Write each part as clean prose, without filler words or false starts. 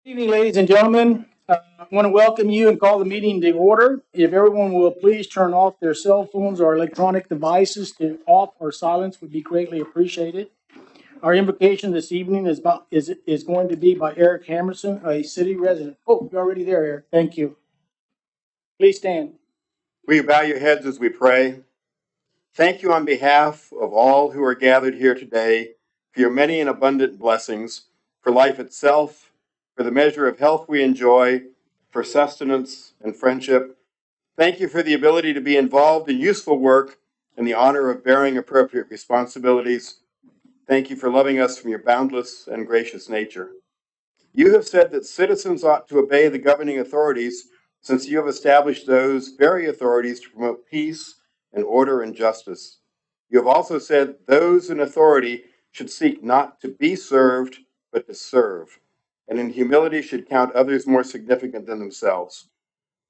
Good evening, ladies and gentlemen. I want to welcome you and call the meeting to order. If everyone will please turn off their cell phones or electronic devices to off or silence would be greatly appreciated. Our invocation this evening is going to be by Eric Hammerson, a city resident. Oh, you're already there, Eric. Thank you. Please stand. Will you bow your heads as we pray? Thank you on behalf of all who are gathered here today for your many and abundant blessings, for life itself, for the measure of health we enjoy, for sustenance and friendship. Thank you for the ability to be involved in useful work and the honor of bearing appropriate responsibilities. Thank you for loving us from your boundless and gracious nature. You have said that citizens ought to obey the governing authorities, since you have established those very authorities to promote peace and order and justice. You have also said those in authority should seek not to be served, but to serve, and in humility should count others more significant than themselves.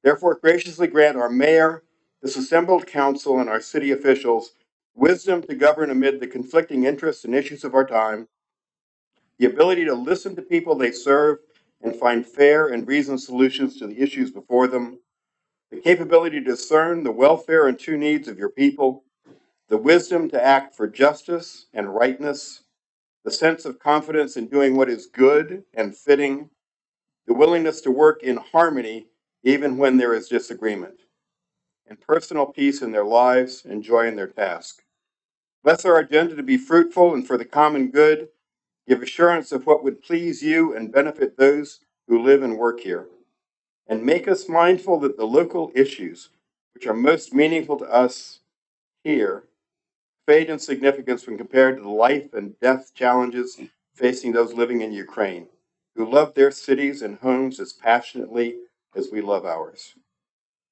Therefore, graciously grant our mayor, this assembled council, and our city officials wisdom to govern amid the conflicting interests and issues of our time, the ability to listen to people they serve and find fair and reasoned solutions to the issues before them, the capability to discern the welfare and true needs of your people, the wisdom to act for justice and rightness, the sense of confidence in doing what is good and fitting, the willingness to work in harmony even when there is disagreement, and personal peace in their lives and joy in their task. Bless our agenda to be fruitful and for the common good. Give assurance of what would please you and benefit those who live and work here. And make us mindful that the local issues, which are most meaningful to us here, fade in significance when compared to the life and death challenges facing those living in Ukraine, who love their cities and homes as passionately as we love ours.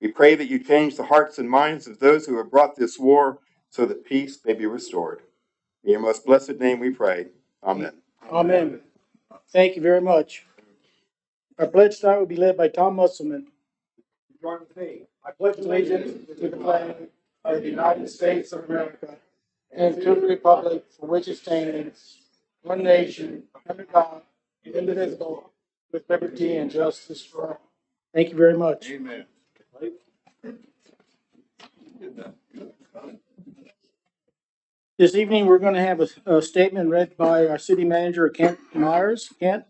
We pray that you change the hearts and minds of those who have brought this war so that peace may be restored. In your most blessed name we pray. Amen. Amen. Thank you very much. Our pledge tonight will be led by Tom Musselman. Join with me. I pledge allegiance to the flag of the United States of America and to the republic for which it stands, one nation, under God, indivisible, with liberty and justice for all. Thank you very much. Amen. This evening, we're going to have a statement read by our city manager, Kent Myers. Kent?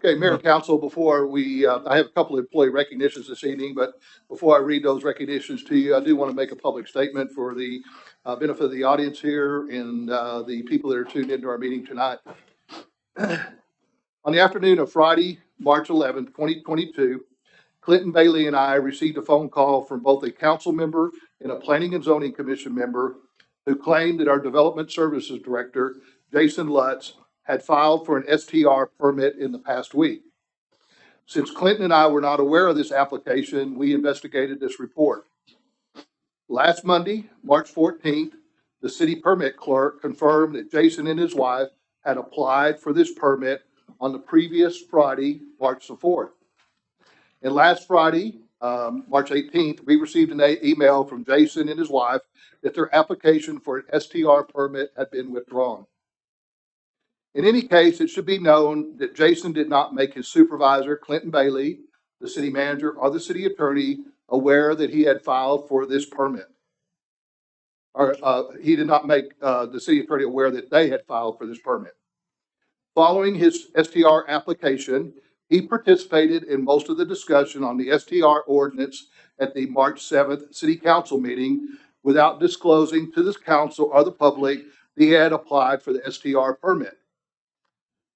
Okay, Mayor and Council, before I have a couple of employee recognitions this evening, but before I read those recognitions to you, I do want to make a public statement for the benefit of the audience here and the people that are tuned into our meeting tonight. On the afternoon of Friday, March 11th, 2022, Clinton Bailey and I received a phone call from both a council member and a Planning and Zoning Commission member who claimed that our Development Services Director, Jason Lutz, had filed for an STR permit in the past week. Since Clinton and I were not aware of this application, we investigated this report. Last Monday, March 14th, the city permit clerk confirmed that Jason and his wife had applied for this permit on the previous Friday, March the 4th. And last Friday, March 18th, we received an email from Jason and his wife that their application for an STR permit had been withdrawn. In any case, it should be known that Jason did not make his supervisor, Clinton Bailey, the city manager, or the city attorney aware that he had filed for this permit. Or he did not make the city attorney aware that they had filed for this permit. Following his STR application, he participated in most of the discussion on the STR ordinance at the March 7th City Council meeting without disclosing to the council or the public that he had applied for the STR permit.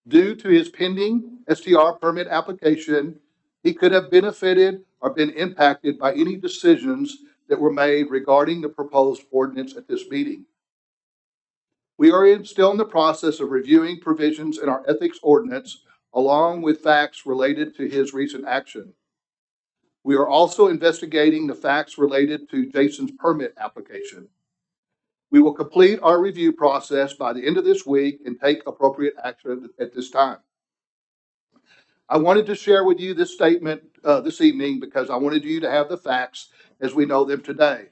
Due to his pending STR permit application, he could have benefited or been impacted by any decisions that were made regarding the proposed ordinance at this meeting. We are still in the process of reviewing provisions in our ethics ordinance along with facts related to his recent action. We are also investigating the facts related to Jason's permit application. We will complete our review process by the end of this week and take appropriate action at this time. I wanted to share with you this statement this evening because I wanted you to have the facts as we know them today.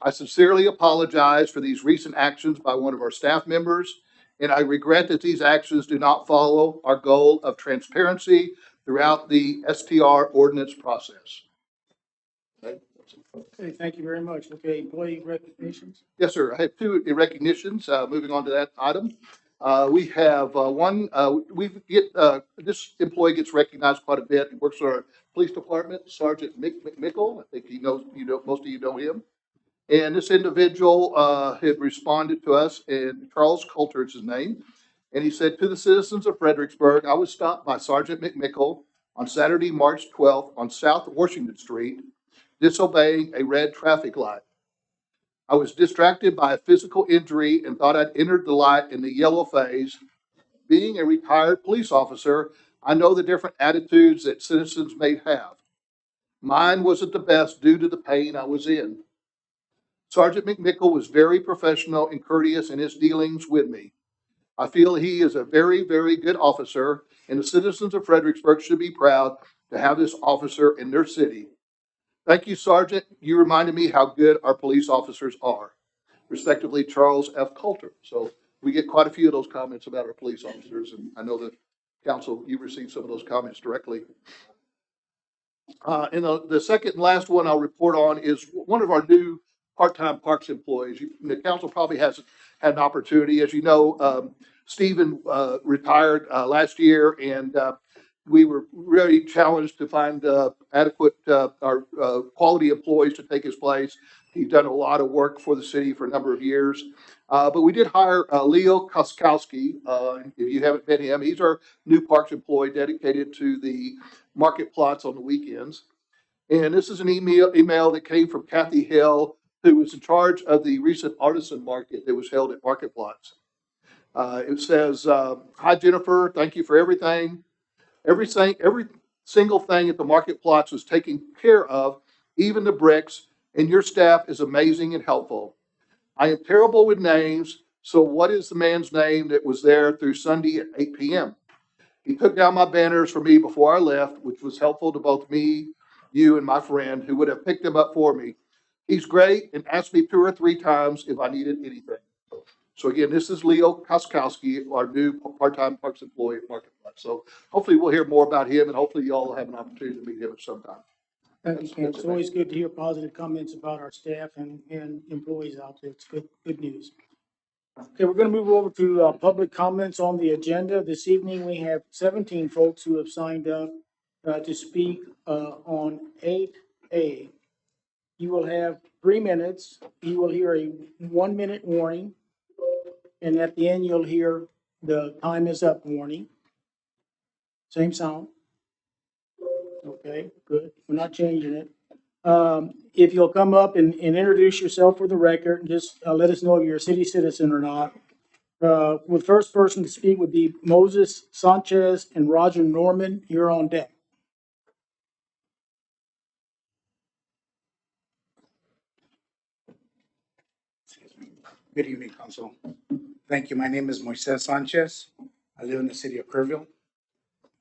I sincerely apologize for these recent actions by one of our staff members and I regret that these actions do not follow our goal of transparency throughout the STR ordinance process. Okay, thank you very much. Okay, employee recognitions. Yes, sir. I have two recognitions. Moving on to that item. We have one, this employee gets recognized quite a bit. He works for our police department, Sergeant McMickle. I think most of you know him. And this individual had responded to us, and Charles Coulter is his name. And he said, to the citizens of Fredericksburg, I was stopped by Sergeant McMickle on Saturday, March 12th on South Washington Street, disobeying a red traffic light. I was distracted by a physical injury and thought I'd entered the light in the yellow phase. Being a retired police officer, I know the different attitudes that citizens may have. Mine wasn't the best due to the pain I was in. Sergeant McMickle was very professional and courteous in his dealings with me. I feel he is a very, very good officer, and the citizens of Fredericksburg should be proud to have this officer in their city. Thank you, Sergeant. You reminded me how good our police officers are. Respectively, Charles F. Coulter. So we get quite a few of those comments about our police officers, and I know that council, you received some of those comments directly. And the second and last one I'll report on is one of our new part-time parks employees. The council probably hasn't had an opportunity. As you know, Stephen retired last year, and we were really challenged to find adequate quality employees to take his place. He's done a lot of work for the city for a number of years. But we did hire Leo Koskowski. If you haven't met him, he's our new parks employee dedicated to the market plots on the weekends. And this is an email that came from Kathy Hill, who was in charge of the recent artisan market that was held at Market Plots. It says, hi, Jennifer, thank you for everything. Every single thing at the Market Plots was taken care of, even the bricks, and your staff is amazing and helpful. I am terrible with names, so what is the man's name that was there through Sunday at 8 p.m.? He took down my banners for me before I left, which was helpful to both me, you, and my friend who would have picked them up for me. He's great and asked me 2 or 3 times if I needed anything. So again, this is Leo Koskowski, our new part-time parks employee at Marketplace. So hopefully we'll hear more about him, and hopefully you all will have an opportunity to meet him at some time. Thank you, Ken. It's always good to hear positive comments about our staff and employees out there. It's good news. Okay, we're going to move over to public comments on the agenda. This evening, we have 17 folks who have signed up to speak on 8A. You will have 3 minutes. You will hear a 1-minute warning. And at the end, you'll hear the time is up warning. Same sound. Okay, good. We're not changing it. If you'll come up and introduce yourself for the record, and just let us know if you're a city citizen or not. The first person to speak would be Moses Sanchez and Roger Norman. You're on deck. Good evening, Council. Thank you. My name is Moises Sanchez. I live in the city of Kerrville.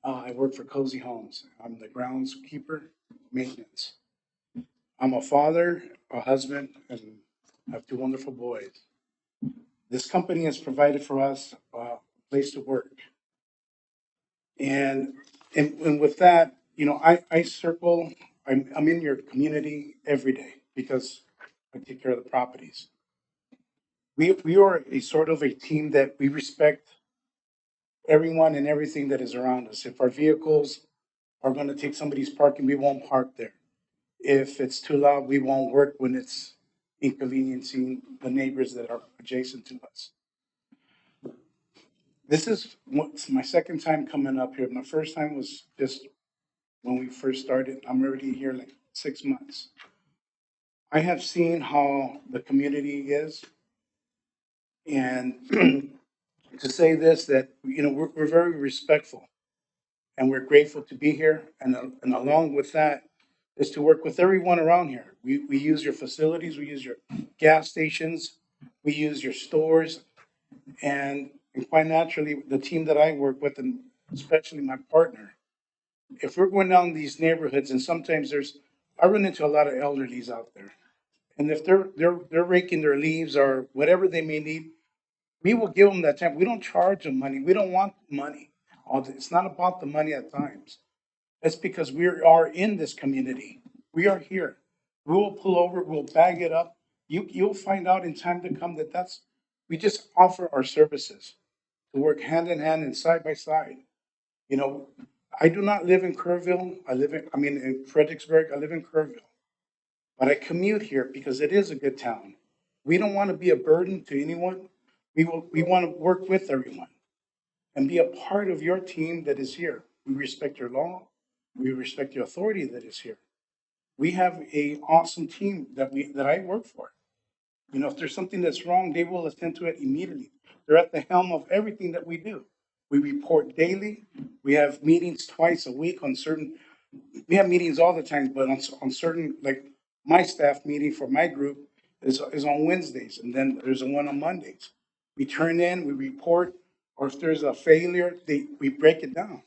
I work for Cozy Homes. I'm the groundskeeper, maintenance. I'm a father, a husband, and I have 2 wonderful boys. This company has provided for us a place to work. And with that, I circle, I'm in your community every day because I take care of the properties. We are a sort of a team that we respect everyone and everything that is around us. If our vehicles are going to take somebody's parking, we won't park there. If it's too loud, we won't work when it's inconveniencing the neighbors that are adjacent to us. This is my second time coming up here. My first time was just when we first started. I'm already here like 6 months. I have seen how the community is. And to say this, that, we're very respectful and we're grateful to be here. And along with that is to work with everyone around here. We use your facilities, we use your gas stations, we use your stores, and quite naturally, the team that I work with, and especially my partner, if we're going down these neighborhoods, and sometimes I run into a lot of elderlies out there, and if they're raking their leaves or whatever they may need, We will give them that time. We don't charge them money. We don't want money. It's not about the money at times. It's because we are in this community. We are here. We will pull over, we'll bag it up. You'll find out in time to come that we just offer our services to work hand in hand and side by side. You know, I do not live in Kerrville. In Fredericksburg. I live in Kerrville. But I commute here because it is a good town. We don't want to be a burden to anyone. We want to work with everyone and be a part of your team that is here. We respect your law. We respect the authority that is here. We have a awesome team that I work for. You know, if there's something that's wrong, they will attend to it immediately. They're at the helm of everything that we do. We report daily. We have meetings twice a week on certain, we have meetings all the time, but on certain, like my staff meeting for my group is on Wednesdays, and then there's a one on Mondays. We turn in, we report, or if there's a failure, we break it down.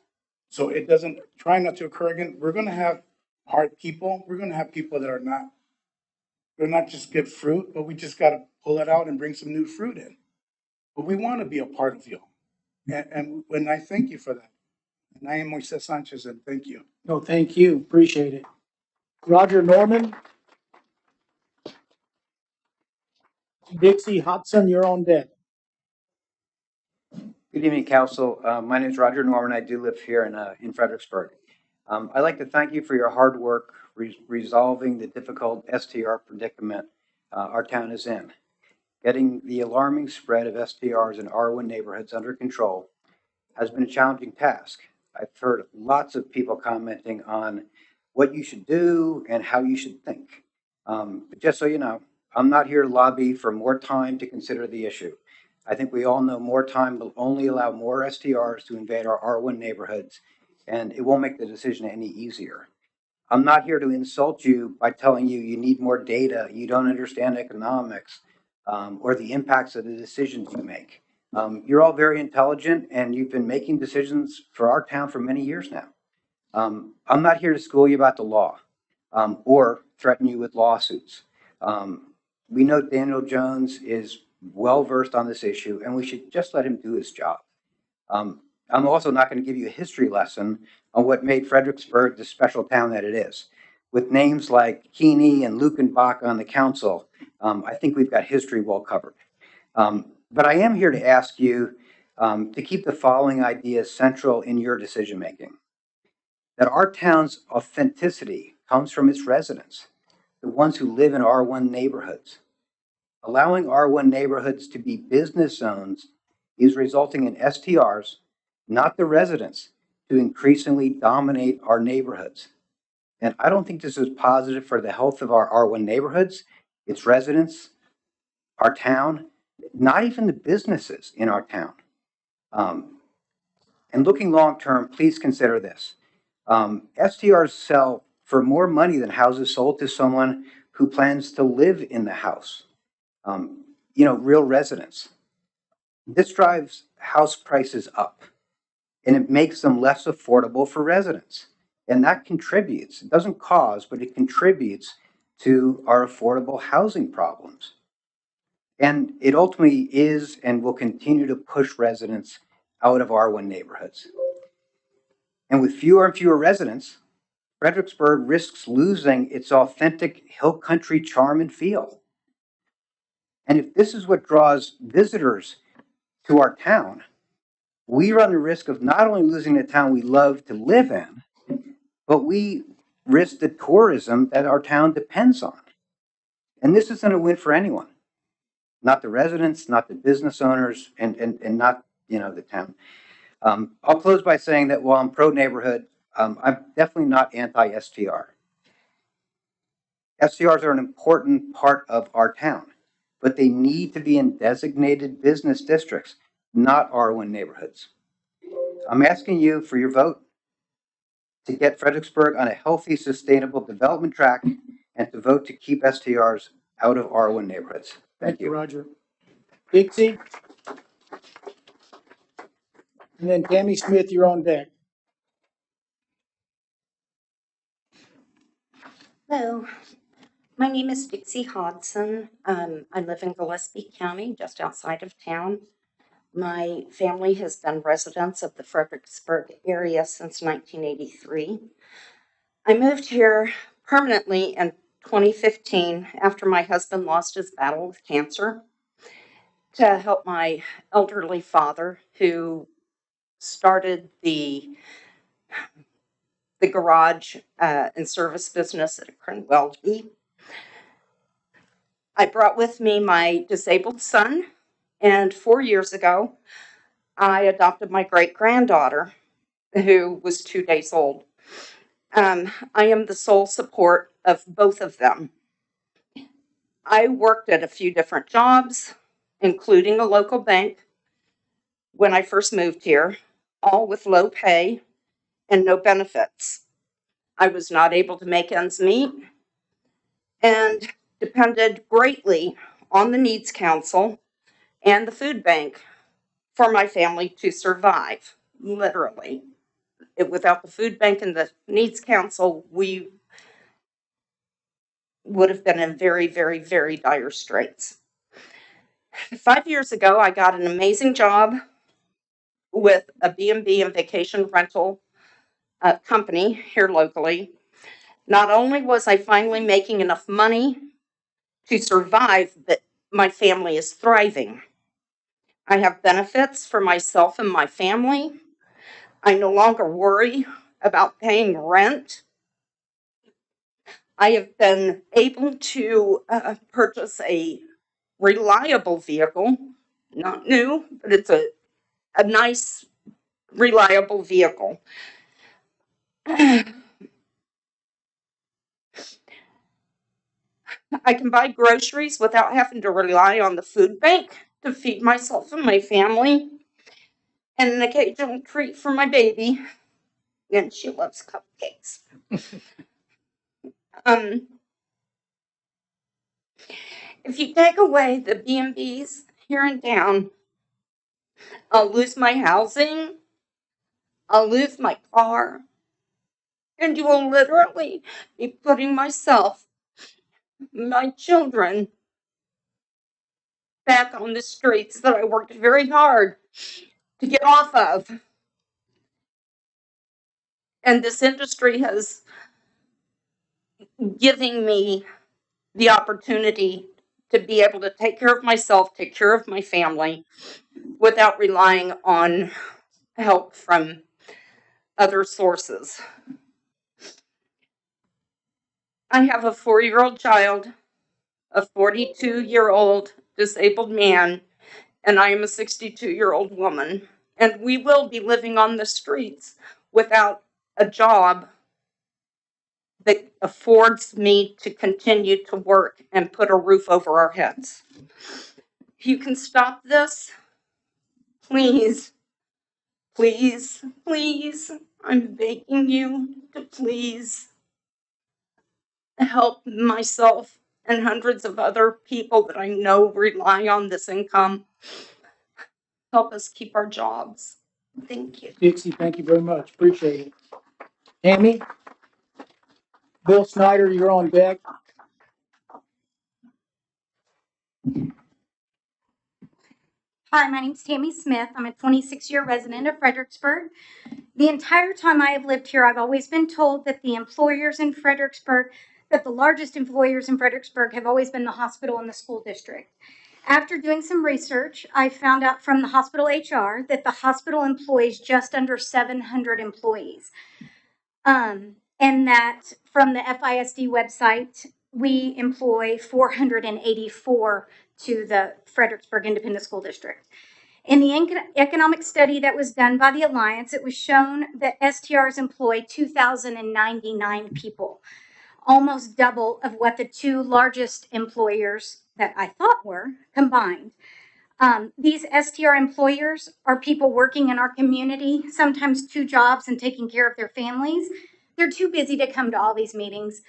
So it doesn't, try not to occur again. We're gonna have hard people. We're gonna have people that they're not just good fruit, but we just gotta pull it out and bring some new fruit in. But we wanna be a part of you. And I thank you for that. And I am Moises Sanchez, and thank you. No, thank you. Appreciate it. Roger Norman, Dixie Hudson, you're on deck. Good evening, Council. My name is Roger Norman. I do live here in Fredericksburg. I'd like to thank you for your hard work resolving the difficult STR predicament our town is in. Getting the alarming spread of STRs in R1 neighborhoods under control has been a challenging task. I've heard lots of people commenting on what you should do and how you should think. But just so you know, I'm not here to lobby for more time to consider the issue. I think we all know more time will only allow more STRs to invade our R1 neighborhoods, and it won't make the decision any easier. I'm not here to insult you by telling you you need more data, you don't understand economics, or the impacts of the decisions you make. You're all very intelligent, and you've been making decisions for our town for many years now. I'm not here to school you about the law or threaten you with lawsuits. We know Daniel Jones is well versed on this issue, and we should just let him do his job. I'm also not going to give you a history lesson on what made Fredericksburg the special town that it is. With names like Keeney and Lukenbach on the council, I think we've got history well covered. But I am here to ask you to keep the following ideas central in your decision making. That our town's authenticity comes from its residents, the ones who live in R1 neighborhoods. Allowing R1 neighborhoods to be business zones is resulting in STRs, not the residents, to increasingly dominate our neighborhoods. And I don't think this is positive for the health of our R1 neighborhoods, its residents, our town, not even the businesses in our town. And looking long term, please consider this. STRs sell for more money than houses sold to someone who plans to live in the house. Real residents. This drives house prices up and it makes them less affordable for residents. And that contributes, it doesn't cause, but it contributes to our affordable housing problems. And it ultimately is and will continue to push residents out of R1 neighborhoods. And with fewer and fewer residents, Fredericksburg risks losing its authentic hill country charm and feel. And if this is what draws visitors to our town, we run the risk of not only losing the town we love to live in, but we risk the tourism that our town depends on. And this isn't a win for anyone, not the residents, not the business owners, and not the town. I'll close by saying that while I'm pro neighborhood, I'm definitely not anti-STR. STRs are an important part of our town, but they need to be in designated business districts, not R1 neighborhoods. I'm asking you for your vote to get Fredericksburg on a healthy, sustainable development track and to vote to keep STRs out of R1 neighborhoods. Thank you. Roger. Dixie? And then Tammy Smith, you're on deck. Hello, my name is Dixie Hodson. I live in Gillespie County, just outside of town. My family has been residents of the Fredericksburg area since 1983. I moved here permanently in 2015 after my husband lost his battle with cancer to help my elderly father, who started the garage and service business at Crenwell. I brought with me my disabled son, and 4 years ago, I adopted my great granddaughter, who was 2 days old. I am the sole support of both of them. I worked at a few different jobs, including a local bank, when I first moved here, all with low pay and no benefits. I was not able to make ends meet and depended greatly on the Needs Council and the food bank for my family to survive, literally. Without the food bank and the Needs Council, we would have been in very, very, very dire straits. 5 years ago, I got an amazing job with a B&B and vacation rental company here locally. Not only was I finally making enough money to survive, but my family is thriving. I have benefits for myself and my family. I no longer worry about paying rent. I have been able to purchase a reliable vehicle, not new, but it's a nice, reliable vehicle. I can buy groceries without having to rely on the food bank to feed myself and my family, and an occasional treat for my baby. And she loves cupcakes. If you take away the B&Bs here in town, I'll lose my housing, I'll lose my car, and you will literally be putting myself, my children, back on the streets that I worked very hard to get off of. And this industry has given me the opportunity to be able to take care of myself, take care of my family, without relying on help from other sources. I have a 4-year-old child, a 42-year-old disabled man, and I am a 62-year-old woman. And we will be living on the streets without a job that affords me to continue to work and put a roof over our heads. If you can stop this, please, please, please, I'm begging you to please help myself and hundreds of other people that I know rely on this income. Help us keep our jobs. Thank you. Dixie, thank you very much. Appreciate it. Tammy? Bill Snyder, you're on deck. Hi, my name's Tammy Smith. I'm a 26-year resident of Fredericksburg. The entire time I have lived here, I've always been told that the largest employers in Fredericksburg have always been the hospital and the school district. After doing some research, I found out from the hospital HR that the hospital employs just under 700 employees. And that from the FISD website, we employ 484 to the Fredericksburg Independent School District. In the economic study that was done by the Alliance, it was shown that STRs employ 2,099 people, almost double of what the two largest employers that I thought were combined. These STR employers are people working in our community, sometimes 2 jobs and taking care of their families. They're too busy to come to all these meetings.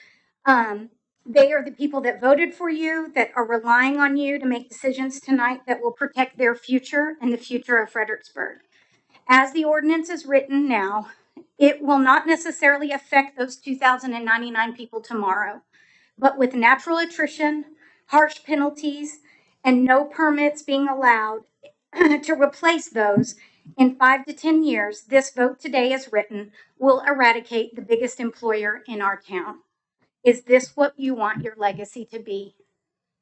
They are the people that voted for you, that are relying on you to make decisions tonight that will protect their future and the future of Fredericksburg. As the ordinance is written now, it will not necessarily affect those 2,099 people tomorrow, but with natural attrition, harsh penalties, and no permits being allowed, to replace those in 5 to 10 years, this vote today as written will eradicate the biggest employer in our town. Is this what you want your legacy to be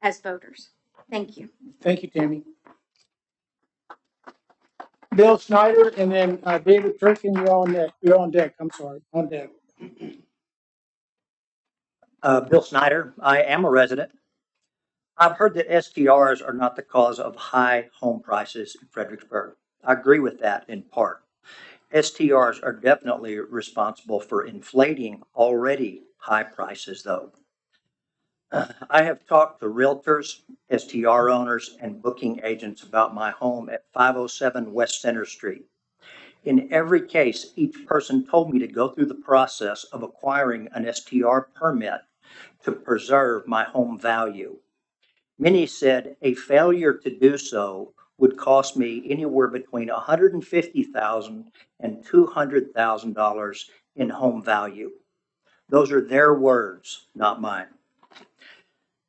as voters? Thank you. Thank you, Tammy. Bill Snyder, and then David Turpin, you're on deck. You're on deck. I'm sorry, on deck. Bill Snyder, I am a resident. I've heard that STRs are not the cause of high home prices in Fredericksburg. I agree with that in part. STRs are definitely responsible for inflating already high prices, though. I have talked to realtors, STR owners, and booking agents about my home at 507 West Center Street. In every case, each person told me to go through the process of acquiring an STR permit to preserve my home value. Many said a failure to do so would cost me anywhere between $150,000 and $200,000 in home value. Those are their words, not mine.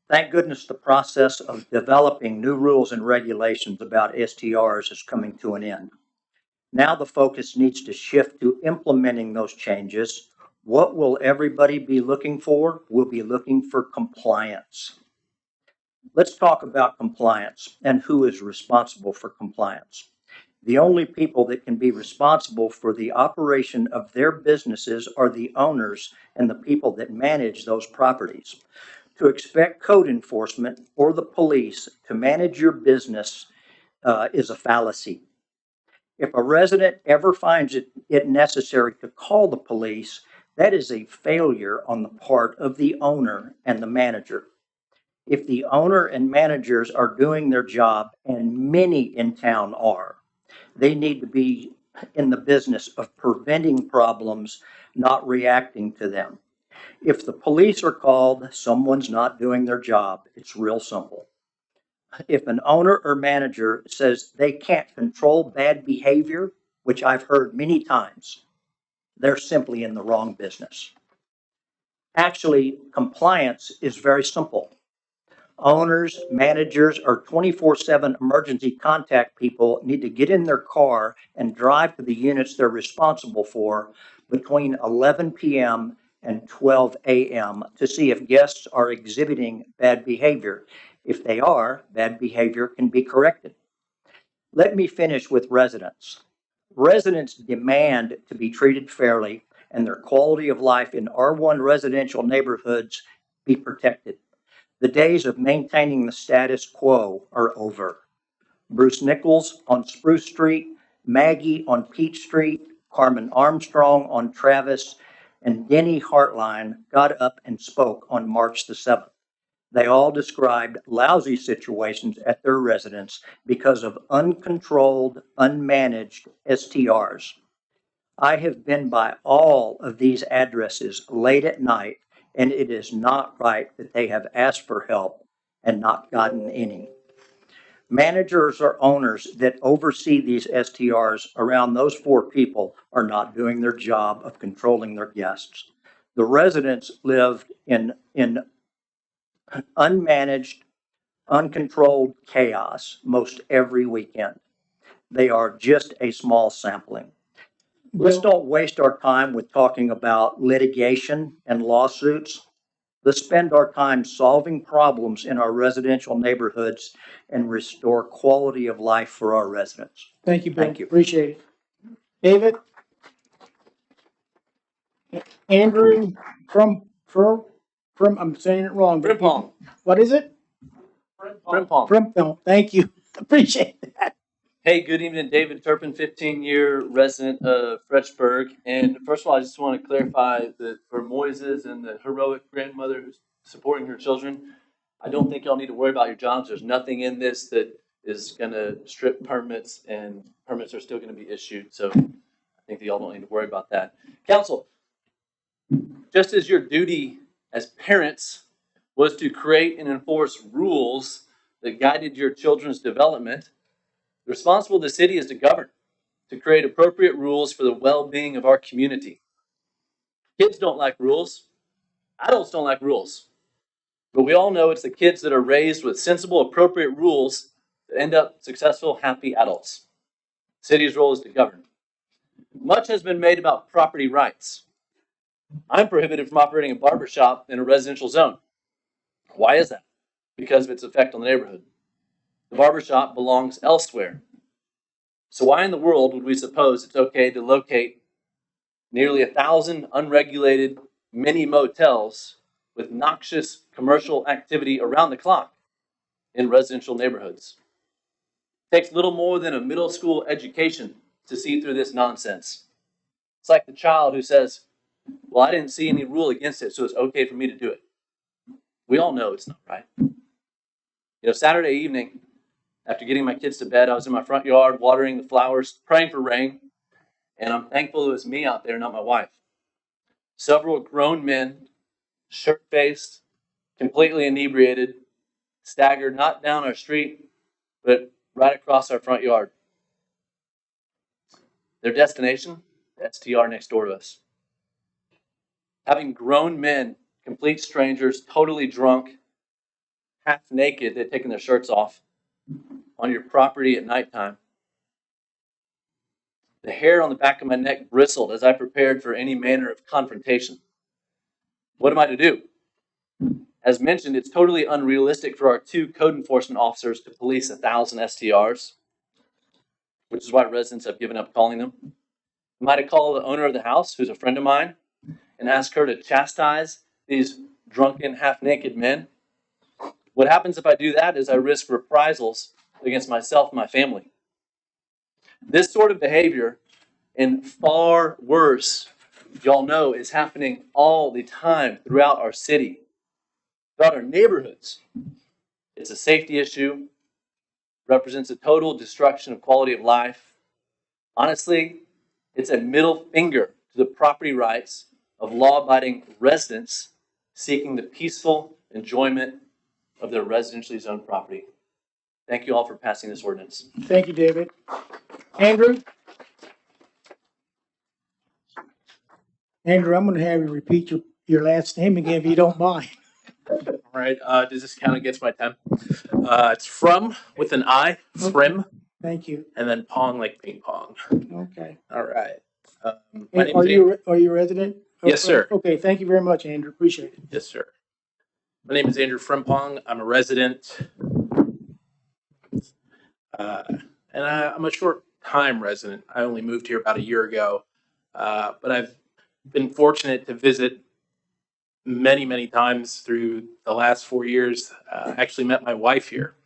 Thank goodness the process of developing new rules and regulations about STRs is coming to an end. Now the focus needs to shift to implementing those changes. What will everybody be looking for? We'll be looking for compliance. Let's talk about compliance and who is responsible for compliance. The only people that can be responsible for the operation of their businesses are the owners and the people that manage those properties. To expect code enforcement or the police to manage your business is a fallacy. If a resident ever finds it necessary to call the police, that is a failure on the part of the owner and the manager. If the owner and managers are doing their job, and many in town are, they need to be in the business of preventing problems, not reacting to them. If the police are called, someone's not doing their job. It's real simple. If an owner or manager says they can't control bad behavior, which I've heard many times, they're simply in the wrong business. Actually, compliance is very simple. Owners, managers, or 24/7 emergency contact people need to get in their car and drive to the units they're responsible for between 11 p.m. and 12 a.m. to see if guests are exhibiting bad behavior. If they are, bad behavior can be corrected. Let me finish with residents. Residents demand to be treated fairly and their quality of life in R1 residential neighborhoods be protected. The days of maintaining the status quo are over. Bruce Nichols on Spruce Street, Maggie on Peach Street, Carmen Armstrong on Travis, and Denny Hartline got up and spoke on March the 7th. They all described lousy situations at their residence because of uncontrolled, unmanaged STRs. I have been by all of these addresses late at night, and it is not right that they have asked for help and not gotten any. Managers or owners that oversee these STRs around those four people are not doing their job of controlling their guests. The residents live in unmanaged, uncontrolled chaos most every weekend. They are just a small sampling. Let's don't waste our time with talking about litigation and lawsuits. Let's spend our time solving problems in our residential neighborhoods and restore quality of life for our residents. Thank you, Bill. Thank you. Appreciate it. David? Andrew from, I'm saying it wrong. but- Frimpong. What is it? Frimpong. Frimpong. Thank you. Appreciate that. Hey, good evening, David Turpin, 15-year resident of Fredericksburg. And first of all, I just want to clarify that for Moises and the heroic grandmother who's supporting her children, I don't think y'all need to worry about your jobs. There's nothing in this that is going to strip permits, and permits are still going to be issued. So I think that y'all don't need to worry about that. Council, just as your duty as parents was to create and enforce rules that guided your children's development, the responsibility of the city is to govern, to create appropriate rules for the well-being of our community. Kids don't like rules. Adults don't like rules. But we all know it's the kids that are raised with sensible, appropriate rules that end up successful, happy adults. The city's role is to govern. Much has been made about property rights. I'm prohibited from operating a barber shop in a residential zone. Why is that? Because of its effect on the neighborhood. The barber shop belongs elsewhere. So why in the world would we suppose it's okay to locate nearly 1,000 unregulated mini motels with noxious commercial activity around the clock in residential neighborhoods? It takes little more than a middle school education to see through this nonsense. It's like the child who says, well, I didn't see any rule against it, so it's okay for me to do it. We all know it's not right. Saturday evening, after getting my kids to bed, I was in my front yard watering the flowers, praying for rain, and I'm thankful it was me out there, not my wife. Several grown men, shirt-faced, completely inebriated, staggered not down our street, but right across our front yard. Their destination, the STR next door to us. Having grown men, complete strangers, totally drunk, half naked, they'd taken their shirts off, on your property at nighttime. The hair on the back of my neck bristled as I prepared for any manner of confrontation. What am I to do? As mentioned, it's totally unrealistic for our 2 code enforcement officers to police 1,000 STRs, which is why residents have given up calling them. Am I to call the owner of the house, who's a friend of mine, and ask her to chastise these drunken, half-naked men? What happens if I do that is I risk reprisals against myself and my family. This sort of behavior, and far worse, y'all know, is happening all the time throughout our city, throughout our neighborhoods. It's a safety issue, represents a total destruction of quality of life. Honestly, it's a middle finger to the property rights of law-abiding residents seeking the peaceful enjoyment of their residentially zoned property. Thank you all for passing this ordinance. Thank you, David. Andrew? Andrew, I'm going to have you repeat your last name again if you don't mind. All right. Does this count against my time? It's from with an I, Frim, Thank you. and then pong like ping pong. Okay. All right. My And name are is you a resident? Yes, sir. Okay, thank you very much, Andrew. Appreciate it. Yes, sir. My name is Andrew Frimpong. I'm a resident, and I'm a short-time resident. I only moved here about a year ago, but I've been fortunate to visit many, many times through the last 4 years. I actually met my wife here.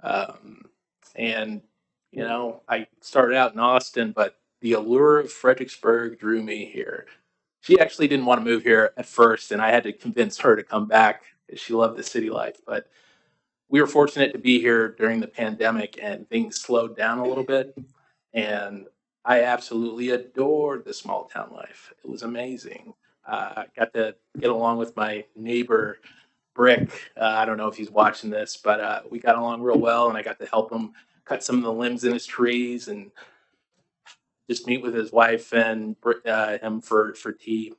And, I started out in Austin, but the allure of Fredericksburg drew me here. She actually didn't want to move here at first, and I had to convince her to come back because she loved the city life. But we were fortunate to be here during the pandemic, and things slowed down a little bit. And I absolutely adored the small town life. It was amazing. Got to get along with my neighbor, Brick. I don't know if he's watching this, but we got along real well, and I got to help him cut some of the limbs in his trees and just meet with his wife and him for tea.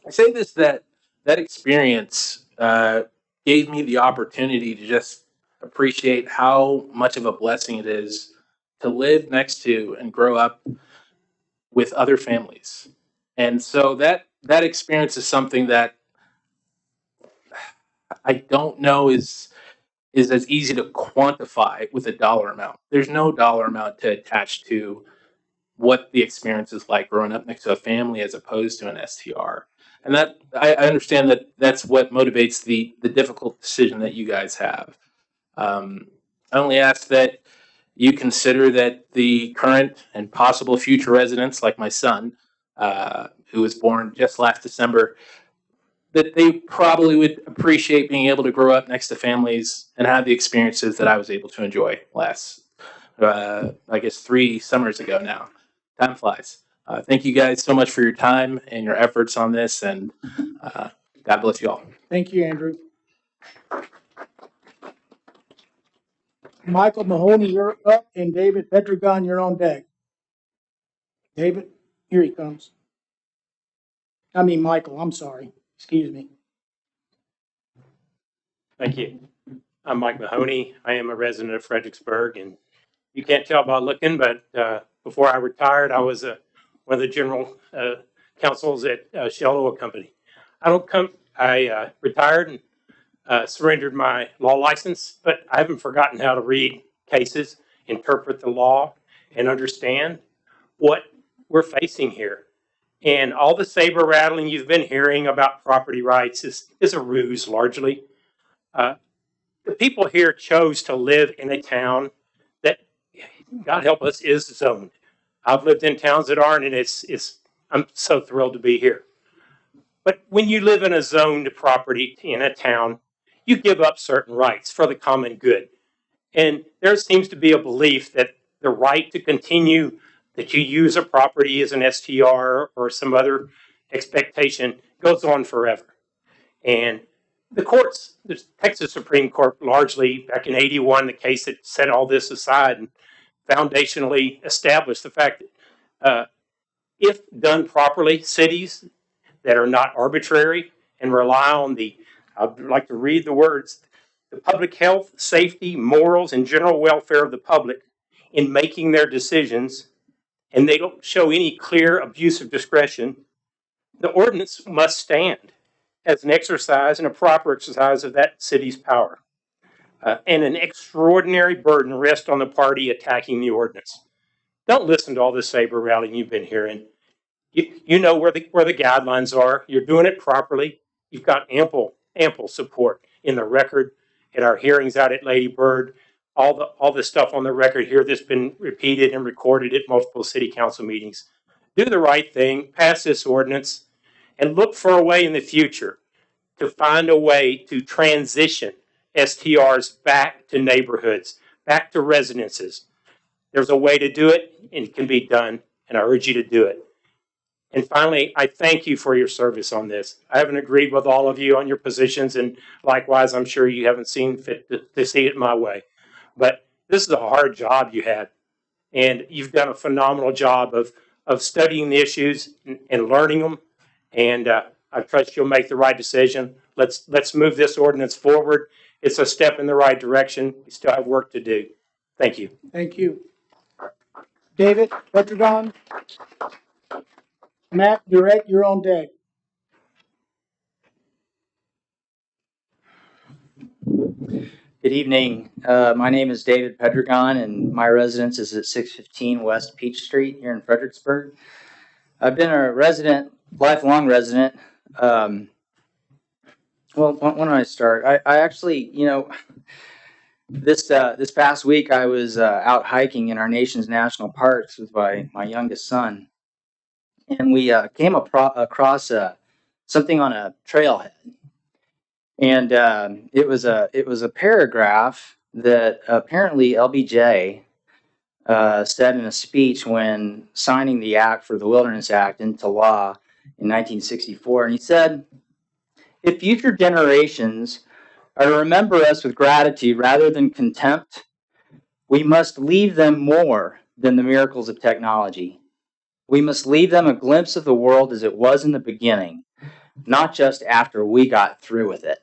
I say this that experience gave me the opportunity to just appreciate how much of a blessing it is to live next to and grow up with other families. And so that experience is something that I don't know is as easy to quantify with a dollar amount. There's no dollar amount to attach to what the experience is like growing up next to a family as opposed to an STR. And that I understand that that's what motivates the difficult decision that you guys have. I only ask that you consider that the current and possible future residents, like my son, who was born just last December, that they probably would appreciate being able to grow up next to families and have the experiences that I was able to enjoy last, I guess, 3 summers ago now. Time flies. Thank you guys so much for your time and your efforts on this, and God bless you all. Thank you, Andrew. Michael Mahoney, you're up, and David Pedragon, you're on deck. David, here he comes. Michael, I'm sorry. Excuse me. Thank you. I'm Mike Mahoney. I am a resident of Fredericksburg, and you can't tell by looking, but before I retired, I was one of the general counsels at Shell Oil Company. I retired and surrendered my law license, but I haven't forgotten how to read cases, interpret the law, and understand what we're facing here. And all the saber rattling you've been hearing about property rights is a ruse largely. Uh, the people here chose to live in a town that, God help us, is zoned. I've lived in towns that aren't, and I'm so thrilled to be here. But when you live in a zoned property in a town, you give up certain rights for the common good. And there seems to be a belief that the right to continue, that you use a property as an STR or some other expectation, goes on forever. And the courts, the Texas Supreme Court, largely back in '81, the case that set all this aside and foundationally established the fact that if done properly, cities that are not arbitrary and rely on I'd like to read the words, the public health, safety, morals, and general welfare of the public in making their decisions, and they don't show any clear abuse of discretion, the ordinance must stand as an exercise and a proper exercise of that city's power. And an extraordinary burden rests on the party attacking the ordinance. Don't listen to all this saber rattling you've been hearing. You know where the guidelines are. You're doing it properly. You've got ample support in the record at our hearings out at Lady Bird. All the stuff on the record here that's been repeated and recorded at multiple city council meetings. Do the right thing, pass this ordinance, and look for a way in the future to find a way to transition STRs back to neighborhoods, back to residences. There's a way to do it, and it can be done, and I urge you to do it. And finally, I thank you for your service on this. I haven't agreed with all of you on your positions, and likewise, I'm sure you haven't seen fit to see it my way. But this is a hard job you had, and you've done a phenomenal job of studying the issues and learning them. And I trust you'll make the right decision. Let's move this ordinance forward. It's a step in the right direction. We still have work to do. Thank you. Thank you. David, Pedragon, Matt, direct your own deck. Good evening. My name is David Pedragon, and my residence is at 615 West Peach Street here in Fredericksburg. I've been a lifelong resident. Well, when do I start? I actually, this past week I was out hiking in our nation's national parks with my youngest son, and we came across something on a trailhead. And it was a paragraph that apparently LBJ said in a speech when signing the Act for the Wilderness Act into law in 1964. And he said, "If future generations are to remember us with gratitude rather than contempt, we must leave them more than the miracles of technology. We must leave them a glimpse of the world as it was in the beginning, not just after we got through with it."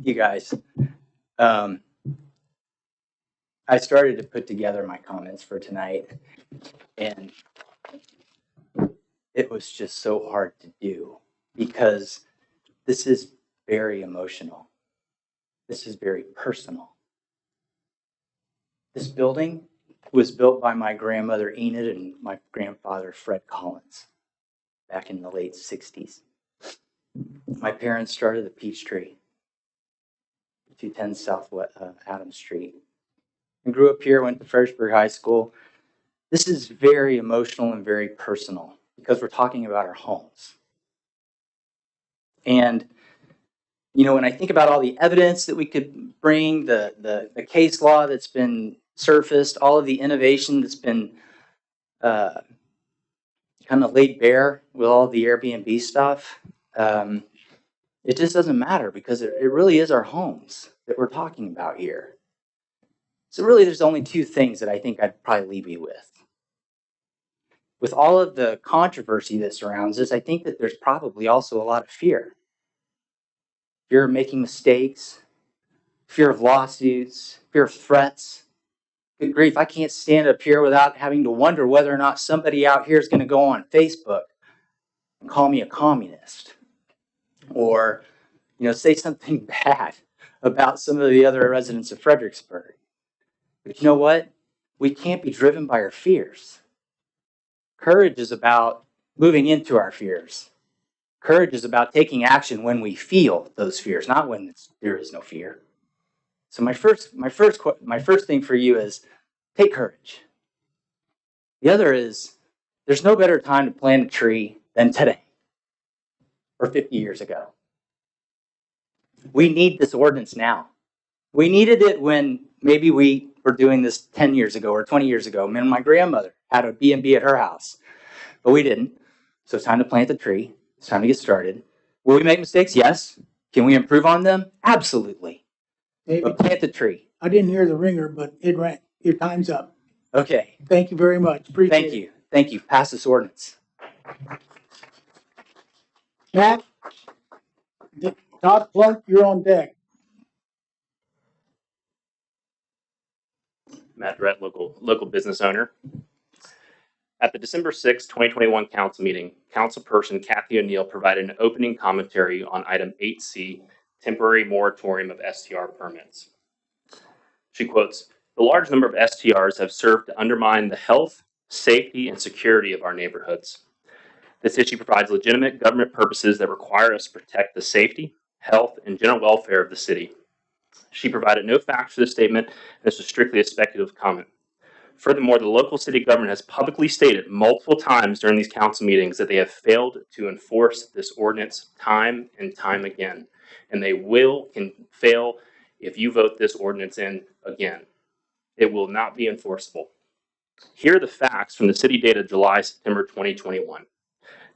You guys, I started to put together my comments for tonight, and it was just so hard to do because this is very emotional. This is very personal. This building was built by my grandmother Enid and my grandfather Fred Collins back in the late 60s. My parents started the Peachtree, 210 South Adams Street, and grew up here, went to Fredericksburg High School. This is very emotional and very personal because we're talking about our homes. And, when I think about all the evidence that we could bring, the case law that's been surfaced, all of the innovation that's been kind of laid bare with all the Airbnb stuff, it just doesn't matter because it really is our homes that we're talking about here. So really, there's only two things that I think I'd probably leave you with. with all of the controversy that surrounds this, I think that there's probably also a lot of fear. Fear of making mistakes, fear of lawsuits, fear of threats. Good grief, I can't stand up here without having to wonder whether or not somebody out here is going to go on Facebook and call me a communist, or say something bad about some of the other residents of Fredericksburg. But you know what? We can't be driven by our fears. Courage is about moving into our fears. Courage is about taking action when we feel those fears, not when there is no fear. So my first thing for you is take courage. The other is there's no better time to plant a tree than today or 50 years ago. We need this ordinance now. We needed it when maybe we were doing this 10 years ago or 20 years ago. Me and my grandmother had a B&B at her house, but we didn't. So it's time to plant the tree. It's time to get started. Will we make mistakes? Yes. Can we improve on them? Absolutely. David, But plant the tree. I didn't hear the ringer, but it rang. Your time's up. Okay. Thank you very much. Appreciate it. Thank you. Thank you. Pass this ordinance. Matt, Todd Plunk, you're on deck. Matt Rett, local business owner. At the December 6, 2021 council meeting, councilperson Kathy ONeill provided an opening commentary on item 8C, temporary moratorium of STR permits. She quotes, "The large number of STRs have served to undermine the health, safety, and security of our neighborhoods. This issue provides legitimate government purposes that require us to protect the safety, health, and general welfare of the city." She provided no facts for this statement, and this was strictly a speculative comment. Furthermore, the local city government has publicly stated multiple times during these council meetings that they have failed to enforce this ordinance time and time again, and they can fail if you vote this ordinance in again. It will not be enforceable. Here are the facts from the city data July-September 2021.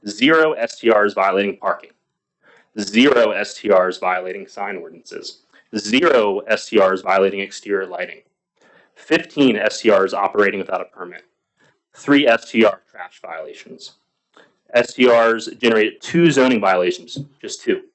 0 STRs violating parking. 0 STRs violating sign ordinances. 0 STRs violating exterior lighting. 15 STRs operating without a permit. 3 STR trash violations. STRs generated 2 zoning violations, just 2.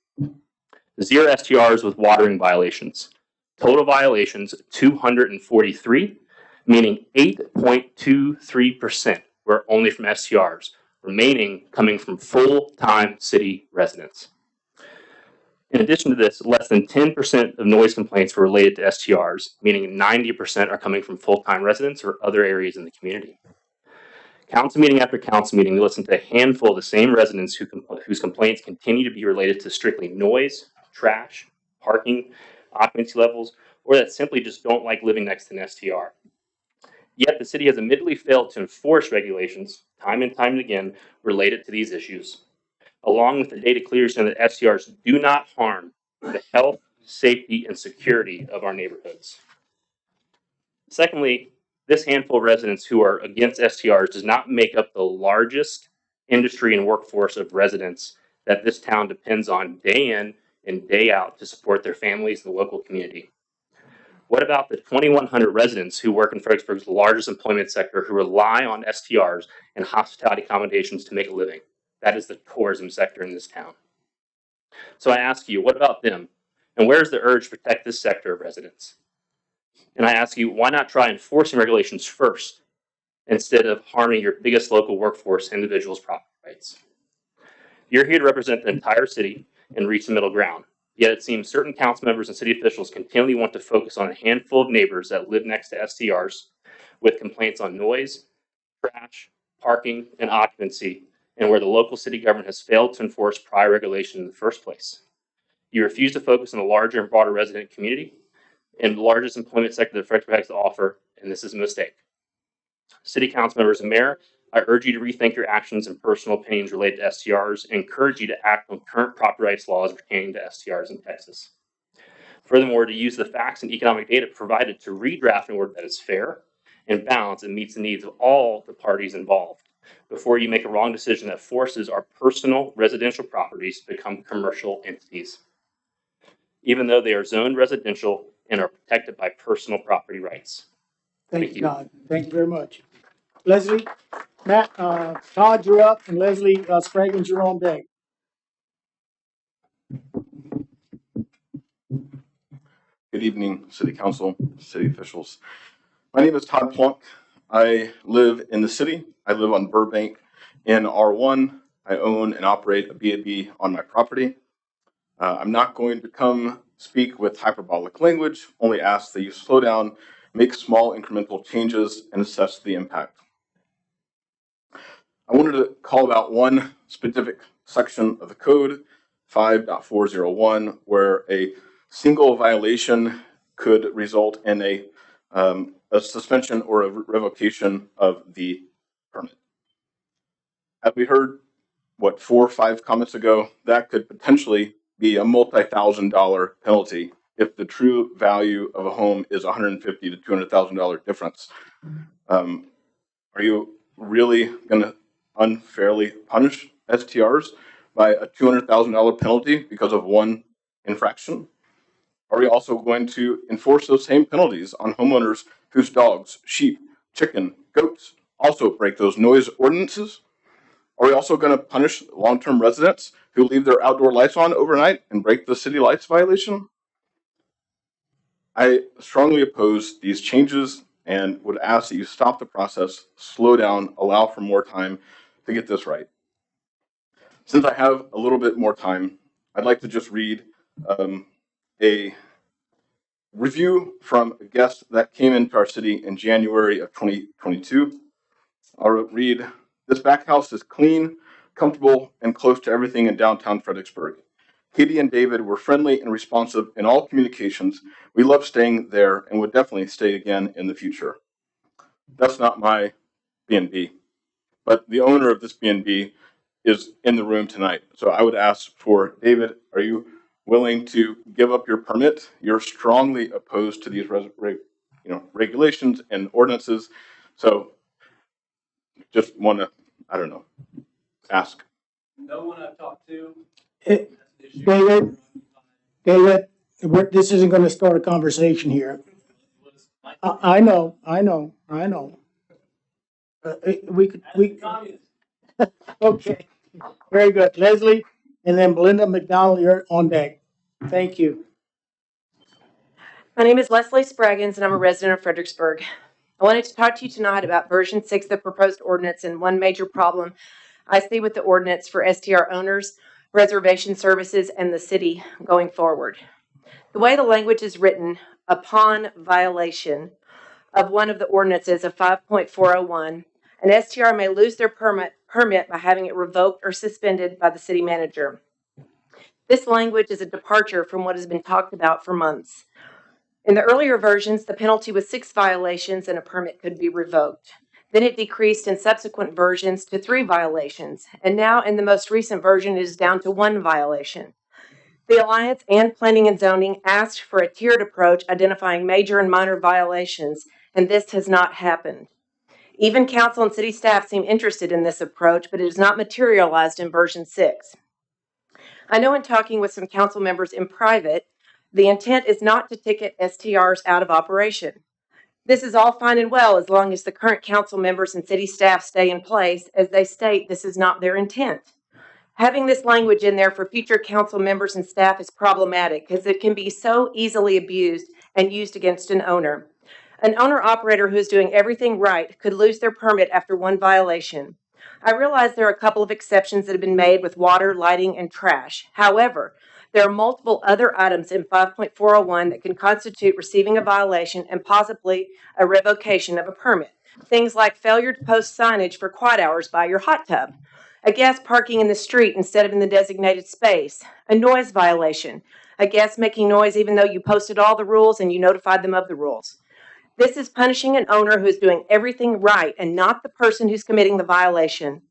0 STRs with watering violations. Total violations 243, meaning 8.23% were only from STRs, remaining coming from full-time city residents. In addition to this, less than 10% of noise complaints were related to STRs, meaning 90% are coming from full-time residents or other areas in the community. Council meeting after council meeting, we listened to a handful of the same residents whose complaints continue to be related to strictly noise, trash, parking, occupancy levels, or that simply just don't like living next to an STR. Yet the city has admittedly failed to enforce regulations, time and time again, related to these issues, along with the data clearly showing that STRs do not harm the health, safety, and security of our neighborhoods. Secondly, this handful of residents who are against STRs does not make up the largest industry and workforce of residents that this town depends on day in and day out to support their families and the local community. What about the 2,100 residents who work in Fredericksburg's largest employment sector who rely on STRs and hospitality accommodations to make a living? That is the tourism sector in this town. So I ask you, what about them? And where's the urge to protect this sector of residents? And I ask you, why not try enforcing regulations first instead of harming your biggest local workforce, individuals' property rights? You're here to represent the entire city and reach the middle ground. Yet it seems certain council members and city officials continually want to focus on a handful of neighbors that live next to STRs with complaints on noise, trash, parking, and occupancy, and where the local city government has failed to enforce prior regulation in the first place. You refuse to focus on the larger and broader resident community and the largest employment sector that Fredericksburg has to offer, and this is a mistake. City council members and mayor, I urge you to rethink your actions and personal opinions related to STRs and encourage you to act on current property rights laws pertaining to STRs in Texas. Furthermore, to use the facts and economic data provided to redraft an order that is fair and balanced and meets the needs of all the parties involved before you make a wrong decision that forces our personal residential properties to become commercial entities, even though they are zoned residential and are protected by personal property rights. Thank you, Todd. Thank you very much. Leslie, Matt, Todd, you're up, and Leslie, Spraggins, you're on deck. Good evening, City Council, city officials. My name is Todd Plunk. I live in the city. I live on Burbank in R1. I own and operate a B&B on my property. I'm not going to come speak with hyperbolic language, only ask that you slow down, make small incremental changes, and assess the impact. I wanted to call out one specific section of the code, 5.401, where a single violation could result in a suspension or a revocation of the permit. As we heard, 4 or 5 comments ago, that could potentially be a multi-$1,000 penalty if the true value of a home is $150,000 to $200,000 difference. Are you really going to unfairly punish STRs by a $200,000 penalty because of one infraction? Are we also going to enforce those same penalties on homeowners whose dogs, sheep, chicken, goats also break those noise ordinances? Are we also going to punish long-term residents who leave their outdoor lights on overnight and break the city lights violation? I strongly oppose these changes and would ask that you stop the process, slow down, allow for more time to get this right. Since I have a little bit more time, I'd like to just read a review from a guest that came into our city in January of 2022. I'll read, "This back house is clean, comfortable, and close to everything in downtown Fredericksburg. Katie and David were friendly and responsive in all communications. We love staying there and would definitely stay again in the future." That's not my B&B, but the owner of this B&B is in the room tonight. So I would ask for David, are you willing to give up your permit? You're strongly opposed to these regulations and ordinances. So just want to, ask. No one I've talked to. David, this isn't going to start a conversation here. I know. Okay, very good. Leslie, and then Belinda McDonald, you're on deck. Thank you. My name is Leslie Spraggins, and I'm a resident of Fredericksburg. I wanted to talk to you tonight about version 6 of the proposed ordinance and one major problem I see with the ordinance for STR owners, reservation services, and the city going forward. The way the language is written, upon violation of one of the ordinances of 5.401, an STR may lose their permit by having it revoked or suspended by the city manager. This language is a departure from what has been talked about for months. In the earlier versions, the penalty was 6 violations and a permit could be revoked. Then it decreased in subsequent versions to 3 violations, and now in the most recent version it is down to 1 violation. The Alliance and Planning and Zoning asked for a tiered approach identifying major and minor violations, and this has not happened. Even council and city staff seem interested in this approach, but it is not materialized in version 6. I know in talking with some council members in private, the intent is not to ticket STRs out of operation. This is all fine and well as long as the current council members and city staff stay in place, as they state this is not their intent. Having this language in there for future council members and staff is problematic because it can be so easily abused and used against an owner. An owner-operator who is doing everything right could lose their permit after 1 violation. I realize there are a couple of exceptions that have been made with water, lighting, and trash. However, there are multiple other items in 5.401 that can constitute receiving a violation and possibly a revocation of a permit. Things like failure to post signage for quiet hours by your hot tub, a guest parking in the street instead of in the designated space, a noise violation, a guest making noise even though you posted all the rules and you notified them of the rules. This is punishing an owner who is doing everything right and not the person who's committing the violation.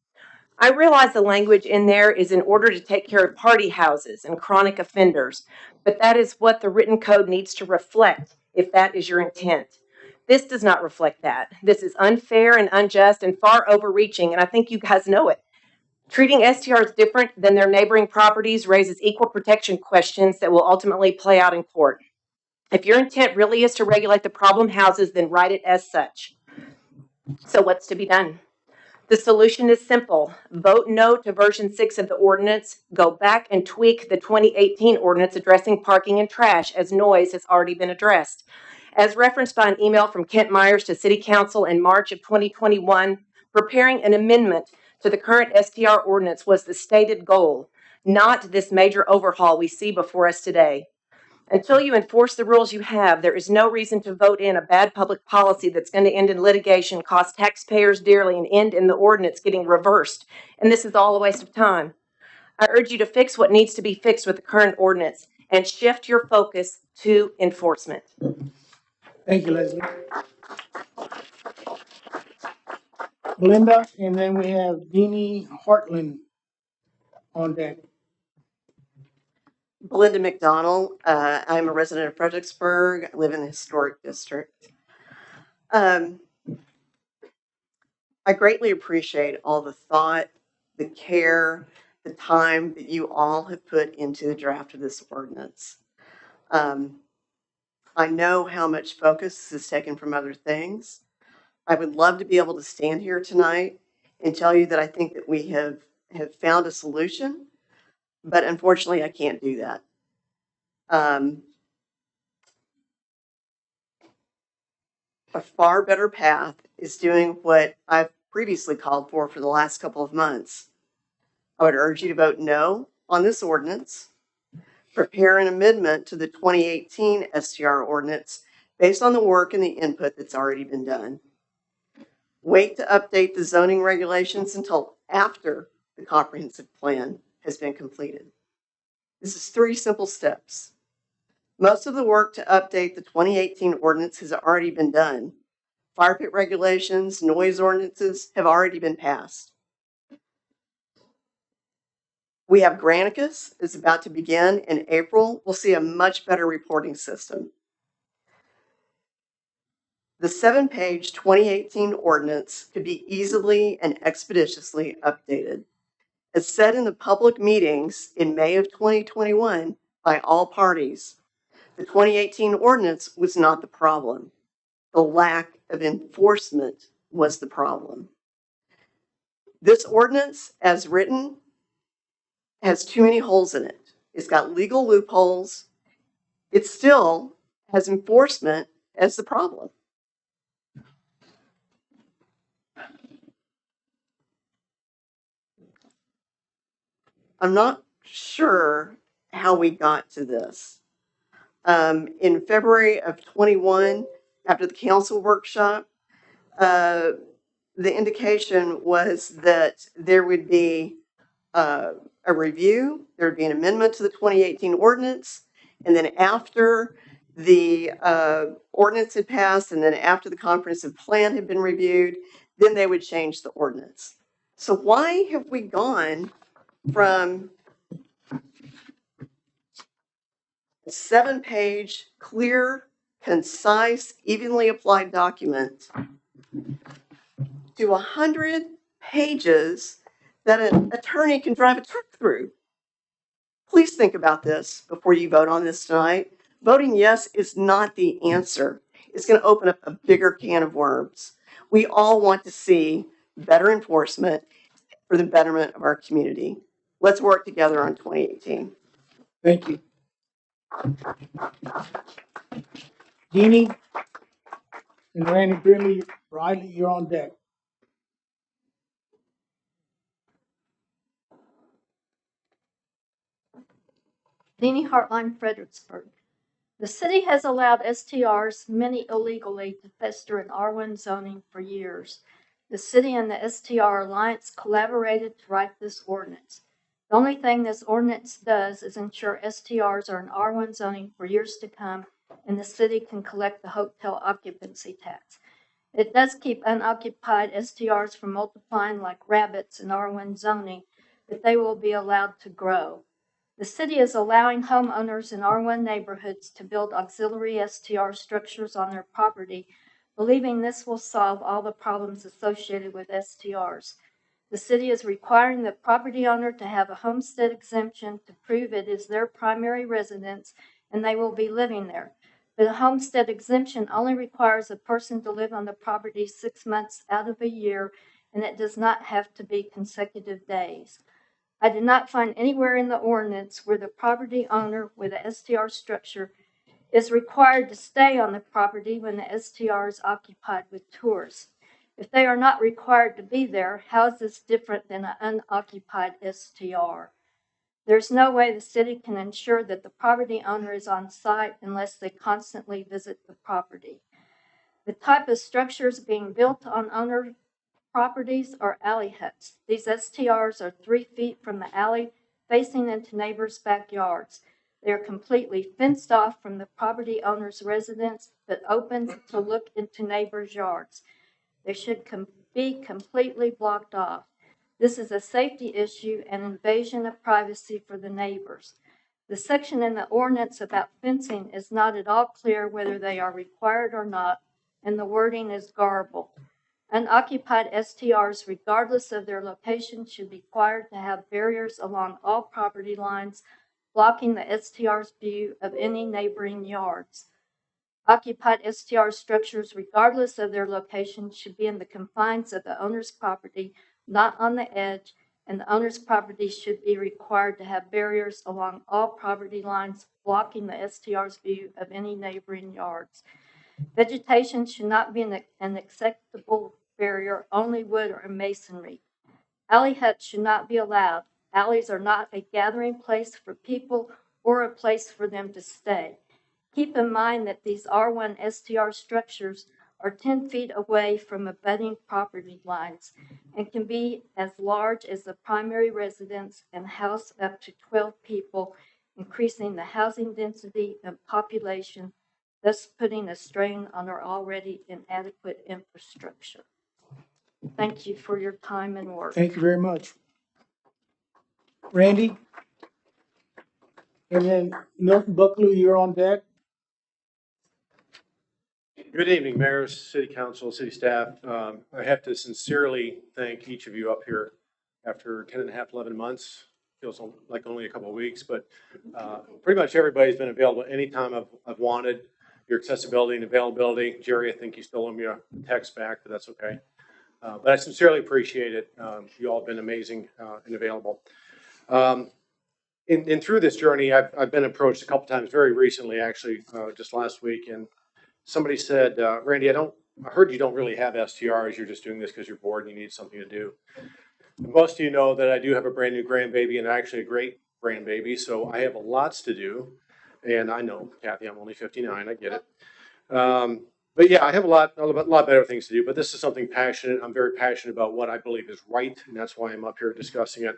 I realize the language in there is in order to take care of party houses and chronic offenders, but that is what the written code needs to reflect if that is your intent. This does not reflect that. This is unfair and unjust and far overreaching, and I think you guys know it. Treating STRs different than their neighboring properties raises equal protection questions that will ultimately play out in court. If your intent really is to regulate the problem houses, then write it as such. So what's to be done? The solution is simple. Vote no to version 6 of the ordinance. Go back and tweak the 2018 ordinance addressing parking and trash, as noise has already been addressed. As referenced by an email from Kent Myers to City Council in March of 2021, preparing an amendment to the current STR ordinance was the stated goal, not this major overhaul we see before us today. Until you enforce the rules you have, there is no reason to vote in a bad public policy that's going to end in litigation, cost taxpayers dearly, and end in the ordinance getting reversed. And this is all a waste of time. I urge you to fix what needs to be fixed with the current ordinance and shift your focus to enforcement. Thank you, Leslie. Belinda, and then we have Deanie Hartland on deck. Belinda McDonald. I'm a resident of Fredericksburg. I live in the historic district. I greatly appreciate all the thought, the care, the time that you all have put into the draft of this ordinance. I know how much focus is taken from other things. I would love to be able to stand here tonight and tell you that I think that we have found a solution, but unfortunately I can't do that. A far better path is doing what I've previously called for the last couple of months. I would urge you to vote no on this ordinance. Prepare an amendment to the 2018 STR ordinance based on the work and the input that's already been done. Wait to update the zoning regulations until after the comprehensive plan has been completed. This is 3 simple steps. Most of the work to update the 2018 ordinance has already been done. Fire pit regulations, noise ordinances have already been passed. We have Granicus is about to begin in April. We'll see a much better reporting system. The 7-page 2018 ordinance could be easily and expeditiously updated. As said in the public meetings in May of 2021 by all parties, the 2018 ordinance was not the problem. The lack of enforcement was the problem. This ordinance, as written, has too many holes in it. It's got legal loopholes. It still has enforcement as the problem. I'm not sure how we got to this. In February of 21, after the council workshop, the indication was that there would be a review, there would be an amendment to the 2018 ordinance, and then after the ordinance had passed, and then after the comprehensive plan had been reviewed, then they would change the ordinance. So why have we gone from a 7-page, clear, concise, evenly applied document to 100 pages that an attorney can drive a truck through? Please think about this before you vote on this tonight. Voting yes is not the answer. It's going to open up a bigger can of worms. We all want to see better enforcement for the betterment of our community. Let's work together on 2018. Thank you. Deanie and Randy Grimley, Riley, you're on deck. Deanie Hartline, Fredericksburg. The city has allowed STRs, many illegally, to fester in R1 zoning for years. The city and the STR Alliance collaborated to write this ordinance. The only thing this ordinance does is ensure STRs are in R1 zoning for years to come, and the city can collect the hotel occupancy tax. It does keep unoccupied STRs from multiplying like rabbits in R1 zoning, but they will be allowed to grow. The city is allowing homeowners in R1 neighborhoods to build auxiliary STR structures on their property, believing this will solve all the problems associated with STRs. The city is requiring the property owner to have a homestead exemption to prove it is their primary residence and they will be living there. But a homestead exemption only requires a person to live on the property 6 months out of a year, and it does not have to be consecutive days. I did not find anywhere in the ordinance where the property owner with a STR structure is required to stay on the property when the STR is occupied with tourists. If they are not required to be there, how is this different than an unoccupied STR? There's no way the city can ensure that the property owner is on site unless they constantly visit the property. The type of structures being built on owner properties are alley huts. These STRs are 3 feet from the alley, facing into neighbors' backyards. They are completely fenced off from the property owner's residence, but open to look into neighbors' yards. They should be completely blocked off. This is a safety issue and invasion of privacy for the neighbors. The section in the ordinance about fencing is not at all clear whether they are required or not, and the wording is garbled. Unoccupied STRs, regardless of their location, should be required to have barriers along all property lines, blocking the STR's view of any neighboring yards. Occupied STR structures, regardless of their location, should be in the confines of the owner's property, not on the edge, and the owner's property should be required to have barriers along all property lines, blocking the STR's view of any neighboring yards. Vegetation should not be an acceptable barrier, only wood or masonry. Alley huts should not be allowed. Alleys are not a gathering place for people or a place for them to stay. Keep in mind that these R1 STR structures are 10 feet away from abutting property lines and can be as large as the primary residence and house up to 12 people, increasing the housing density and population, thus putting a strain on our already inadequate infrastructure. Thank you for your time and work. Thank you very much. Randy? And then Milton Buckley, you're on deck. Good evening, mayors, city council, city staff. I have to sincerely thank each of you up here after 10 and a half, 11 months. Feels like only a couple of weeks, but pretty much everybody's been available anytime I've wanted. Your accessibility and availability. Jerry, I think you still owe me a text back, but that's okay. But I sincerely appreciate it. You all have been amazing and available. And through this journey, I've been approached a couple times very recently, actually, just last week, and somebody said, Randy, I heard you don't really have STRs. You're just doing this because you're bored and you need something to do. Most of you know that I do have a brand new grandbaby and actually a great grandbaby. So I have lots to do. And I know, Kathy, I'm only 59. I get it. But yeah, I have a lot better things to do. But this is something passionate. I'm very passionate about what I believe is right. And that's why I'm up here discussing it.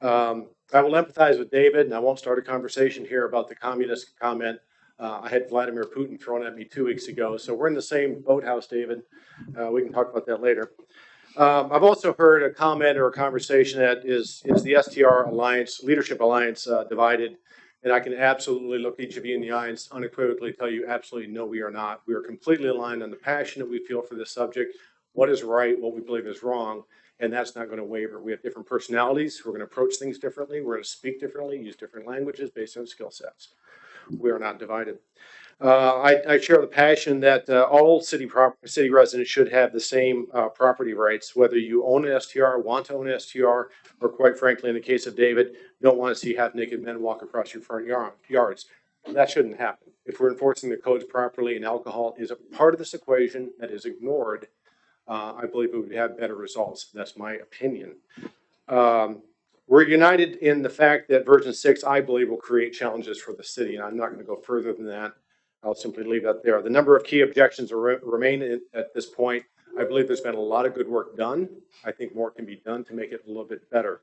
I will empathize with David, and I won't start a conversation here about the communist comment. I had Vladimir Putin thrown at me 2 weeks ago, so we're in the same boathouse, David. We can talk about that later. I've also heard a comment or a conversation that is the STR Alliance, Leadership Alliance divided, and I can absolutely look each of you in the eye and unequivocally tell you absolutely no, we are not. We are completely aligned on the passion that we feel for this subject, what is right, what we believe is wrong, and that's not going to waver. We have different personalities. We're going to approach things differently. We're going to speak differently, use different languages based on skill sets. We are not divided. I share the passion that all city residents should have the same property rights, whether you own an STR, want to own an STR, or quite frankly, in the case of David, don't want to see half-naked men walk across your front yards. That shouldn't happen. If we're enforcing the codes properly and alcohol is a part of this equation that is ignored, I believe we would have better results. That's my opinion. We're united in the fact that version 6, I believe, will create challenges for the city, and I'm not going to go further than that. I'll simply leave that there. The number of key objections remain at this point. I believe there's been a lot of good work done. I think more can be done to make it a little bit better.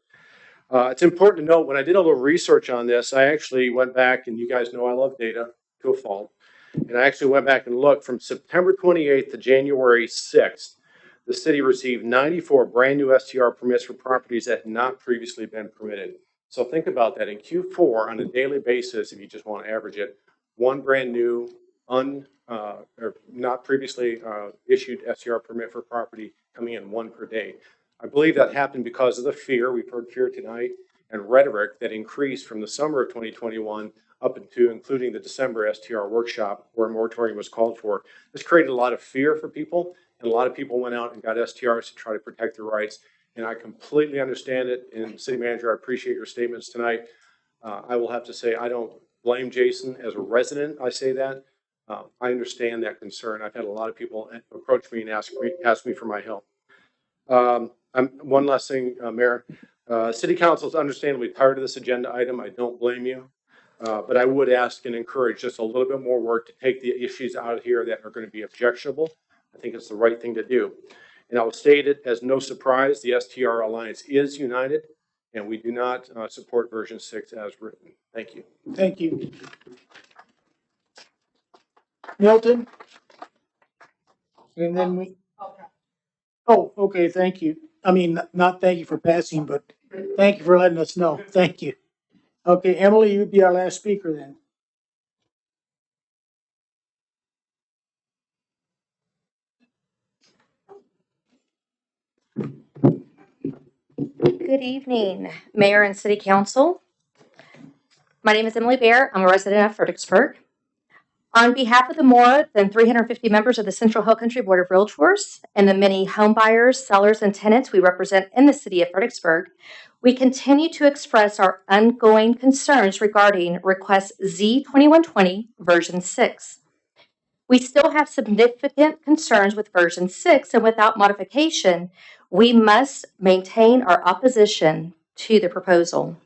It's important to note, when I did a little research on this, I actually went back, and you guys know I love data to a fault, and I actually went back and looked from September 28th to January 6th. The city received 94 brand new STR permits for properties that had not previously been permitted. So think about that. In Q4, on a daily basis, if you just want to average it, one brand new, or not previously issued STR permit for property coming in, one per day. I believe that happened because of the fear, we've heard fear tonight, and rhetoric that increased from the summer of 2021 up into including the December STR workshop where a moratorium was called for. This created a lot of fear for people, and a lot of people went out and got STRs to try to protect their rights. And I completely understand it. And City Manager, I appreciate your statements tonight. I will have to say, I don't blame Jason as a resident. I say that. I understand that concern. I've had a lot of people approach me and ask me for my help. One last thing, Mayor. City Council is understandably tired of this agenda item. I don't blame you. But I would ask and encourage just a little bit more work to take the issues out of here that are going to be objectionable. I think it's the right thing to do. And I will state it as no surprise, the STR Alliance is united, and we do not support version 6 as written. Thank you. Thank you. Milton? And then we, oh, okay, thank you. I mean, not thank you for passing, but thank you for letting us know. Thank you. Okay, Emily, you'd be our last speaker then. Good evening, Mayor and City Council. My name is Emily Bear. I'm a resident of Fredericksburg. On behalf of the more than 350 members of the Central Hill Country Board of Realtors and the many home buyers, sellers, and tenants we represent in the city of Fredericksburg, we continue to express our ongoing concerns regarding Request Z2120 version 6. We still have significant concerns with version 6, and without modification, we must maintain our opposition to the proposal.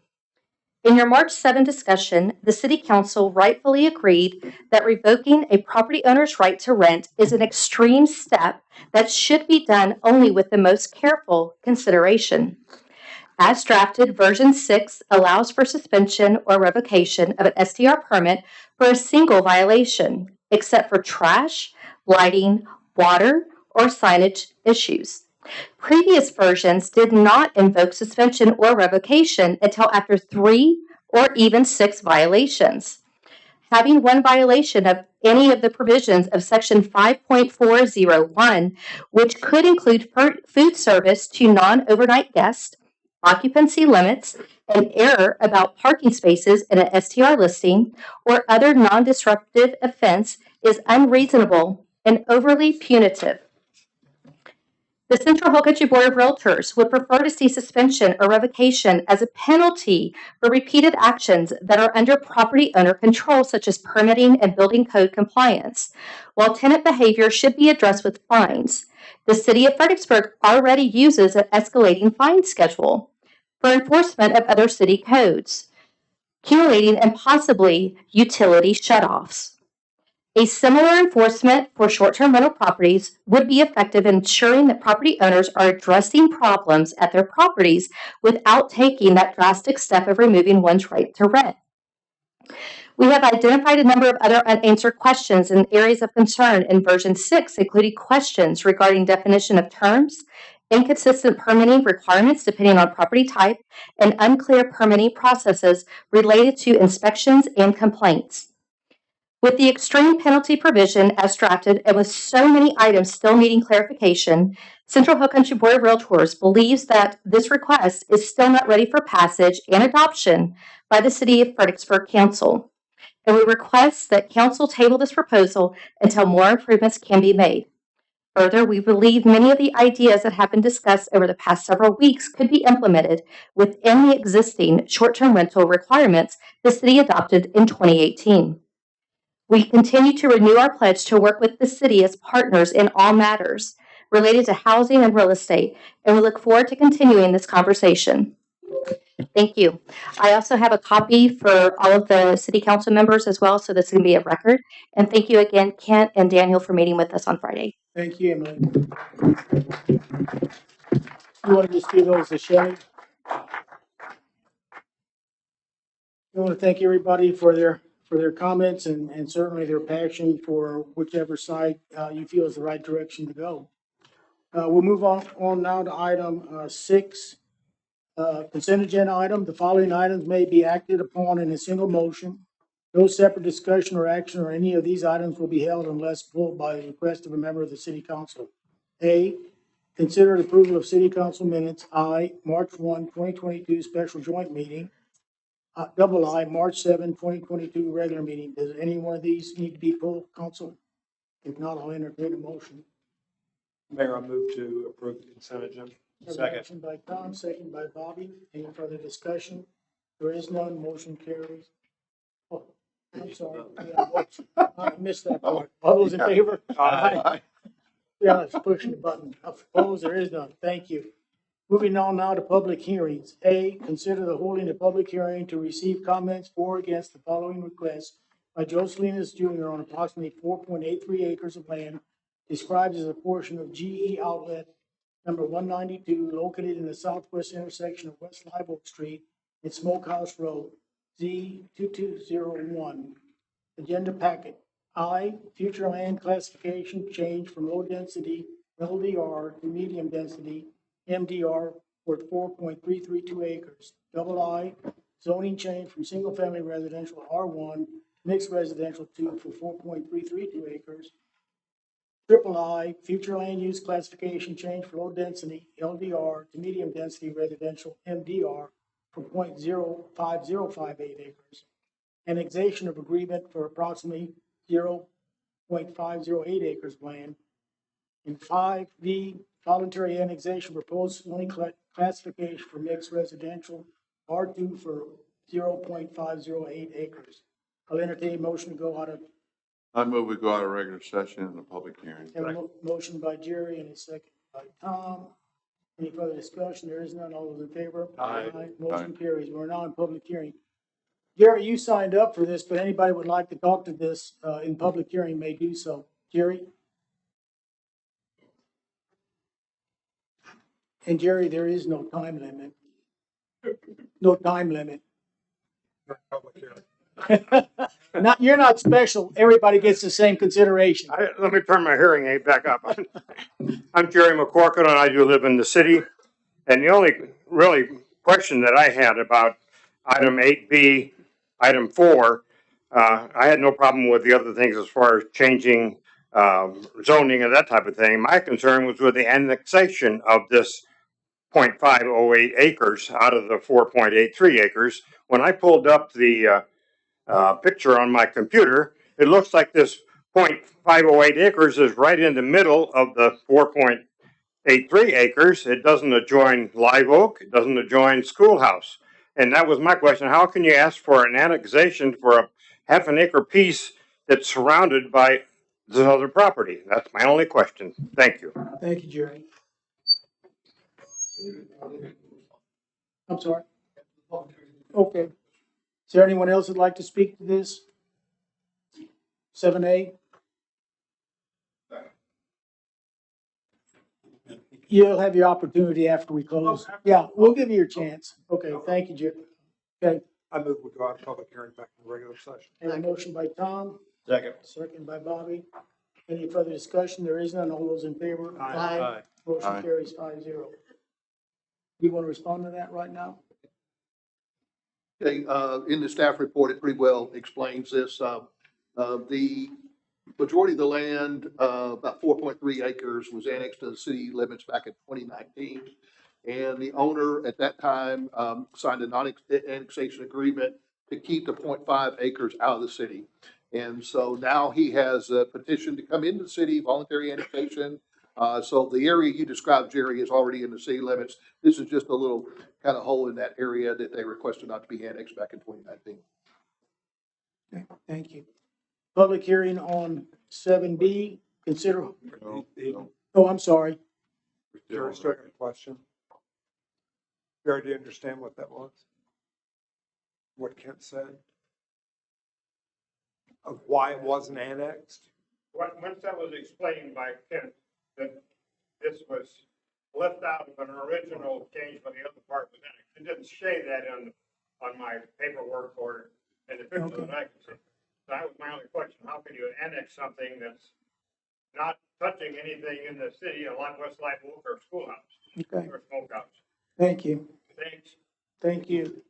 In your March 7 discussion, the City Council rightfully agreed that revoking a property owner's right to rent is an extreme step that should be done only with the most careful consideration. As drafted, version 6 allows for suspension or revocation of an STR permit for a single violation, except for trash, lighting, water, or signage issues. Previous versions did not invoke suspension or revocation until after 3 or even 6 violations. Having one violation of any of the provisions of Section 5.401, which could include food service to non-overnight guests, occupancy limits, an error about parking spaces in an STR listing, or other non-disruptive offense is unreasonable and overly punitive. The Central Hill Country Board of Realtors would prefer to see suspension or revocation as a penalty for repeated actions that are under property owner control, such as permitting and building code compliance, while tenant behavior should be addressed with fines. The City of Fredericksburg already uses an escalating fine schedule for enforcement of other city codes, accumulating and possibly utility shutoffs. A similar enforcement for short-term rental properties would be effective in ensuring that property owners are addressing problems at their properties without taking that drastic step of removing one's right to rent. We have identified a number of other unanswered questions and areas of concern in version 6, including questions regarding definition of terms, inconsistent permitting requirements depending on property type, and unclear permitting processes related to inspections and complaints. With the extreme penalty provision as drafted and with so many items still needing clarification, Central Hill Country Board of Realtors believes that this request is still not ready for passage and adoption by the City of Fredericksburg Council. And we request that Council table this proposal until more improvements can be made. Further, we believe many of the ideas that have been discussed over the past several weeks could be implemented within the existing short-term rental requirements the City adopted in 2018. We continue to renew our pledge to work with the City as partners in all matters related to housing and real estate, and we look forward to continuing this conversation. Thank you. I also have a copy for all of the City Council members as well, so this can be a record. And thank you again, Kent and Daniel, for meeting with us on Friday. Thank you, Emily. You want to just give those to Shelley? I want to thank everybody for their comments and certainly their passion for whichever side you feel is the right direction to go. We'll move on now to item 6, consent agenda item. The following items may be acted upon in a single motion. No separate discussion or action or any of these items will be held unless pulled by the request of a member of the City Council. A, consider approval of City Council minutes. I, March 1, 2022 special joint meeting. Double I, March 7, 2022 regular meeting. Does any one of these need to be pulled, council? If not, I'll entertain a motion. Mayor, I move to approve the consent agenda. Motion by Tom, second by Bobby. Any further discussion? There is none. Motion carries. Oh, I'm sorry. Yeah, I missed that part. All those in favor? Aye. Yeah, it's pushing the button. Opposed, there is none. Thank you. Moving on now to public hearings. A, consider the holding a public hearing to receive comments for or against the following request by Joe Salinas Jr. on approximately 4.83 acres of land described as a portion of GE Outlet number 192 located in the southwest intersection of West Live Oak Street and Smokehouse Road, Z2201. Agenda packet. I, future land classification change from low density LDR to medium density MDR for 4.332 acres. Double I, zoning change from single family residential R1, mixed residential 2 for 4.332 acres. Triple I, future land use classification change for low density LDR to medium density residential MDR for 0.0508 acres. Annexation of agreement for approximately 0.508 acres of land. And 5V, voluntary annexation proposed zoning classification for mixed residential R2 for 0.508 acres. I'll entertain a motion to go out of. I move we go out of regular session in the public hearing. Have a motion by Jerry and a second by Tom. Any further discussion? There is none. All those in favor? Aye. Motion carries. We're now in public hearing. Jerry, you signed up for this, but anybody would like to talk to this in public hearing may do so. Jerry? And Jerry, there is no time limit. No time limit. Not, you're not special. Everybody gets the same consideration. Let me turn my hearing aid back up. I'm Jerry McCorkin, and I do live in the city. And the only really question that I had about item 8B, item 4, I had no problem with the other things as far as changing zoning and that type of thing. My concern was with the annexation of this 0.508 acres out of the 4.83 acres. When I pulled up the picture on my computer, it looks like this 0.508 acres is right in the middle of the 4.83 acres. It doesn't adjoin Live Oak. It doesn't adjoin Schoolhouse. And that was my question. How can you ask for an annexation for a half an acre piece that's surrounded by this other property? That's my only question. Thank you. Thank you, Jerry. I'm sorry. Okay. Is there anyone else that'd like to speak to this? 7A? You'll have your opportunity after we close. Yeah, we'll give you your chance. Okay, thank you, Jerry. Okay. I move we go out of public hearing back in the regular session. And a motion by Tom. Second. Second by Bobby. Any further discussion? There is none. All those in favor? Aye. Motion carries 5-0. You want to respond to that right now? Okay, in the staff report, it pretty well explains this. The majority of the land, about 4.3 acres, was annexed to the city limits back in 2019. And the owner at that time signed a non-annexation agreement to keep the 0.5 acres out of the city. And so now he has a petition to come into the city, voluntary annexation. So the area you described, Jerry, is already in the city limits. This is just a little kind of hole in that area that they requested not to be annexed back in 2019. Okay, thank you. Public hearing on 7B, consider. No. Oh, I'm sorry. Jerry's got a question. Jerry, do you understand what that was? What Kent said? Of why it wasn't annexed? Once that was explained by Kent, that this was left out of an original change when the other part was annexed. It didn't say that on my paperwork or in the picture that I could see. So that was my only question. How can you annex something that's not touching anything in the city, along West Live Oak or Schoolhouse? Okay. Or Smokehouse? Thank you. Thanks. Thank you.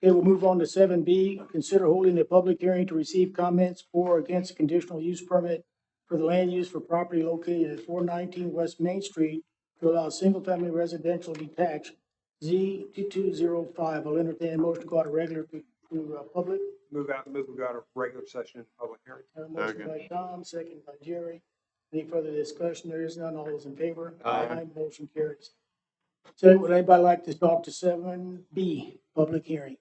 Okay, we'll move on to 7B. Consider holding a public hearing to receive comments for or against a conditional use permit for the land use for property located at 419 West Main Street to allow single-family residential detached Z 2205. I'll entertain a motion to go out of regular to public. Move we go out of regular session into public hearing. Have a motion by Tom, second by Jerry. Any further discussion? There is none. All those in favor? Aye. Motion carries. So would anybody like to talk to 7B, public hearing?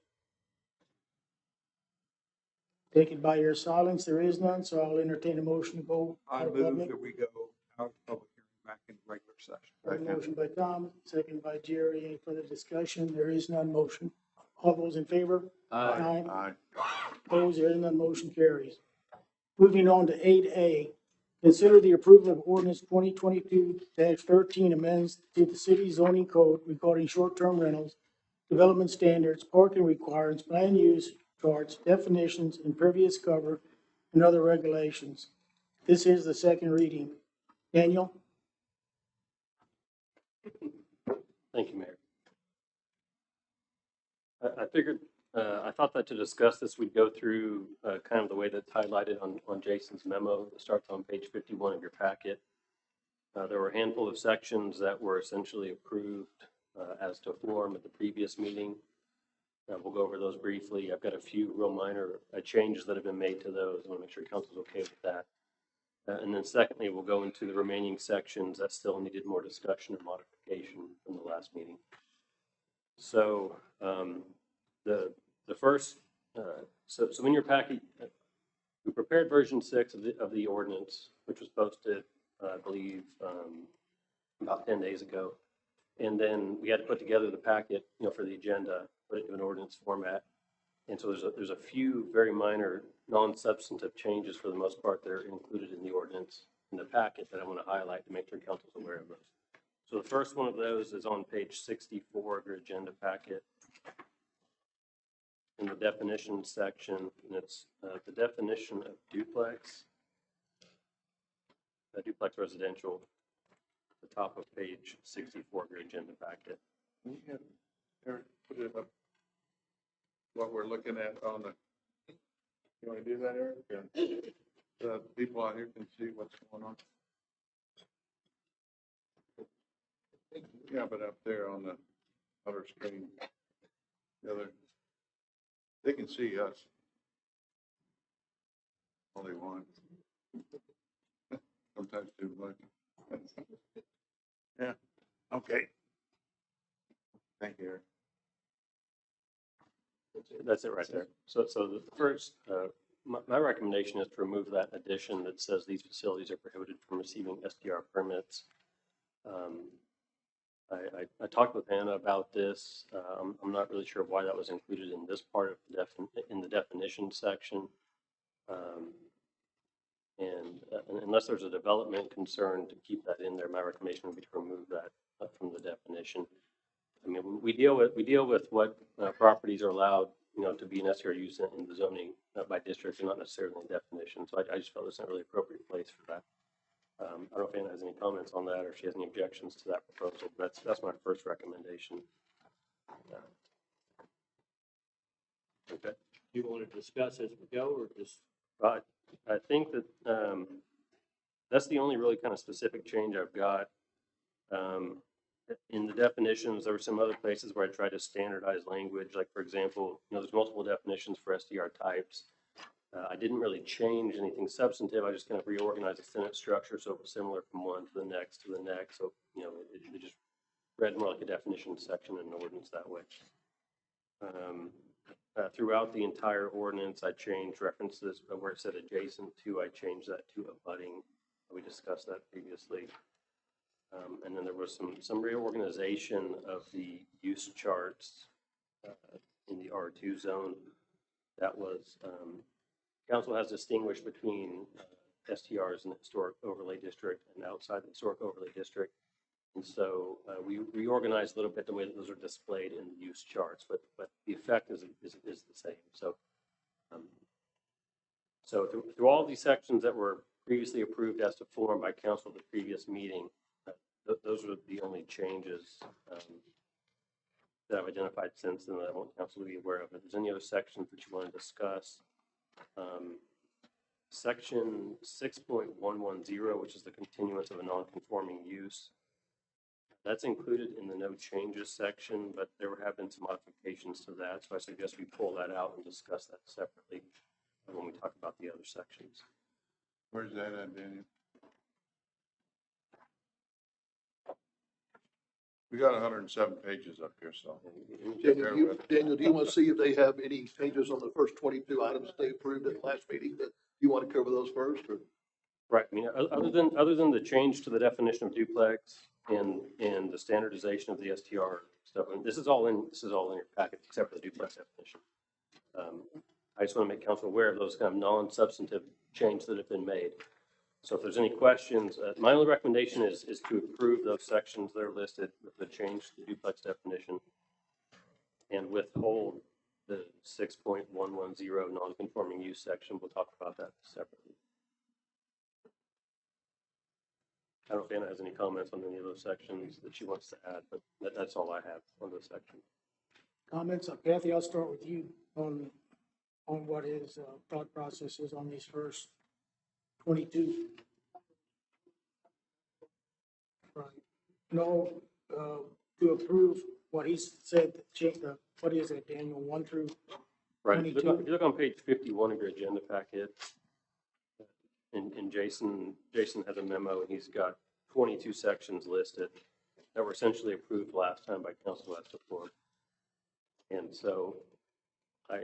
Taken by your silence, there is none, so I'll entertain a motion to go I out of move public. that we go out of public hearing back into regular session. Have a motion by Tom, second by Jerry. Any further discussion? There is none. Motion. All those in favor? Aye. Aye. Opposed? There is none. Motion carries. Moving on to 8A. Consider the approval of ordinance 2022-13 amends to the city zoning code regarding short-term rentals, development standards, parking requirements, land use charts, definitions, impervious cover, and other regulations. This is the second reading. Daniel? Thank you, Mayor. I figured, I thought that to discuss this, we'd go through kind of the way that's highlighted on Jason's memo that starts on page 51 of your packet. There were a handful of sections that were essentially approved as to form at the previous meeting. We'll go over those briefly. I've got a few real minor changes that have been made to those. I want to make sure council's okay with that. And then secondly, we'll go into the remaining sections that still needed more discussion and modification from the last meeting. So the first, so in your packet, we prepared version 6 of the ordinance, which was posted, I believe, about 10 days ago. And then we had to put together the packet, for the agenda, put it into an ordinance format. And so there's a few very minor non-substantive changes for the most part that are included in the ordinance in the packet that I want to highlight to make sure council's aware of those. So the first one of those is on page 64 of your agenda packet in the definition section, and it's the definition of duplex residential, the top of page 64 of your agenda packet. Can you have Eric put it up, what we're looking at on the, you want to do that, Eric? Yeah. The people out here can see what's going on. Yeah, but up there on the other screen, the other, they can see us. Only one. Sometimes too much. Yeah, okay. Thank you, Eric. That's it right there. So the first, my recommendation is to remove that addition that says these facilities are prohibited from receiving STR permits. I talked with Hannah about this. I'm not really sure why that was included in this part of the definition section. And unless there's a development concern to keep that in there, my recommendation would be to remove that from the definition. I mean, we deal with what properties are allowed, to be an STR use in the zoning by district and not necessarily in the definition. So I just felt it's not really appropriate place for that. I don't know if Anna has any comments on that or if she has any objections to that proposal. That's my first recommendation. Okay. You want to discuss as we go, or just? I think that that's the only really kind of specific change I've got. In the definitions, there were some other places where I tried to standardize language. Like, for example, there's multiple definitions for STR types. I didn't really change anything substantive. I just kind of reorganized the sentence structure so it was similar from one to the next to the next. So, it just read more like a definition section in an ordinance that way. Throughout the entire ordinance, I changed references where it said adjacent to, I changed that to abutting. We discussed that previously. And then there was some reorganization of the use charts in the R2 zone. That was, council has distinguished between STRs in the historic overlay district and outside the historic overlay district. And so we reorganized a little bit the way that those are displayed in the use charts, but the effect is the same. So, through all these sections that were previously approved as to form by council at the previous meeting, those are the only changes that I've identified since then that I want council to be aware of. If there's any other sections that you want to discuss, section 6.110, which is the continuance of a non-conforming use. That's included in the no changes section, but there have been some modifications to that. So I suggest we pull that out and discuss that separately when we talk about the other sections. Where's that at, Daniel? We got 107 pages up here, so. Daniel, do you want to see if they have any changes on the first 22 items they approved at the last meeting, that you want to cover those first, or? Right. I mean, other than the change to the definition of duplex and the standardization of the STR stuff, and this is all in your packet except for the duplex definition. I just want to make council aware of those kind of non-substantive changes that have been made. So if there's any questions, my only recommendation is to approve those sections that are listed with the change to the duplex definition and withhold the 6.110 non-conforming use section. We'll talk about that separately. I don't know if Anna has any comments on any of those sections that she wants to add, but that's all I have on this section. Comments? Kathy, I'll start with you on what his thought process is on these first 22. Right. No, to approve what he said, what is it, Daniel, 1 through Right. If 22? you look on page 51 of your agenda packet, and Jason has a memo, and he's got 22 sections listed that were essentially approved last time by council last before. And so I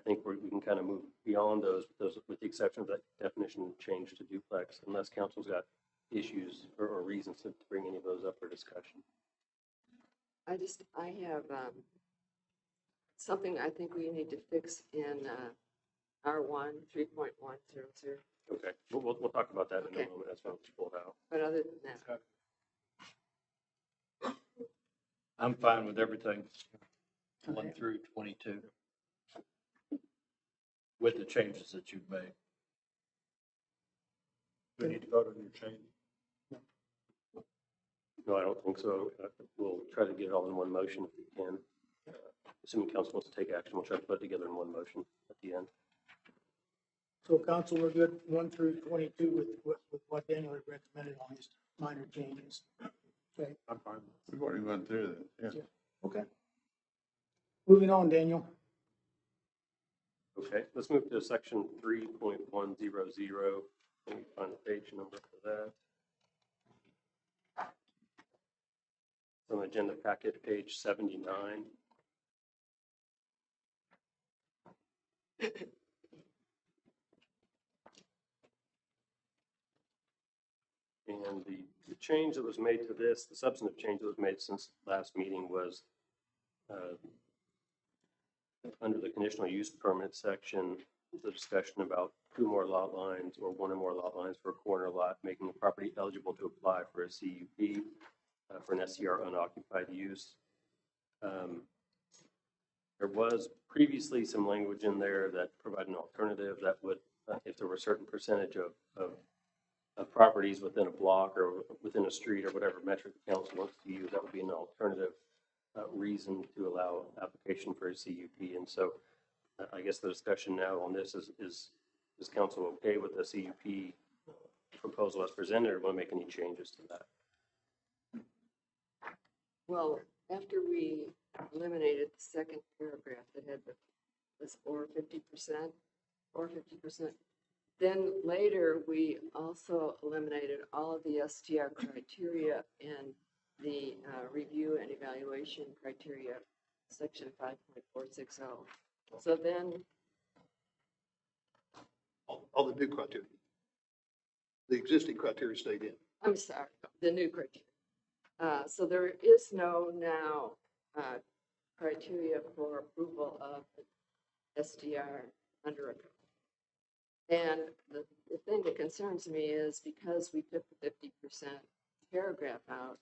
think we can kind of move beyond those with the exception of that definition change to duplex, unless council's got issues or reasons to bring any of those up for discussion. I have something I think we need to fix in R1 3.100. Okay, we'll talk about that in a moment. That's what we pulled out. But other than that, I'm fine with everything, 1 through 22, with the changes that you've made. Do we need to vote on your change? No, I don't think so. We'll try to get it all in one motion if we can. Assuming council wants to take action, we'll try to put it together in one motion at the end. So council, we're good 1 through 22 with what Daniel had recommended on his minor changes. Okay. I'm fine. We've already went through that. Yeah. Okay. Moving on, Daniel. Okay, let's move to section 3.100. Let me find the page number for that. From agenda packet, page 79. And the change that was made to this, the substantive change that was made since last meeting was under the conditional use permit section, the discussion about 2 more lot lines or 1 or more lot lines for a corner lot, making the property eligible to apply for a CUP for an SCR unoccupied use. There was previously some language in there that provided an alternative that would, if there were a certain percentage of properties within a block or within a street or whatever metric the council wants to use, that would be an alternative reason to allow application for a CUP. And so I guess the discussion now on this is council okay with the CUP proposal as presented, or want to make any changes to that? well, after we eliminated the second paragraph that had this or 50%, then later we also eliminated all of the STR criteria and the review and evaluation criteria, section 5.460. So then All the new criteria. The existing criteria stayed in. I'm sorry, the new criteria. So there is no now criteria for approval of STR under a code. And the thing that concerns me is because we took the 50% paragraph out,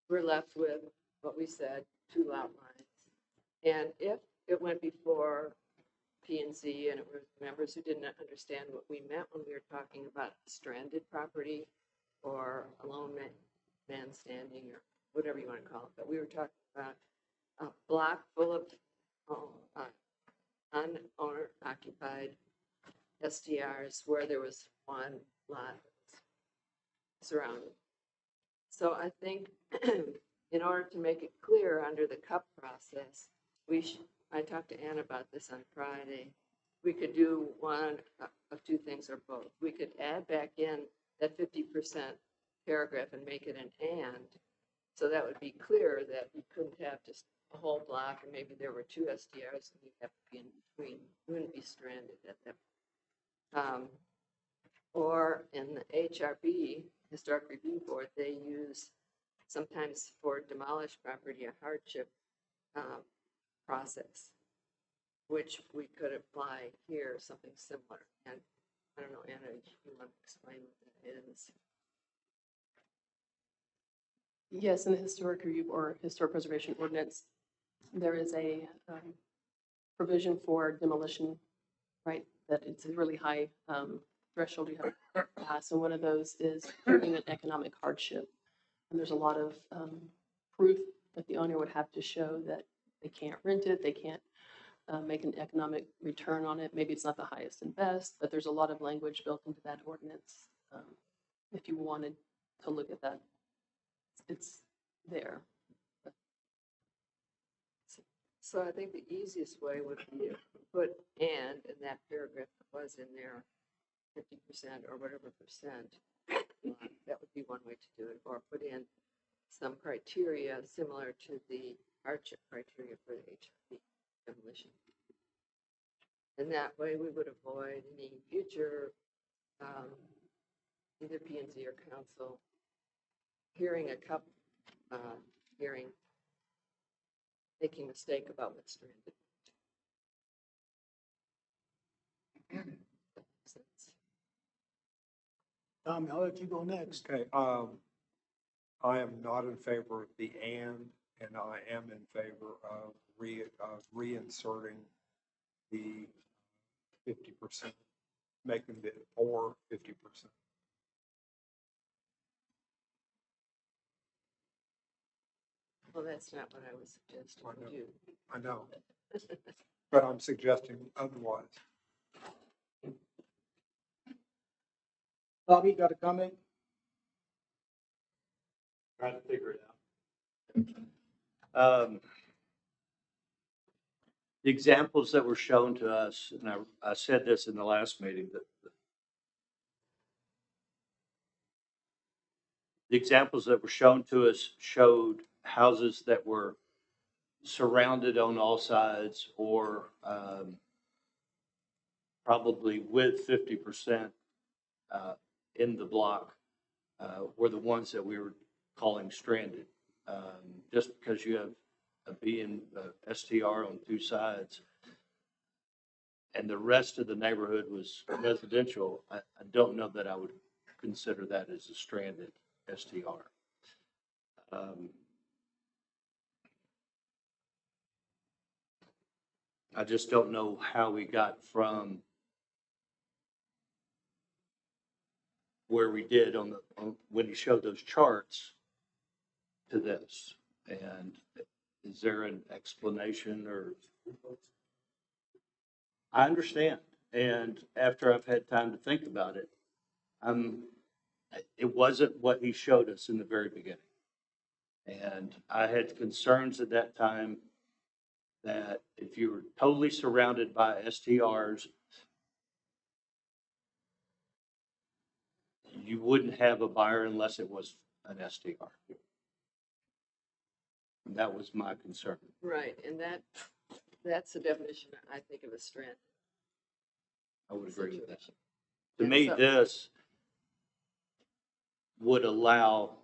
we're left with what we said, 2 lot lines. And if it went before P&Z and it were members who didn't understand what we meant when we were talking about stranded property or a lone man standing or whatever you want to call it, but we were talking about a block full of unowner occupied SDRs where there was 1 lot surrounded. So I think in order to make it clear under the cup process, I talked to Ann about this on Friday. We could do one of two things or both. We could add back in that 50% paragraph and make it an and. So that would be clear that you couldn't have just a whole block and maybe there were two STRs and you'd have to be in between. You wouldn't be stranded at that. Or in the HRB, Historic Review Board, they use sometimes for demolished property a hardship process, which we could apply here, something similar. And I don't know, Anna, you want to explain what that is? Yes, in the historic review or historic preservation ordinance, there is a provision for demolition, right? That it's a really high threshold you have to pass, and one of those is proving an economic hardship. And there's a lot of proof that the owner would have to show that they can't rent it, they can't make an economic return on it. Maybe it's not the highest and best, but there's a lot of language built into that ordinance. If you wanted to look at that, it's there. So I think the easiest way would be to put and in that paragraph that was in there, 50% or whatever percent. That would be one way to do it, or put in some criteria similar to the hardship criteria for the HRB demolition. And that way we would avoid any future, either P&Z or council, hearing a cup hearing, making a mistake about what's stranded. Tommy, I'll let you go next. Okay, I am not in favor of the and I am in favor of reinserting the 50%, making it or 50%. Well, that's not what I was suggesting to do. I know, but I'm suggesting otherwise. Bobby, got a comment? Trying to figure it out. The examples that were shown to us, and I said this in the last meeting, that the examples that were shown to us showed houses that were surrounded on all sides or probably with 50% in the block were the ones that we were calling stranded. Just because you have a B and STR on two sides and the rest of the neighborhood was residential, I don't know that I would consider that as a stranded STR. I just don't know how we got from where we did on when he showed those charts to this. And is there an explanation or? I understand. And after I've had time to think about it, it wasn't what he showed us in the very beginning. And I had concerns at that time that if you were totally surrounded by STRs, you wouldn't have a buyer unless it was an STR. And that was my concern. Right, and that's the definition, I think, of a strand. I would agree with that. To me, this would allow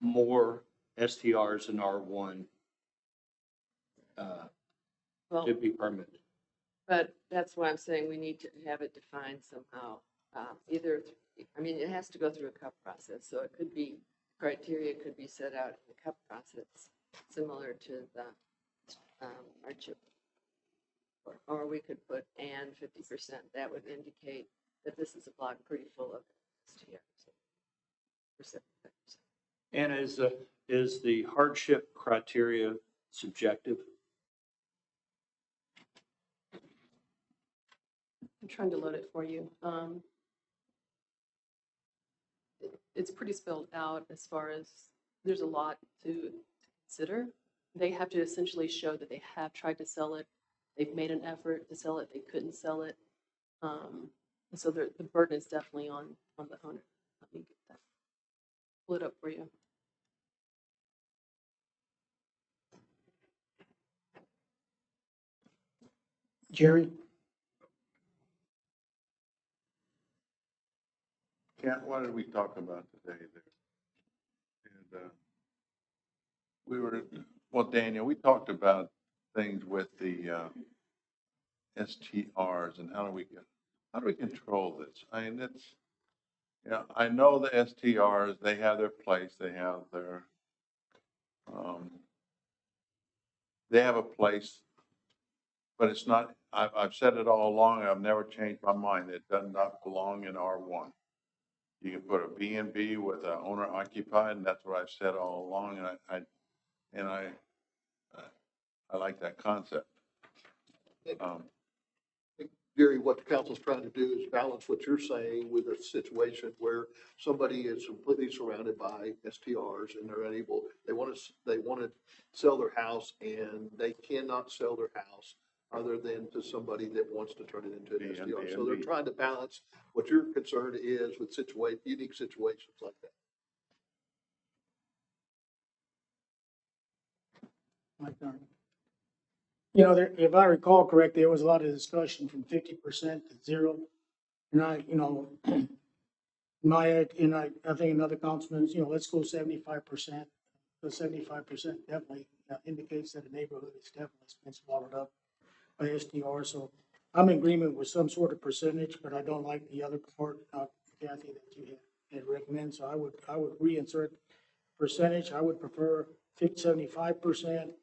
more STRs in R1 to be permitted. But that's why I'm saying we need to have it defined somehow. Either, I mean, it has to go through a cup process, so it could be, criteria could be set out in the cup process, similar to the hardship. Or we could put and 50%. That would indicate that this is a block pretty full of STRs. And is the hardship criteria subjective? I'm trying to load it for you. It's pretty spelled out as far as there's a lot to consider. They have to essentially show that they have tried to sell it. They've made an effort to sell it. They couldn't sell it. And so the burden is definitely on the owner. Let me get that. Pull it up for you. Jerry? Kent, what did we talk about today there? And, Daniel, we talked about things with the, STRs and how do we control this? I mean, I know the STRs, they have their place, they have a place, but it's not, I've said it all along, I've never changed my mind. It does not belong in R1. You can put a B and B with a owner occupied, and that's what I've said all along, and I like that concept. Gary, what the council's trying to do is balance what you're saying with a situation where somebody is completely surrounded by STRs and they're unable, they want to sell their house and they cannot sell their house other than to somebody that wants to turn it into an STR. So they're trying to balance what your concern is with unique situations like that. My turn. You know, if I recall correctly, there was a lot of discussion from 50% to 0. And I think another councilman, let's go 75%. So 75% definitely indicates that the neighborhood is definitely been swallowed up by STR. So I'm in agreement with some sort of percentage, but I don't like the other part, Kathy, that you had recommended. So I would reinsert percentage. I would prefer 75%.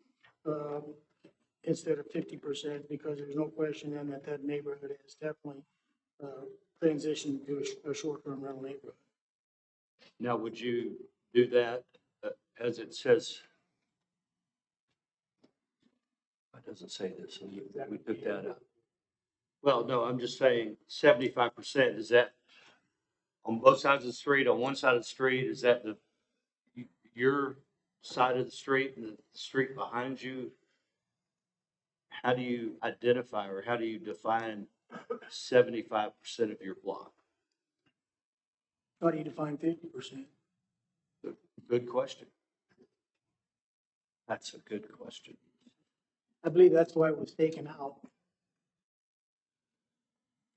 Instead of 50%, because there's no question then that neighborhood is definitely transitioned to a short-term rental neighborhood. Now, would you do that as it says? It doesn't say this, and we took that out. Well, no, I'm just saying 75%, is that on both sides of the street? On one side of the street, is that your side of the street and the street behind you? How do you identify or how do you define 75% of your block? How do you define 50%? Good question. That's a good question. I believe that's why it was taken out.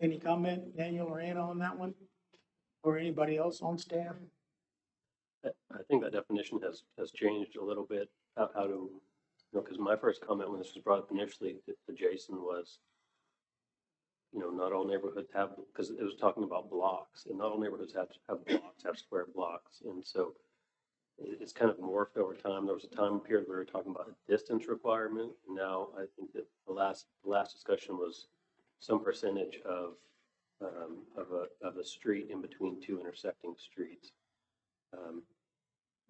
Any comment, Daniel or Anna, on that one? Or anybody else on staff? I think that definition has changed a little bit. How to, because my first comment when this was brought up initially to Jason was, not all neighborhoods have, because it was talking about blocks, and not all neighborhoods have blocks, have square blocks. And so it's kind of morphed over time. There was a time period where we were talking about a distance requirement. And now I think that the last discussion was some percentage of a street in between two intersecting streets.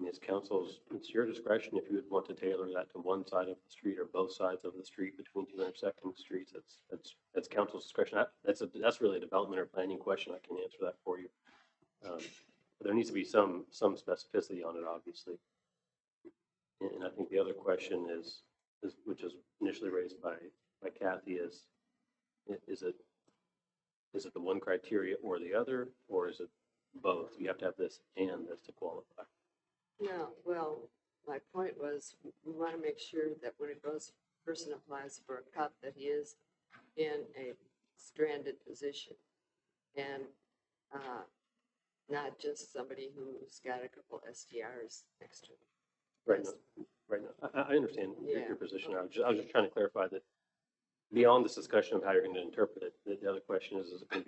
As council's, it's your discretion if you would want to tailor that to one side of the street or both sides of the street between two intersecting streets. That's council's discretion. That's really a development or planning question. I can answer that for you. But there needs to be some specificity on it, obviously. And I think the other question is which is initially raised by Kathy, is it the one criteria or the other, or is it both? You have to have this and this to qualify. No, well, my point was we want to make sure that when a person applies for a CUP that he is in a stranded position and not just somebody who's got a couple STRs next to him. Right now, I understand your position. I was just trying to clarify that beyond this discussion of how you're going to interpret it, the other question is it going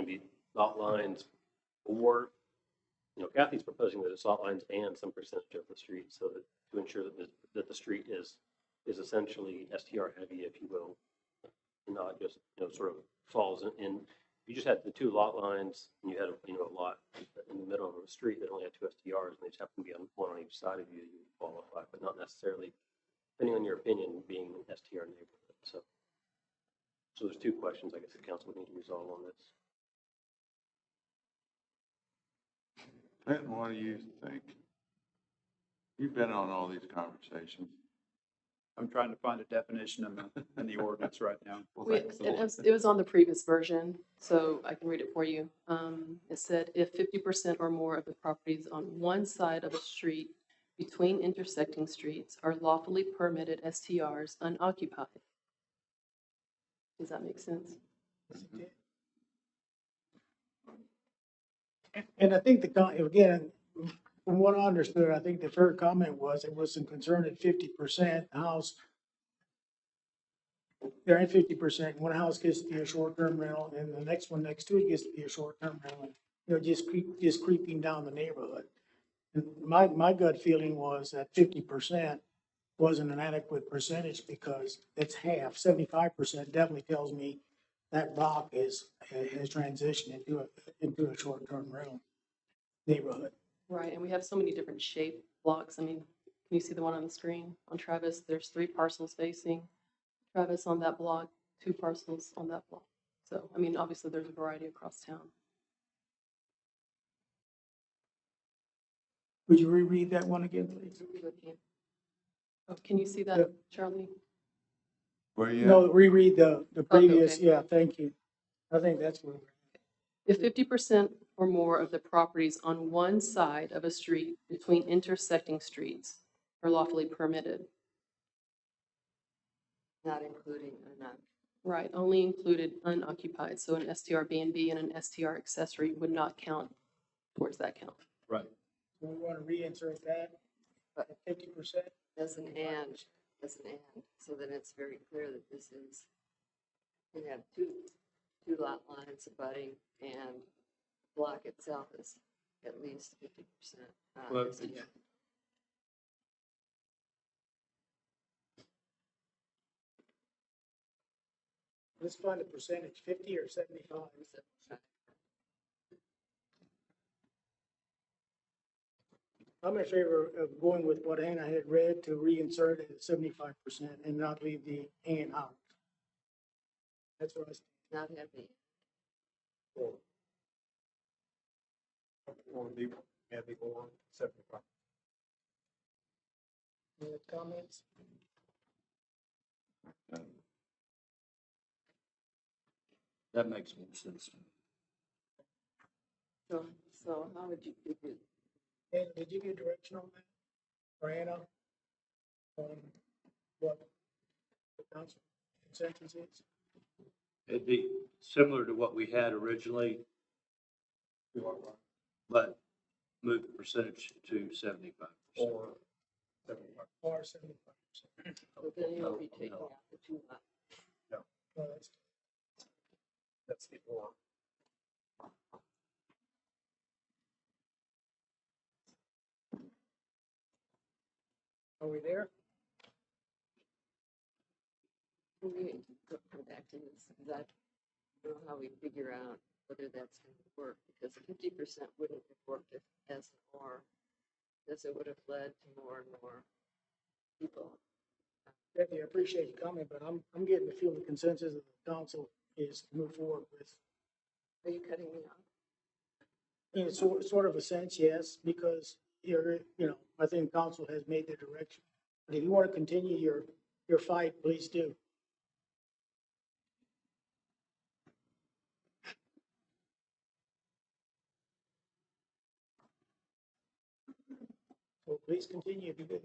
to be lot lines, or Kathy's proposing that it's lot lines and some percentage of the street, so that to ensure that the street is essentially STR heavy, if you will, and not just sort of falls in. You just had the two lot lines, and you had a lot in the middle of a street that only had two STRs, and they just happen to be on one on each side of you. You would qualify, but not necessarily, depending on your opinion, being an STR neighborhood. So there's two questions I guess the council would need to resolve on this. Clinton, what do you think? You've been on all these conversations. I'm trying to find a definition in the ordinance right now. It was on the previous version, so I can read it for you. It said, if 50% or more of the properties on one side of a street between intersecting streets are lawfully permitted STRs unoccupied. Does that make sense? And I think again, from what I understood, I think the fair comment was it wasn't concerned at 50% house. They're at 50%. One house gets to be a short-term rental and the next one next to it gets to be a short-term rental. Just creeping down the neighborhood. And my gut feeling was that 50% wasn't an adequate percentage because it's half. 75% definitely tells me that block has transitioned into a short-term rental neighborhood. Right, and we have so many different shaped blocks. I mean, can you see the one on the screen? On Travis, there's 3 parcels facing Travis on that block, 2 parcels on that block. So, I mean, obviously there's a variety across town. Would you reread that one again, please? Oh, can you see that, Charlie? Where you No, reread the previous, okay. yeah, thank you. I think that's where we're If 50% or more of the properties on one side of a street between intersecting streets are lawfully permitted. Not including unoccupied. Right, only included unoccupied. So an STR B&B and an STR accessory would not count towards that count. Right. we want to reinsert that at 50%. As an and, so that it's very clear that this is, we have two lot lines abutting and block itself is at least 50%. Well, Let's find a percentage, 50 or 75. I'm in favor of going with what Anna had read to reinsert it at 75% and not leave the and out. That's what I said. Not heavy. Or the, yeah, the or 75. Any comments? that makes more sense. So how would you figure? Anna, did you get direction on that? Or Anna? On what the council consensus is? It'd be similar to what we had originally, but move the percentage to 75%. Or 75. Or 75%. So then you'll be taking out the 2 lot. No, No, that's the or. Are we there? We come back to this, because I don't know how we figure out whether that's going to work, because 50% wouldn't have worked as an or, because it would have led to more and more people. Becky, I appreciate you coming, but I'm getting the feel the consensus of the council is to move forward with. Are you cutting me off? In sort of a sense, yes, because I think council has made the direction. But if you want to continue your fight, please do. So please continue if you could.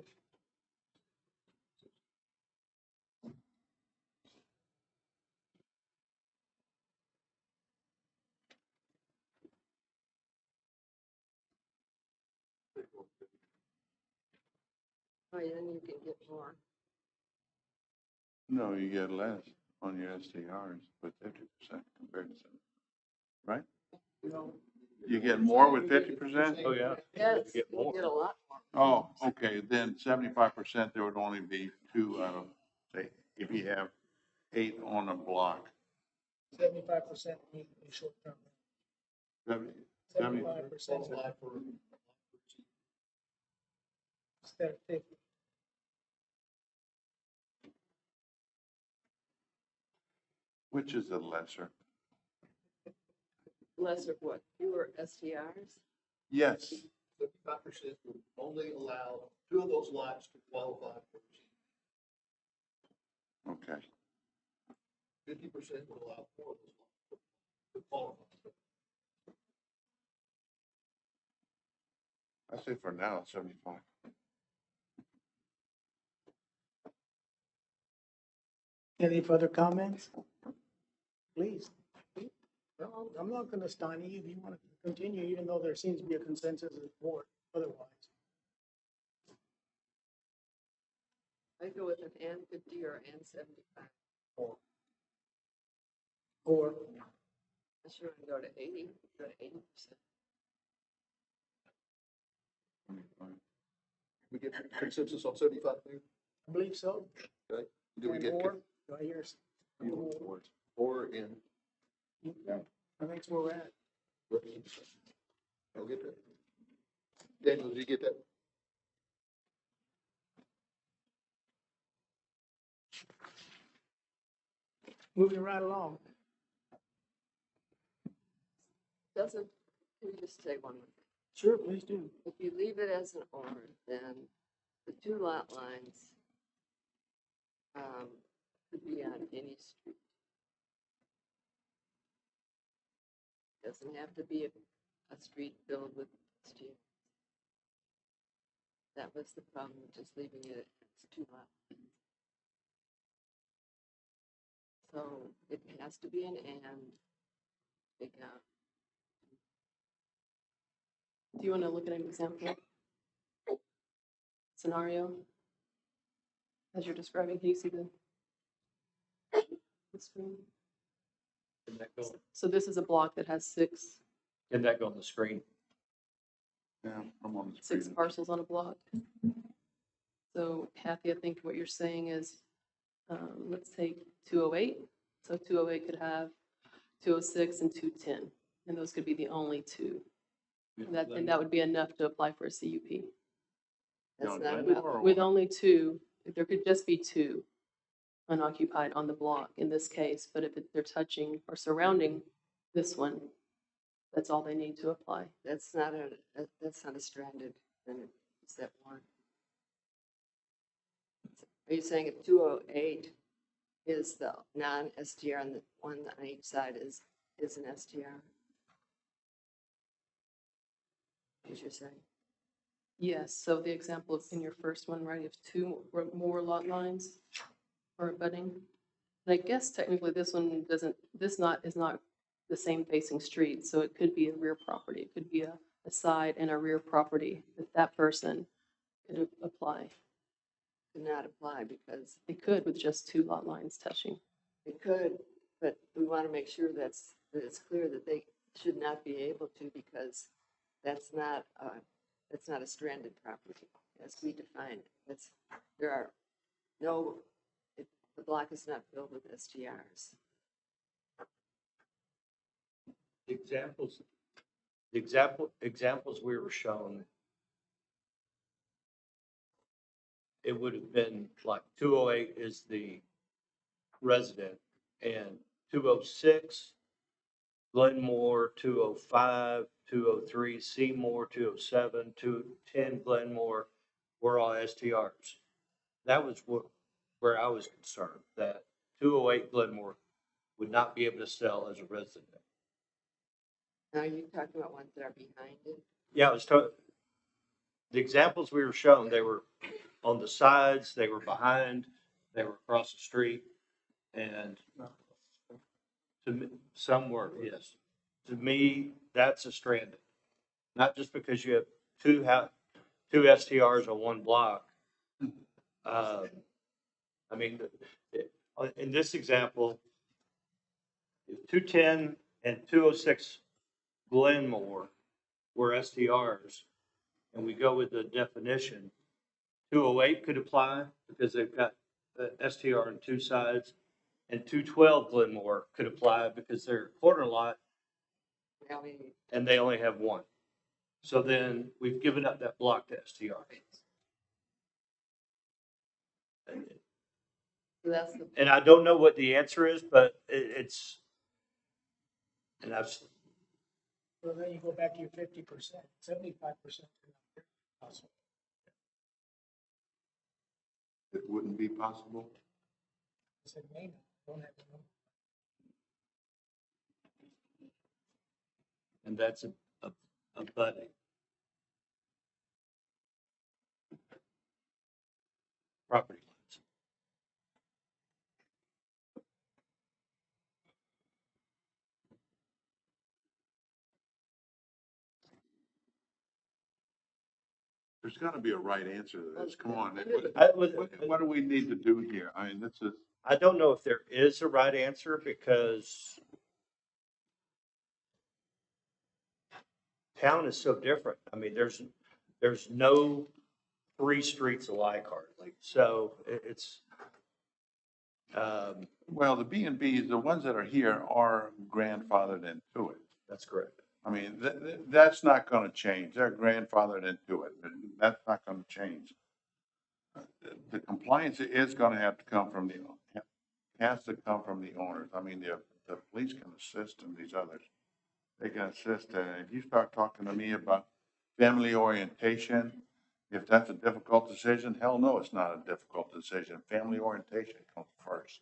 Oh, yeah, then you can get more. No, you get less on your STRs with 50% compared to 70, right? No. You get more with 50%? Oh, yeah. Yes, Get you more. get a lot more. Oh, okay, then 75%, there would only be 2 out of, say, if you have 8 on a block. 75% need to be short term. 70, 75% instead of 50. which is the lesser? Less of what? Fewer STRs? Yes, 75% would only allow 2 of those lots to qualify for Okay. 50% would allow 4 of those lots to qualify. I say for now, 75. Any further comments? Please. Well, I'm not gonna stymie you if you want to continue, even though there seems to be a consensus of support otherwise. I go with an and 50 or and 75. Or, I sure want to go to 80, go to 80%. We get consensus on 75 there? I believe so. Okay. Do we And get? or, do I hear? Or in? Okay, I think that's where we're at. I'll get that. Daniel, did you get that? Moving right along. Doesn't, can you just say one more thing? Sure, please do. If you leave it as an or, then the 2 lot lines could be on any street. Doesn't have to be a street filled with steel. That was the problem with just leaving it as 2 lot lines. So it has to be an and. Take out. Do you want to look at an example scenario as you're describing? Can you see the screen? Can that go, So this is a block that has six can that go on the screen? Yeah, I'm on the six screen. parcels on a block. So Kathy, I think what you're saying is, let's take 208. So 208 could have 206 and 210, and those could be the only two. And that would be enough to apply for a CUP. That's No, not Glenmore enough. or With what? only two, there could just be two unoccupied on the block in this case, but if they're touching or surrounding this one, that's all they need to apply. That's not a stranded, then it's that one. Are you saying if 208 is the non-STR and the one on each side is an STR? What you're saying? Yes, so the example in your first one, right, if 2 or more lot lines are abutting. And I guess technically this one doesn't, is not the same facing street, so it could be a rear property. It could be a side and a rear property that person could apply. Could not apply because It could with just 2 lot lines touching. it could, but we want to make sure that it's clear that they should not be able to because that's not a stranded property as we define it. There are no, the block is not filled with STRs. The examples we were shown, it would have been like 208 is the resident and 206 Glenmore, 205, 203 Seymour, 207, 210 Glenmore were all STRs. That was where I was concerned, that 208 Glenmore would not be able to sell as a resident. Now you're talking about ones that are behind it? Yeah, I was talking, the examples we were shown, they were on the sides, they were behind, they were across the street, and to me, some were, yes. To me, that's a stranded. Not just because you have two STRs on one block. I mean, in this example, if 210 and 206 Glenmore were STRs, and we go with the definition, 208 could apply because they've got the STR on 2 sides, and 212 Glenmore could apply because they're a corner lot and they only have 1. So then we've given up that block to STR. And I don't know what the answer is, but it's, and Well, then you go back to your 50%, 75%. Possible. It wouldn't be possible? I said, may not, don't have to know. And that's a budding. Property lines. There's gotta be a right answer to this. Come on. What do we need to do here? I mean, this is, I don't know if there is a right answer because town is so different. I mean, there's no three streets alike hardly. So it's, well, the B and Bs, the ones that are here are grandfathered into it. that's correct. I mean, that's not gonna change. They're grandfathered into it. That's not gonna change. The compliance is gonna have to come from has to come from the owners. I mean, the police can assist and these others. They can assist. If you start talking to me about family orientation, if that's a difficult decision, hell no, it's not a difficult decision. Family orientation comes first.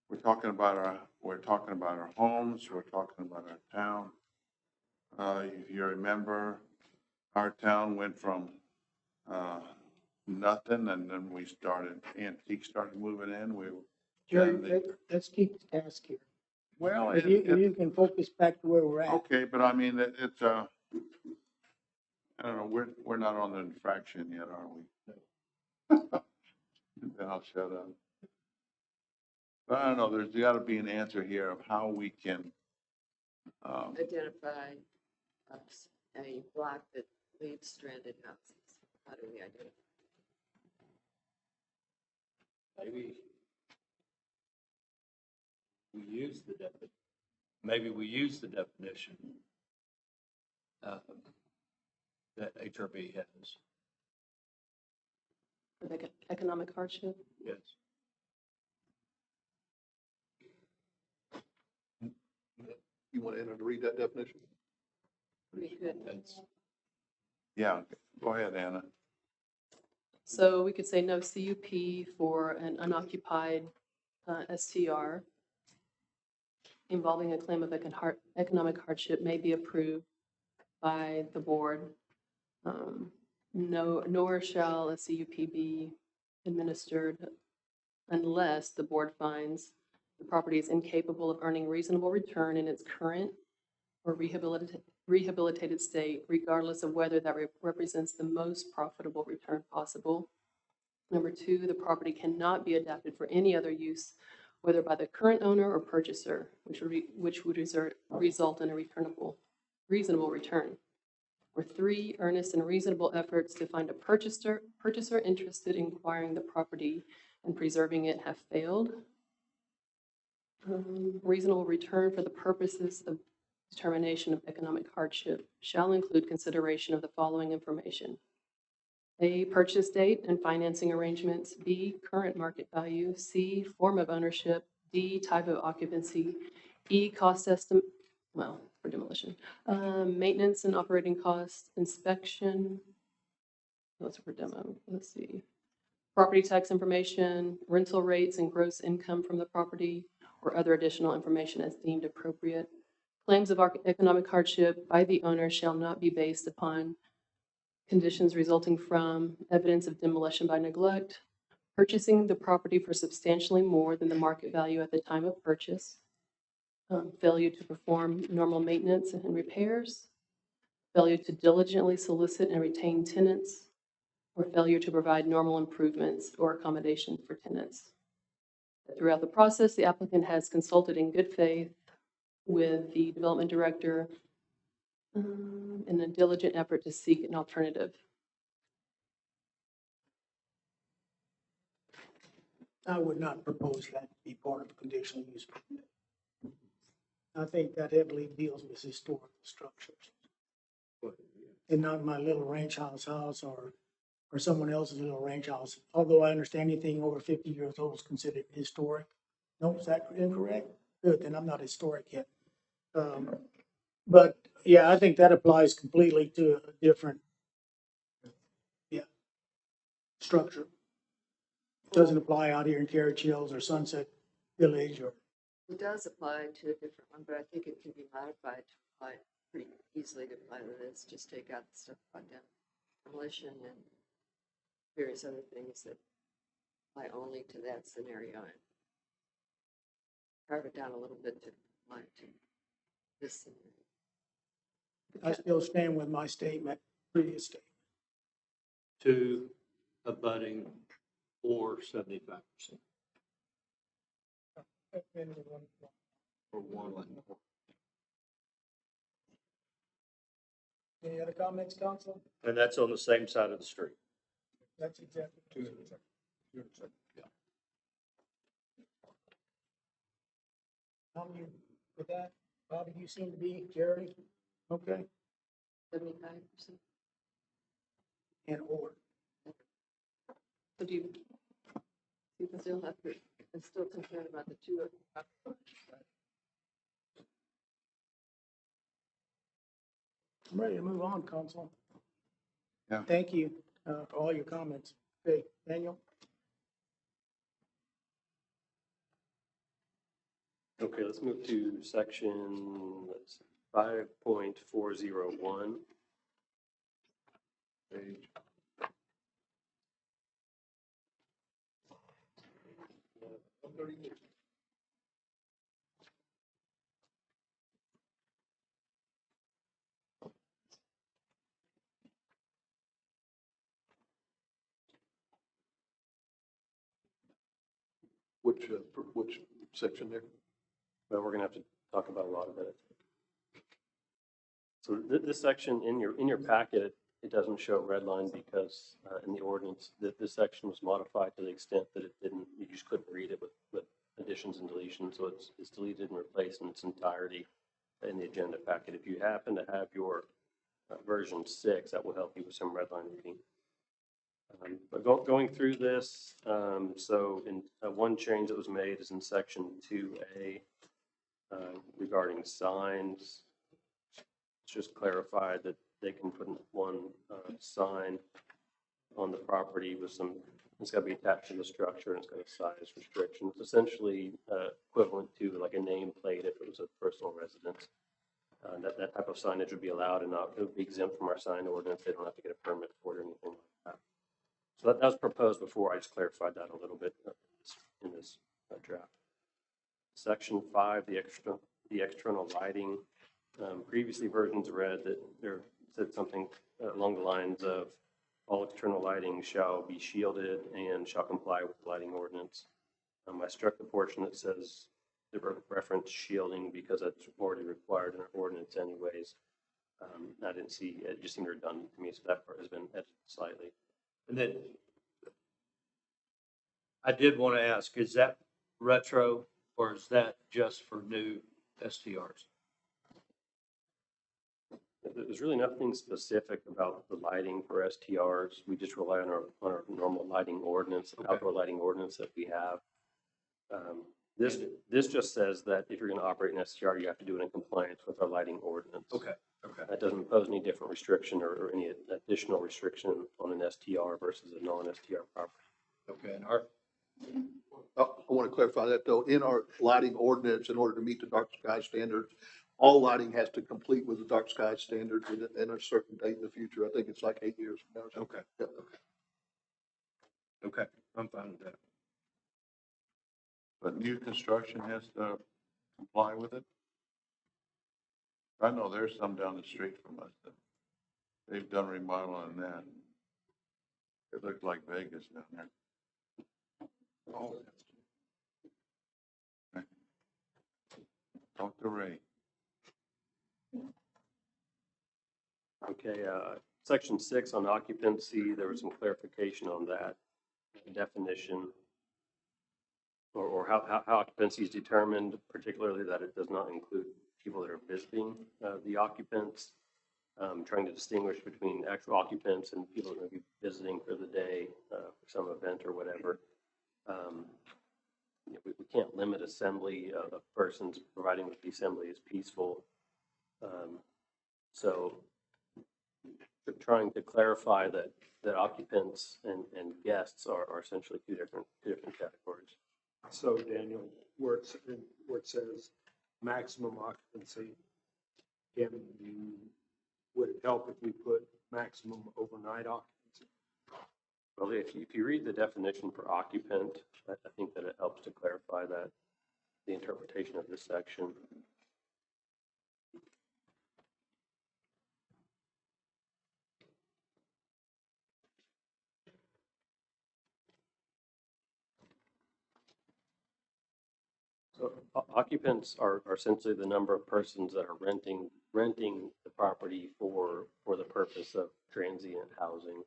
We're talking about our homes, we're talking about our town. If you remember, our town went from, nothing, and then antiques started moving in. Jerry, let's keep the task here. Well, If you can focus back to where we're at. okay, but I mean, it's, I don't know, we're not on the infraction yet, are we? Then I'll shut up. But I don't know, there's gotta be an answer here of how we can, Identify a block that leaves stranded houses. How do we identify? Maybe we use the definition. Maybe we use the definition that HRB has. For the economic hardship. Yes. You want Anna to read that definition? We could. yeah, go ahead, Anna. So we could say no CUP for an unoccupied STR involving a claim of economic hardship may be approved by the board. Nor shall a CUP be administered unless the board finds the property is incapable of earning reasonable return in its current or rehabilitated state, regardless of whether that represents the most profitable return possible. Number two, the property cannot be adapted for any other use, whether by the current owner or purchaser, which would result in a reasonable return. Or three, earnest and reasonable efforts to find a purchaser interested in acquiring the property and preserving it have failed. Reasonable return for the purposes of determination of economic hardship shall include consideration of the following information: A, purchase date and financing arrangements; B, current market value; C, form of ownership; D, type of occupancy; E, cost estimate, well, for demolition, maintenance and operating costs, inspection, those are for demo, let's see, property tax information, rental rates and gross income from the property, or other additional information as deemed appropriate. Claims of economic hardship by the owner shall not be based upon conditions resulting from evidence of demolition by neglect, purchasing the property for substantially more than the market value at the time of purchase, failure to perform normal maintenance and repairs, failure to diligently solicit and retain tenants, or failure to provide normal improvements or accommodations for tenants. Throughout the process, the applicant has consulted in good faith with the development director in a diligent effort to seek an alternative. I would not propose that to be part of a conditional use permit. I think that heavily deals with historical structures. And not my little ranch house or someone else's little ranch house. Although I understand anything over 50 years old is considered historic. No, is that incorrect? Good, then I'm not historic yet. But yeah, I think that applies completely to a different, yeah, structure. Doesn't apply out here in Carriage Hills or Sunset Village or. It does apply to a different one, but I think it can be modified to apply pretty easily to apply to this. Just take out the stuff about demolition and various other things that apply only to that scenario and carve it down a little bit to apply to this scenario. I still stand with my statement, previous statement. Two abutting or 75%. Or one. Any other comments, council? And that's on the same side of the street. That's exactly. Yeah. How you with that? Bobby, you seem to be, Jerry? Okay. 75%. And or. So do you can still have to, I'm still concerned about the two. I'm ready to move on, council. Yeah. Thank you for all your comments. Okay, Daniel? Okay, let's move to section 5.401. Page. Which section there? But we're gonna have to talk about a lot of it. So this section in your packet, it doesn't show red line because in the ordinance that this section was modified to the extent that it didn't, you just couldn't read it with additions and deletions. So it's deleted and replaced in its entirety in the agenda packet. If you happen to have your version 6, that will help you with some red line reading. But going through this, so in one change that was made is in section 2A regarding signs. It's just clarified that they can put one sign on the property with some, it's got to be attached to the structure and it's got a size restriction. It's essentially equivalent to like a nameplate if it was a personal residence. That type of signage would be allowed and it would be exempt from our sign ordinance. They don't have to get a permit for it or anything like that. So that was proposed before. I just clarified that a little bit in this draft. Section 5, the external lighting. Previously versions read that there said something along the lines of all external lighting shall be shielded and shall comply with the lighting ordinance. I struck the portion that says the reference shielding because that's already required in our ordinance anyways. I didn't see, it just seemed redundant to me, so that part has been edited slightly. And then I did want to ask, is that retro or is that just for new STRs? There's really nothing specific about the lighting for STRs. We just rely on our normal lighting ordinance, outdoor lighting ordinance that we have. This just says that if you're going to operate an STR, you have to do it in compliance with our lighting ordinance. Okay. Okay. That doesn't impose any different restriction or any additional restriction on an STR versus a non-STR property. Okay. And our I want to clarify that though, in our lighting ordinance, in order to meet the dark sky standards, all lighting has to complete with the dark sky standards in a certain date in the future. I think it's like 8 years from now. Okay. Yep. Okay. I'm fine with that. But new construction has to comply with it? I know there's some down the street from us that they've done remodel on that. It looked like Vegas down there. Oh. Okay. Talk to Ray. Okay, section 6 on occupancy, there was some clarification on that definition or how occupancy is determined, particularly that it does not include people that are visiting the occupants, trying to distinguish between actual occupants and people that may be visiting for the day for some event or whatever. we can't limit assembly of persons providing that the assembly is peaceful. So trying to clarify that occupants and guests are essentially two different categories. So Daniel, where it says maximum occupancy, would it help if we put maximum overnight occupancy? Well, if you read the definition for occupant, I think that it helps to clarify that the interpretation of this section. So occupants are essentially the number of persons that are renting the property for the purpose of transient housing.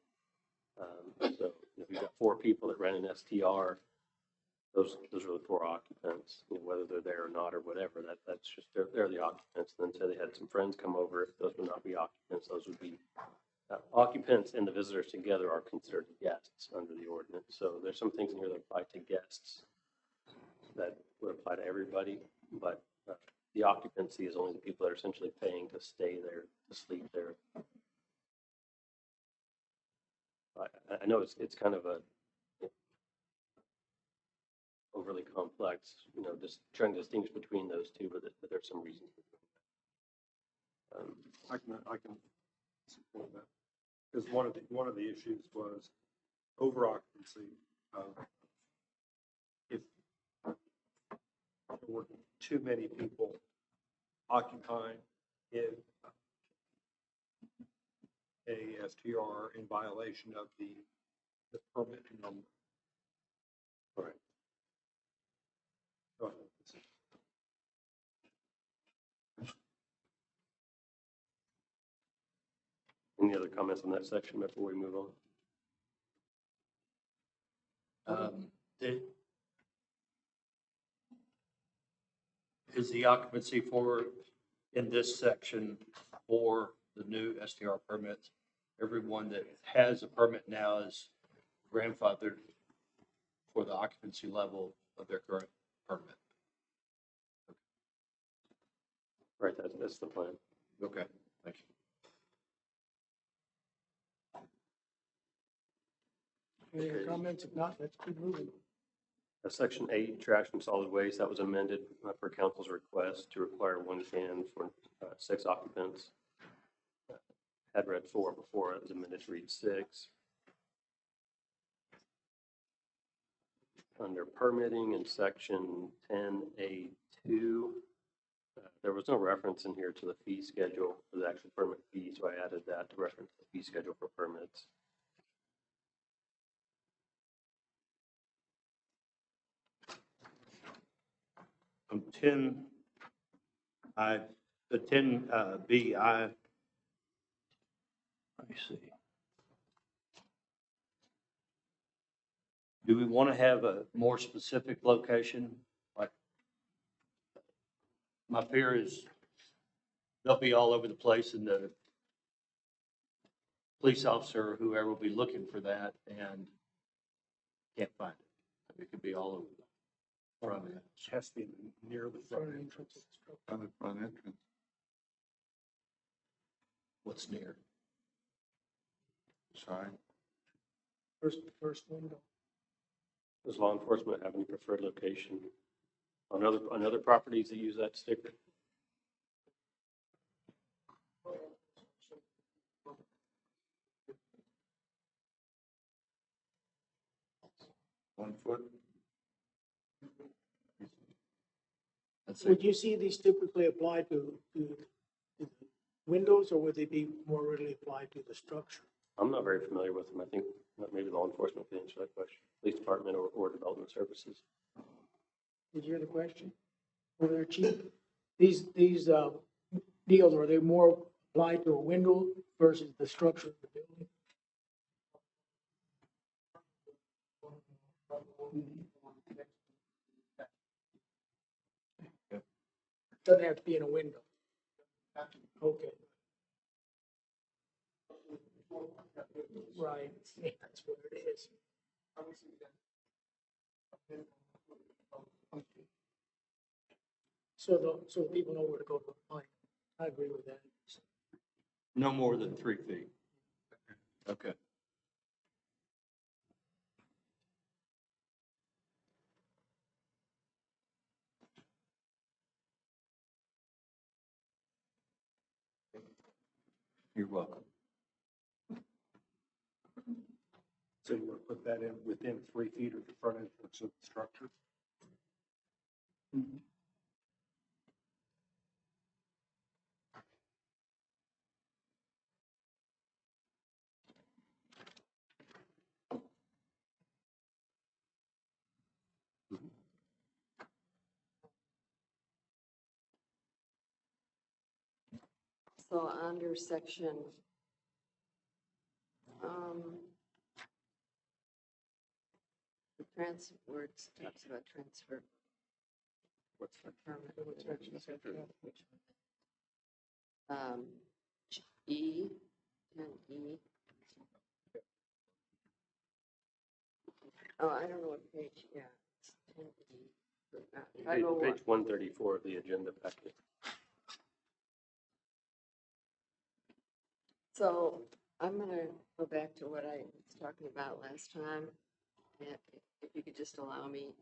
So if you've got 4 people that rent an STR, those are the 4 occupants. Whether they're there or not or whatever, that's just they're the occupants. And then say they had some friends come over, those would not be occupants. Those would be occupants, and the visitors together are considered guests under the ordinance. So there's some things in here that apply to guests that would apply to everybody, but the occupancy is only the people that are essentially paying to stay there, to sleep there. I know it's kind of a overly complex, just trying to distinguish between those two, but there's some reasons. I can support that, because one of the issues was over occupancy. If there were too many people occupying in a STR in violation of the permit number. Right. Go ahead. Any other comments on that section before we move on? Is the occupancy in this section for the new STR permits, everyone that has a permit now is grandfathered for the occupancy level of their current permit? Right, that's the plan. Okay, thank you. Any other comments? If not, let's keep moving. Section 8, trash and solid waste, that was amended per council's request to require 1 can for 6 occupants. Had read 4 before, it was amended to read 6. Under permitting in section 10A2, there was no reference in here to the fee schedule for the actual permit fee, so I added that to reference the fee schedule for permits. On 10, the 10B, let me see. Do we want to have a more specific location? Like, my fear is they'll be all over the place, and the police officer or whoever will be looking for that and can't find it. It could be all over the front end. It has to be near the front entrance. On the front entrance. What's near? Sorry. First window. Does law enforcement have any preferred location on other properties that use that sticker? One foot. Would you see these typically apply to windows, or would they be more readily applied to the structure? I'm not very familiar with them. I think that maybe law enforcement can answer that question. Police department or development services. Did you hear the question? Over there, Chief? These deals, are they more applied to a window versus the structure of the building? Doesn't have to be in a window. Okay. Right, that's what it is. so people know where to go to find. I agree with that. No more than 3 feet. Okay. You're welcome. So you want to put that in within 3 feet of the front entrance of the structure? So under section, the where it talks about transfer. What's that? Permit. E, 10E. Oh, I don't know what page, yeah. It's 10E. Page 134 of the agenda packet. So I'm going to go back to what I was talking about last time. And if you could just allow me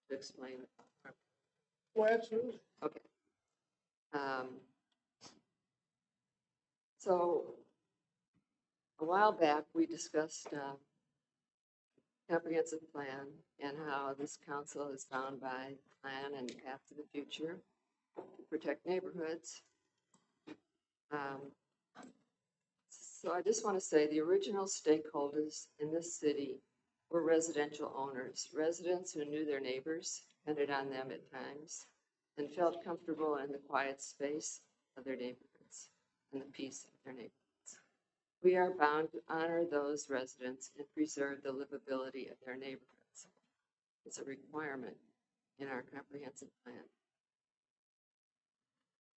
to explain. Well, absolutely. Okay. So a while back, we discussed comprehensive plan and how this council is bound by plan and path to the future to protect neighborhoods. So I just want to say the original stakeholders in this city were residential owners, residents who knew their neighbors, depended on them at times, and felt comfortable in the quiet space of their neighborhoods and the peace of their neighborhoods. We are bound to honor those residents and preserve the livability of their neighborhoods. It's a requirement in our comprehensive plan.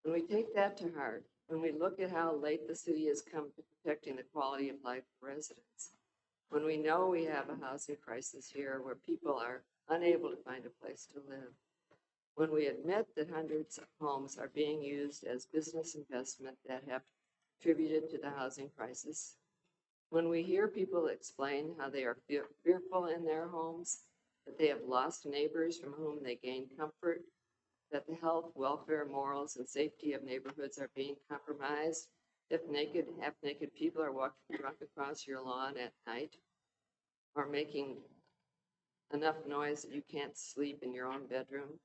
When we take that to heart, when we look at how late the city has come to protecting the quality of life for residents, when we know we have a housing crisis here where people are unable to find a place to live, when we admit that hundreds of homes are being used as business investment that have contributed to the housing crisis, when we hear people explain how they are fearful in their homes, that they have lost neighbors from whom they gain comfort, that the health, welfare, morals, and safety of neighborhoods are being compromised if naked, half-naked people are walking drunk across your lawn at night or making enough noise that you can't sleep in your own bedroom.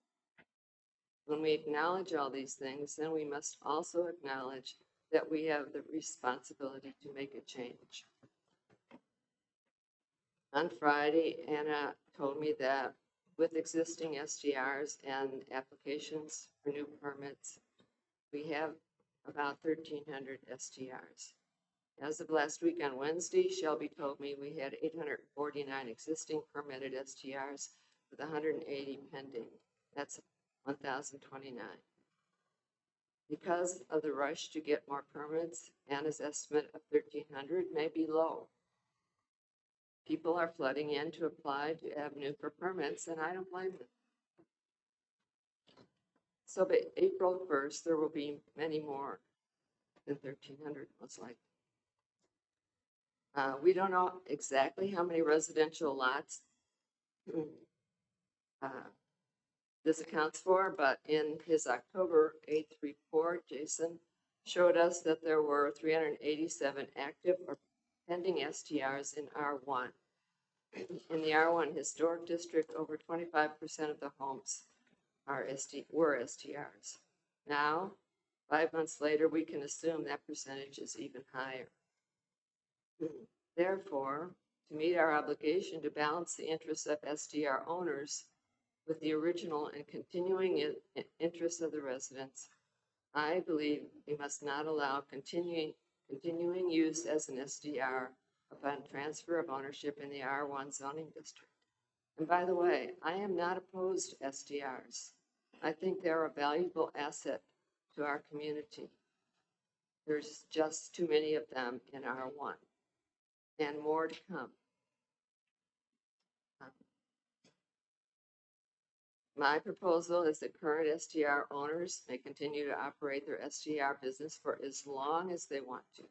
When we acknowledge all these things, then we must also acknowledge that we have the responsibility to make a change. On Friday, Anna told me that with existing STRs and applications for new permits, we have about 1,300 STRs. As of last week on Wednesday, Shelby told me we had 849 existing permitted STRs with 180 pending. That's 1,029. Because of the rush to get more permits, Anna's estimate of 1,300 may be low. People are flooding in to apply to Avenue for permits, and I don't blame them. So by April 1st, there will be many more than 1,300, most likely. We don't know exactly how many residential lots this accounts for, but in his October 8th report, Jason showed us that there were 387 active or pending STRs in R1. In the R1 historic district, over 25% of the homes were STRs. Now, 5 months later, we can assume that percentage is even higher. Therefore, to meet our obligation to balance the interests of STR owners with the original and continuing interests of the residents, I believe we must not allow continuing use as an SDR upon transfer of ownership in the R1 zoning district. And by the way, I am not opposed to SDRs. I think they're a valuable asset to our community. There's just too many of them in R1 and more to come. My proposal is that current STR owners may continue to operate their STR business for as long as they want to.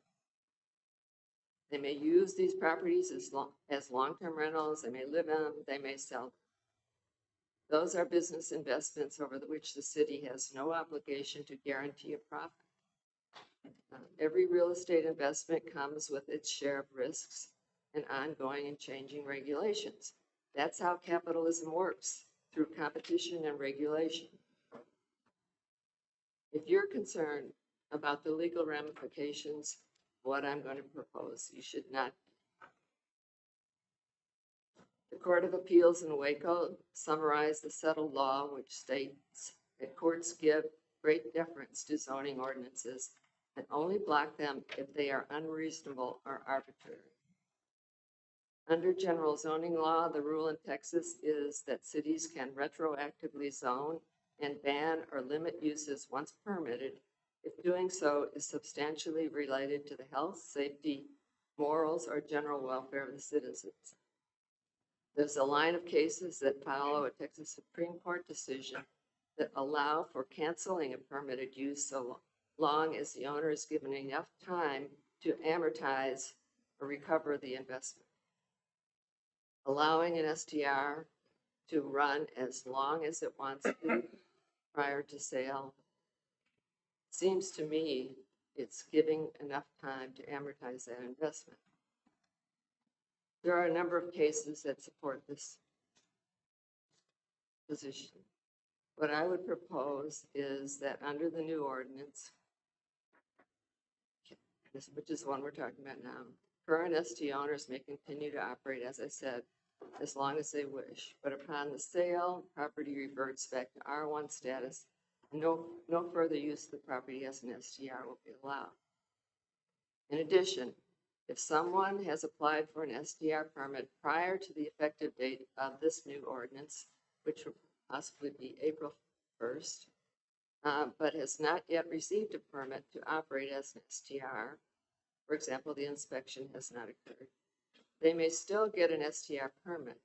They may use these properties as long-term rentals, they may live in them, they may sell them. Those are business investments over which the city has no obligation to guarantee a profit. Every real estate investment comes with its share of risks and ongoing and changing regulations. That's how capitalism works, through competition and regulation. If you're concerned about the legal ramifications of what I'm going to propose, you should not. The Court of Appeals in Waco summarized the settled law, which states that courts give great deference to zoning ordinances and only block them if they are unreasonable or arbitrary. Under general zoning law, the rule in Texas is that cities can retroactively zone and ban or limit uses once permitted if doing so is substantially related to the health, safety, morals, or general welfare of the citizens. There's a line of cases that follow a Texas Supreme Court decision that allow for canceling a permitted use so long as the owner is given enough time to amortize or recover the investment. Allowing an STR to run as long as it wants to prior to sale seems to me it's giving enough time to amortize that investment. There are a number of cases that support this position. What I would propose is that under the new ordinance, which is the one we're talking about now, current ST owners may continue to operate, as I said, as long as they wish, but upon the sale, property reverts back to R1 status, and no further use of the property as an STR will be allowed. In addition, if someone has applied for an STR permit prior to the effective date of this new ordinance, which will possibly be April 1st, but has not yet received a permit to operate as an STR, for example, the inspection has not occurred, they may still get an STR permit.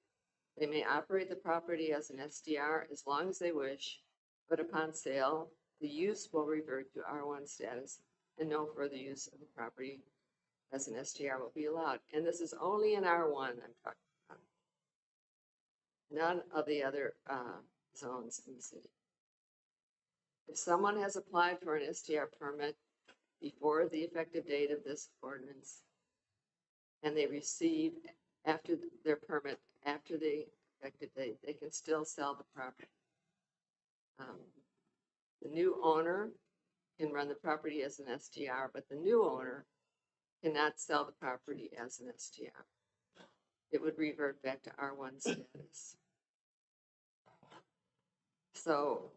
They may operate the property as an STR as long as they wish, but upon sale, the use will revert to R1 status and no further use of the property as an STR will be allowed. And this is only in R1 I'm talking about. None of the other zones in the city. If someone has applied for an STR permit before the effective date of this ordinance, and they receive after their permit, after the effective date, they can still sell the property. The new owner can run the property as an STR, but the new owner cannot sell the property as an STR. It would revert back to R1 status. So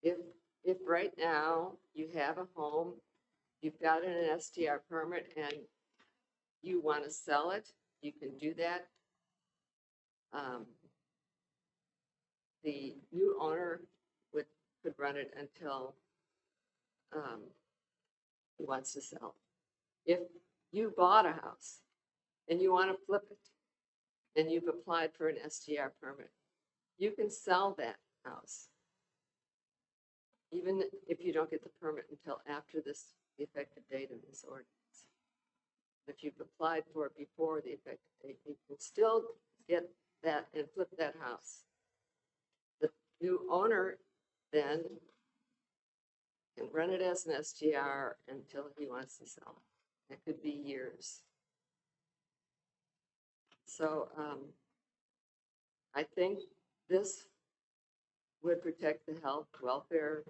if right now you have a home, you've got an STR permit and you want to sell it, you can do that. The new owner could run it until he wants to sell. If you bought a house and you want to flip it and you've applied for an STR permit, you can sell that house even if you don't get the permit until after the effective date of this ordinance. If you've applied for it before the effective date, you can still get that and flip that house. The new owner then can run it as an STR until he wants to sell it. It could be years. So I think this would protect the health, welfare,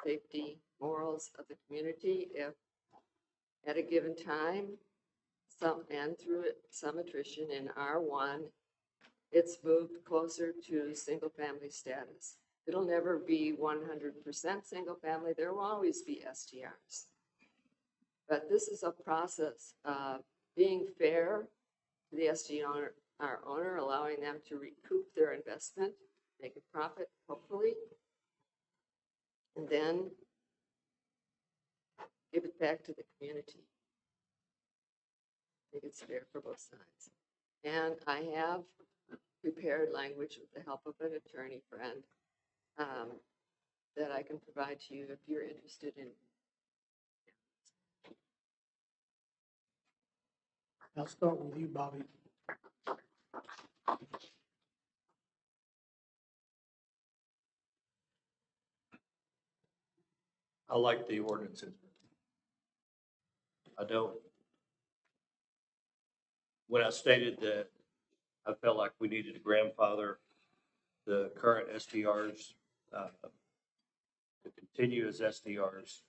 safety, morals of the community if at a given time, through some attrition in R1, it's moved closer to single family status. It'll never be 100% single family. There will always be STRs. But this is a process of being fair to the STR owner, allowing them to recoup their investment, make a profit, hopefully, and then give it back to the community. I think it's fair for both sides. And I have prepared language with the help of an attorney friend that I can provide to you if you're interested in. I'll start with you, Bobby. I like the ordinances. I don't. When I stated that I felt like we needed to grandfather the current STRs to continue as STRs,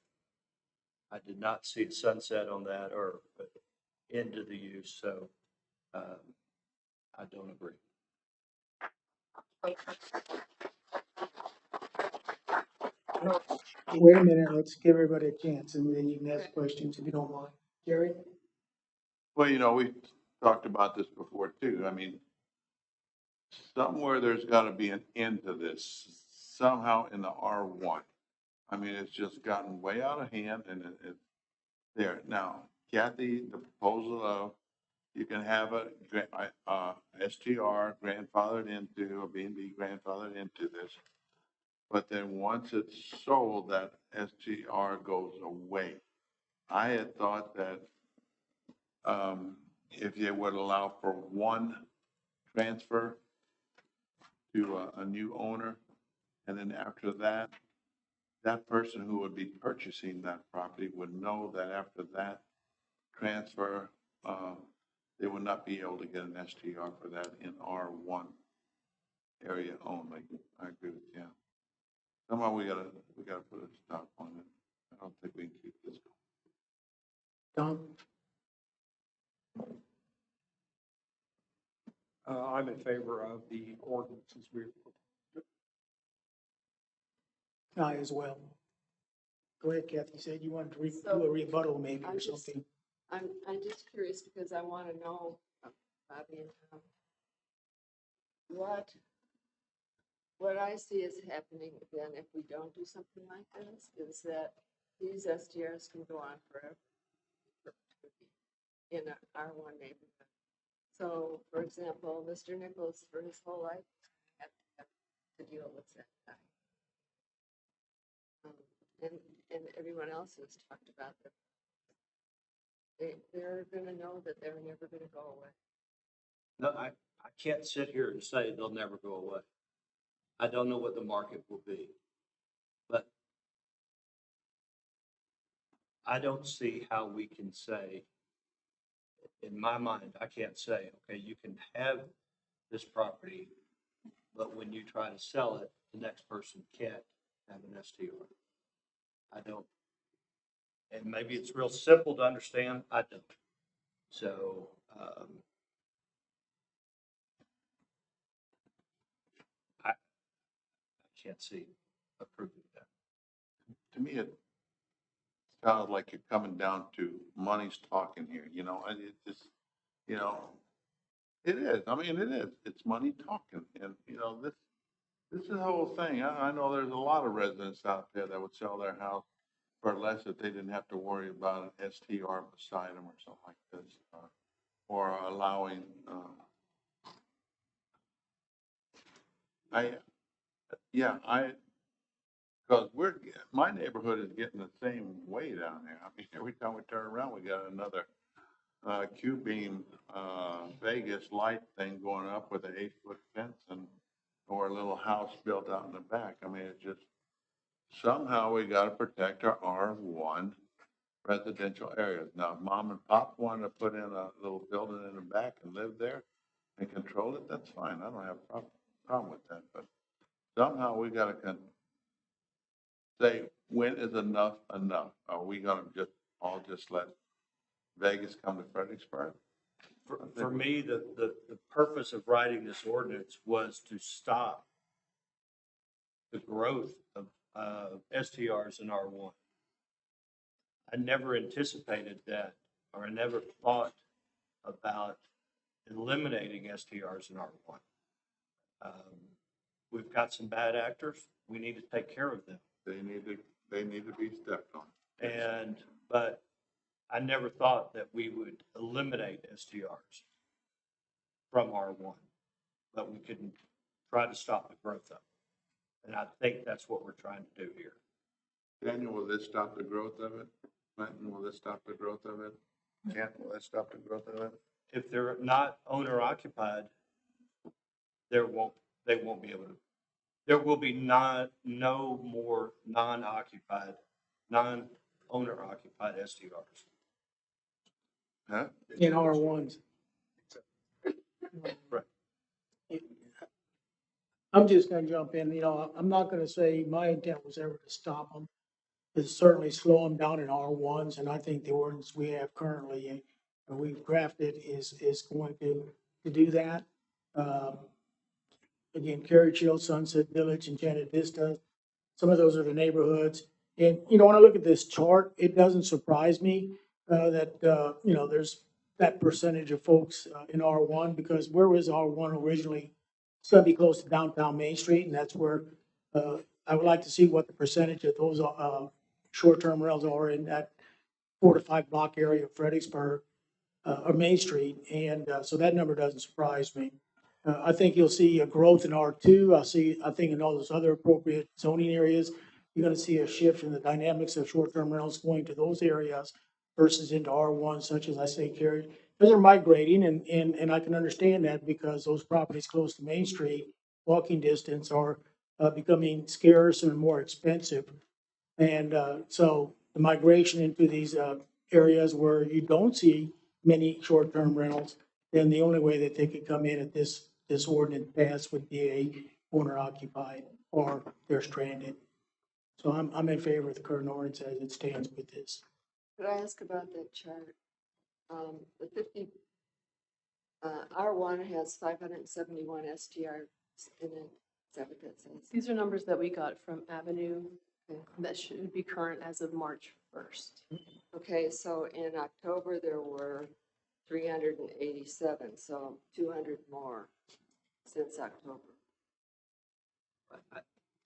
I did not see the sunset on that or end of the use, so I don't agree. Wait a minute, let's give everybody a chance, and then you can ask questions if you don't mind. Jerry? Well, you know, we talked about this before too. I mean, somewhere there's gotta be an end to this, somehow in the R1. I mean, it's just gotten way out of hand and it there. Now, Kathy, the proposal of you can have a, STR grandfathered into, a B and B grandfathered into this. But then once it's sold, that STR goes away. I had thought that, if they would allow for one transfer to a new owner, and then after that, that person who would be purchasing that property would know that after that transfer, they would not be able to get an STR for that in R1 area only. I agree with you. Somehow we gotta put a stop on it. I don't think we can keep this going. Tom? I'm in favor of the ordinances we. I as well. Go ahead, Kathy. You said you wanted to So, do a rebuttal maybe I'm or just- something. I'm just curious because I want to know, Bobby and Tom, what I see is happening then if we don't do something like this is that these STRs can go on forever in our R1 neighborhood. So, for example, Mr. Nichols for his whole life had to deal with that guy. And everyone else has talked about that. They're gonna know that they're never gonna go away. No, I can't sit here and say they'll never go away. I don't know what the market will be. But I don't see how we can say, in my mind, I can't say, okay, you can have this property, but when you try to sell it, the next person can't have an STR. I don't. And maybe it's real simple to understand. I don't. So, I can't see approving that. To me, it sounds like you're coming down to money's talking here, you know, and it just, you know, it is. I mean, it is. It's money talking. And, you know, this is the whole thing. I know there's a lot of residents out there that would sell their house for less if they didn't have to worry about an STR beside them or something like this, or allowing, because my neighborhood is getting the same way down there. I mean, every time we turn around, we got another Q-beam, Vegas light thing going up with an 8-foot fence or a little house built out in the back. I mean, it just, somehow we gotta protect our R1 residential areas. Now, if mom and pop want to put in a little building in the back and live there and control it, that's fine. I don't have a problem with that, but somehow we gotta say, when is enough enough? Are we gonna just let Vegas come to Fredericksburg? For me, the purpose of writing this ordinance was to stop the growth of STRs in R1. I never anticipated that, or I never thought about eliminating STRs in R1. We've got some bad actors. We need to take care of them. They need to be stepped on. But I never thought that we would eliminate STRs from R1. but we can try to stop the growth of it. And I think that's what we're trying to do here. Daniel, will this stop the growth of it? Clinton, will this stop the growth of it? Kent, will that stop the growth of it? If they're not owner occupied, they won't be able to. There will be no more non-occupied, non-owner occupied STRs. Huh? In R1s. Right. I'm just gonna jump in, I'm not gonna say my intent was ever to stop them. It's certainly slow them down in R1s, and I think the ordinance we have currently, and we've crafted is going to do that. Again, Carey Chill, Sunset Village, Enchanted Vista, some of those are the neighborhoods. And, when I look at this chart, it doesn't surprise me, that, there's that percentage of folks, in R1, because where was R1 originally? It's gonna be close to downtown Main Street, and that's where, I would like to see what the percentage of those, short-term rentals are in that 4 to 5 block area of Fredericksburg, or Main Street. And, so that number doesn't surprise me. I think you'll see a growth in R2. I think in all those other appropriate zoning areas, you're gonna see a shift in the dynamics of short-term rentals going to those areas versus into R1, such as I say, Carrie. Because they're migrating, and I can understand that because those properties close to Main Street, walking distance, are becoming scarce and more expensive. And so the migration into these areas where you don't see many short-term rentals, then the only way that they could come in at this ordinance pass would be a owner occupied or they're stranded. So I'm in favor of the current ordinance as it stands with this. Could I ask about that chart? The 50, R1 has 571 STRs in it. Is that what that says? These are numbers that we got from Avenue that should be current as of March 1st. Okay, so in October, there were 387, so 200 more since October.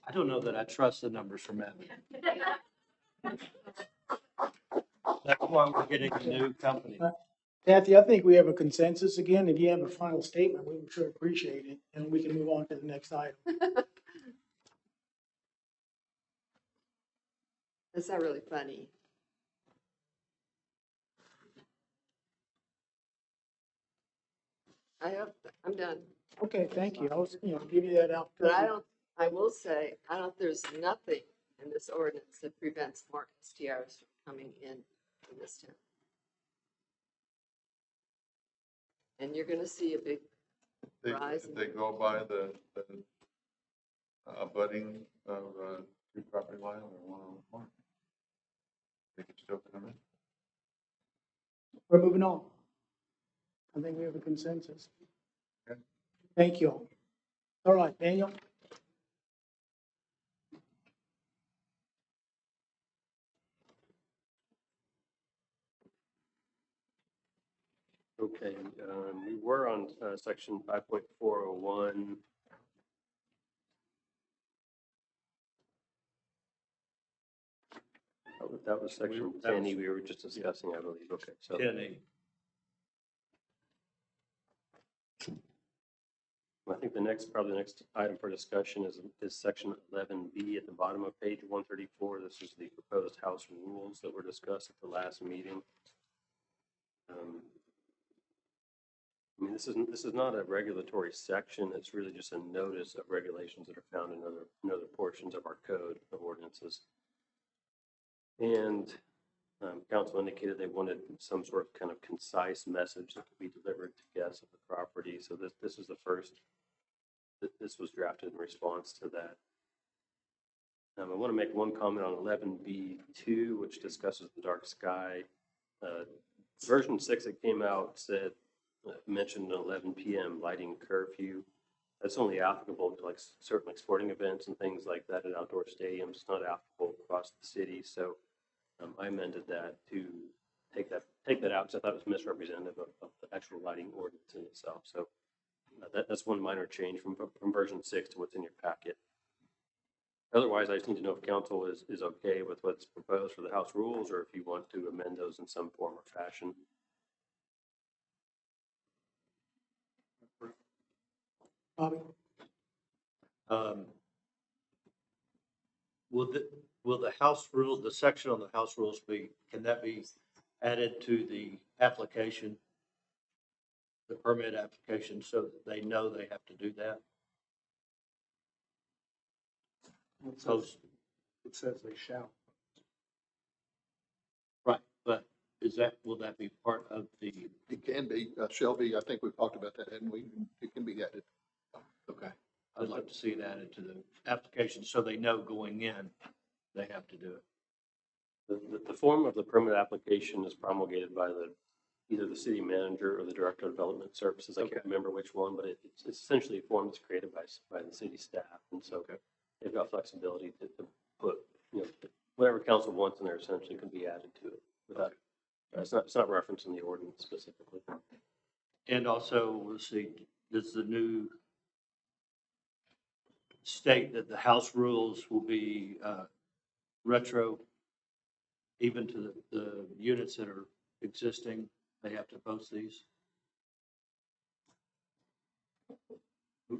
I don't know that I trust the numbers from Evan. That's why we're getting a new company. Kathy, I think we have a consensus again. If you have a final statement, we would sure appreciate it, and we can move on to the next item. That's not really funny. I'm done. Okay, thank you. I was, give you that out. But I will say, there's nothing in this ordinance that prevents more STRs from coming in this town. And you're gonna see a big rise. If they go by the abutting of two property lines or one on the corner, they can still come in. We're moving on. I think we have a consensus. Okay. Thank you all. All right, Daniel. Okay, we were on section 5.401. That was section 10E we were just discussing, I believe. Okay, so 10E. I think probably the next item for discussion is section 11B at the bottom of page 134. This is the proposed house rules that were discussed at the last meeting. I mean, this is not a regulatory section. It's really just a notice of regulations that are found in other portions of our code of ordinances. And council indicated they wanted some sort of kind of concise message that could be delivered to guests of the property. So this is the first that this was drafted in response to that. I want to make one comment on 11B2, which discusses the dark sky. Version 6 that came out mentioned an 11 p.m. lighting curfew. That's only applicable to like certain sporting events and things like that at outdoor stadiums. It's not applicable across the city. So I amended that to take that out because I thought it was misrepresentative of the actual lighting ordinance in itself. So that's one minor change from version 6 to what's in your packet. Otherwise, I just need to know if council is okay with what's proposed for the house rules, or if you want to amend those in some form or fashion. Bobby? Will the house rule, the section on the house rules can that be added to the application? The permit application, so that they know they have to do that? Post. It says they shall. Right, but will that be part of the? It can be, Shelby, I think we've talked about that, haven't we? It can be added. Okay. I'd like to see it added to the application so they know going in, they have to do it. The form of the permit application is promulgated by either the city manager or the director of development services. I can't remember which one, but it's essentially a form that's created by the city staff. And so they've got flexibility to put, whatever council wants in there essentially can be added to it without, it's not referenced in the ordinance specifically. And also, let's see, does the new state that the house rules will be retro even to the units that are existing? They have to post these?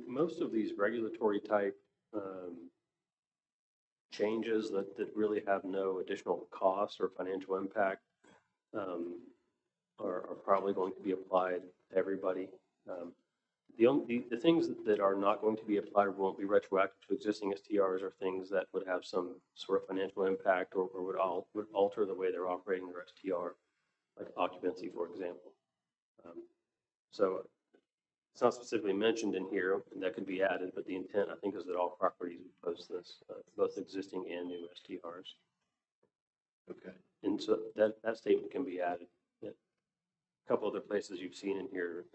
Most of these regulatory type changes that really have no additional cost or financial impact are probably going to be applied to everybody. The things that are not going to be applied or won't be retroactive to existing STRs are things that would have some sort of financial impact or would alter the way they're operating their STR, like occupancy, for example. So it's not specifically mentioned in here, and that could be added, but the intent, I think, is that all properties would post this, both existing and new STRs. Okay. And so that statement can be added. A couple other places you've seen in here,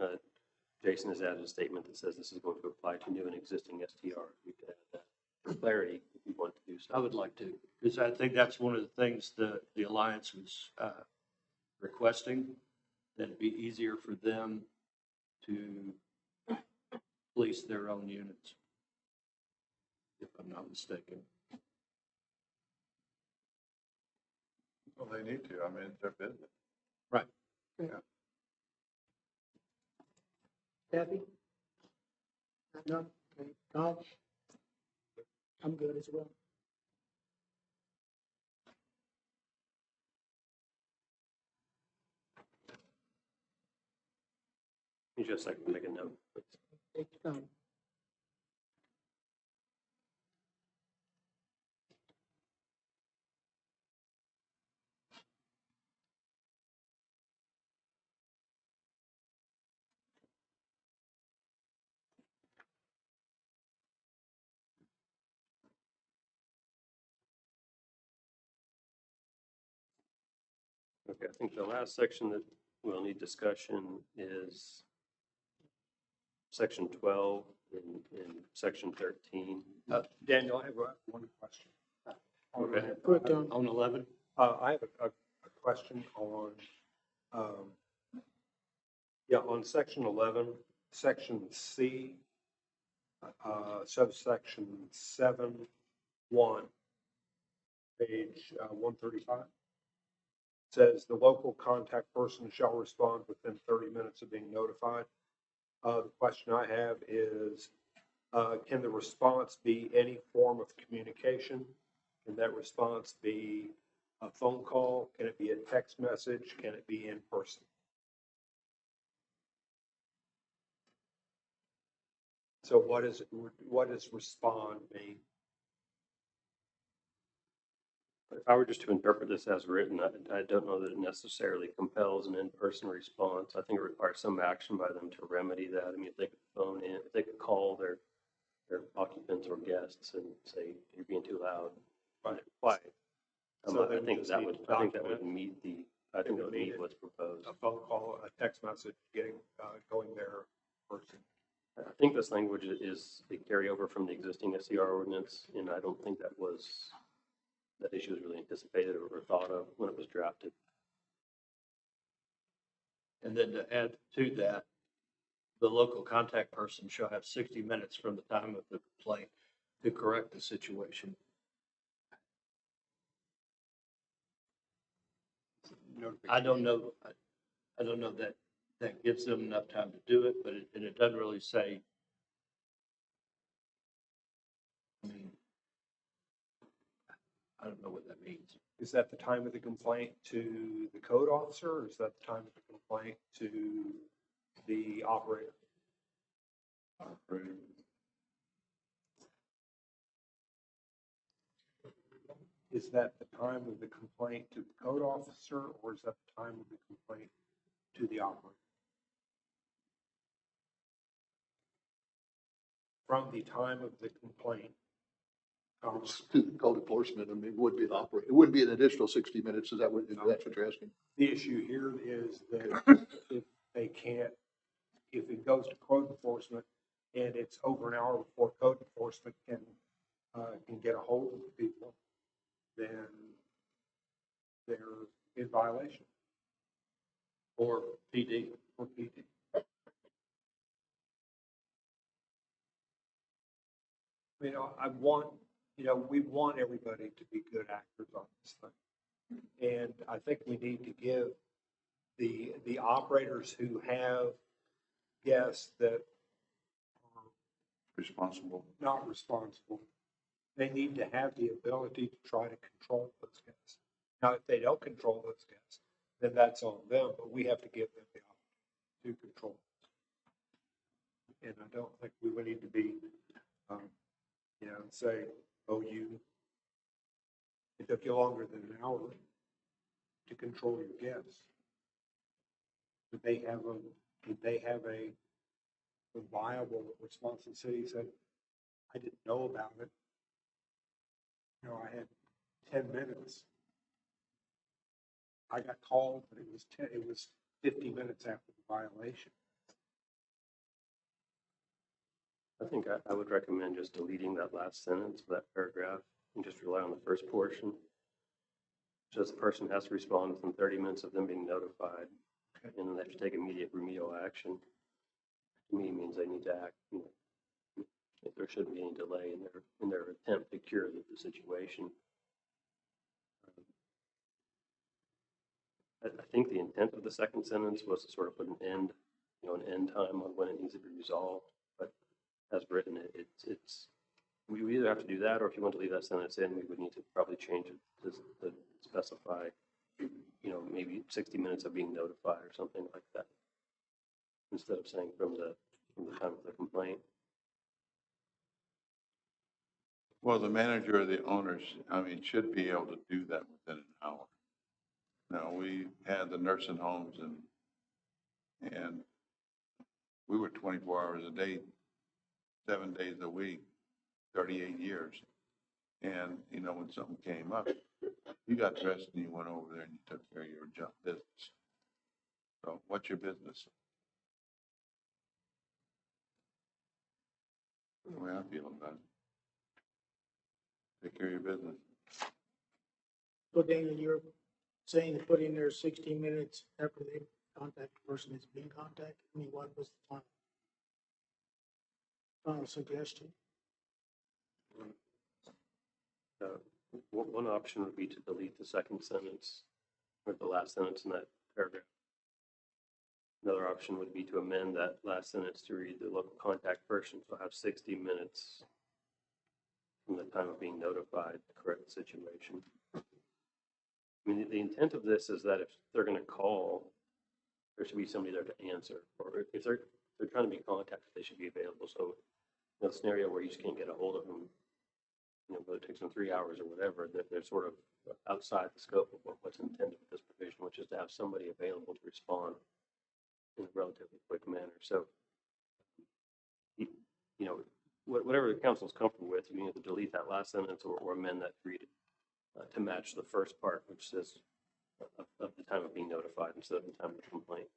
Jason has added a statement that says this is going to apply to new and existing STRs. We could add that for clarity if you want to do so. I would like to, because I think that's one of the things the Alliance was requesting, that it'd be easier for them to police their own units, if I'm not mistaken. Well, they need to. I mean, it's their business. Right. Yeah. Kathy? No? Okay. Tom? I'm good as well. You just like to make a note. Take your time. Okay, I think the last section that we'll need discussion is section 12 and section 13. Daniel, I have one question. Okay. On 11? I have a question on, on section 11, section C, subsection 7(1), page 135. Says the local contact person shall respond within 30 minutes of being notified. The question I have is, can the response be any form of communication? Can that response be a phone call? Can it be a text message? Can it be in person? So what does respond mean? If I were just to interpret this as written, I don't know that it necessarily compels an in-person response. I think it requires some action by them to remedy that. I mean, if they could phone in, if they could call their occupants or guests and say, you're being too loud, quiet. So I think that would meet what's proposed. A phone call, a text message, going there in person. I think this language is a carryover from the existing SCR ordinance, and I don't think that issue was really anticipated or thought of when it was drafted. And then to add to that, the local contact person shall have 60 minutes from the time of the complaint to correct the situation. I don't know that gives them enough time to do it, but it doesn't really say I mean, I don't know what that means. Is that the time of the complaint to the code officer, or is that the time of the complaint to the operator? Operator. Is that the time of the complaint to the code officer, or is that the time of the complaint to the operator? From the time of the complaint. Code enforcement, I mean, it would be the operator. It wouldn't be an additional 60 minutes. Is that what, that's what you're asking? The issue here is that if they can't, if it goes to code enforcement and it's over an hour before code enforcement can get a hold of the people, then they're in violation. Or PD. Or PD. You know, we want everybody to be good actors on this thing. And I think we need to give the operators who have guests that are Responsible. not responsible, they need to have the ability to try to control those guests. Now, if they don't control those guests, then that's on them, but we have to give them the opportunity to control. And I don't think we would need to be, say, oh, it took you longer than an hour to control your guests. Did they have a viable response? The city said, I didn't know about it. I had 10 minutes. I got called, but it was 50 minutes after the violation. I think I would recommend just deleting that last sentence of that paragraph and just rely on the first portion. Just the person has to respond within 30 minutes of them being notified, and then they have to take immediate remedial action. To me, means they need to act. If there shouldn't be any delay in their attempt to cure the situation. I think the intent of the second sentence was to sort of put an end, an end time on when it needs to be resolved. But as written, we either have to do that, or if you want to leave that sentence in, we would need to probably change it to specify, maybe 60 minutes of being notified or something like that, instead of saying from the time of the complaint. Well, the manager or the owners, should be able to do that within an hour. Now, we had the nursing homes and we were 24 hours a day, 7 days a week, 38 years. And, when something came up, you got dressed and you went over there and you took care of your job business. So what's your business? That's the way I feel about it. Take care of your business. So Daniel, you're saying to put in there 60 minutes after they contact the person that's being contacted? What was the final suggestion? One option would be to delete the second sentence or the last sentence in that paragraph. Another option would be to amend that last sentence to read the local contact person will have 60 minutes from the time of being notified to correct the situation. The intent of this is that if they're going to call, there should be somebody there to answer. Or if they're trying to be contacted, they should be available. So in a scenario where you just can't get a hold of them, but it takes them 3 hours or whatever, that they're sort of outside the scope of what's intended with this provision, which is to have somebody available to respond in a relatively quick manner. So, whatever the council is comfortable with, you need to delete that last sentence or amend that to read it to match the first part, which says of the time of being notified instead of the time of the complaint.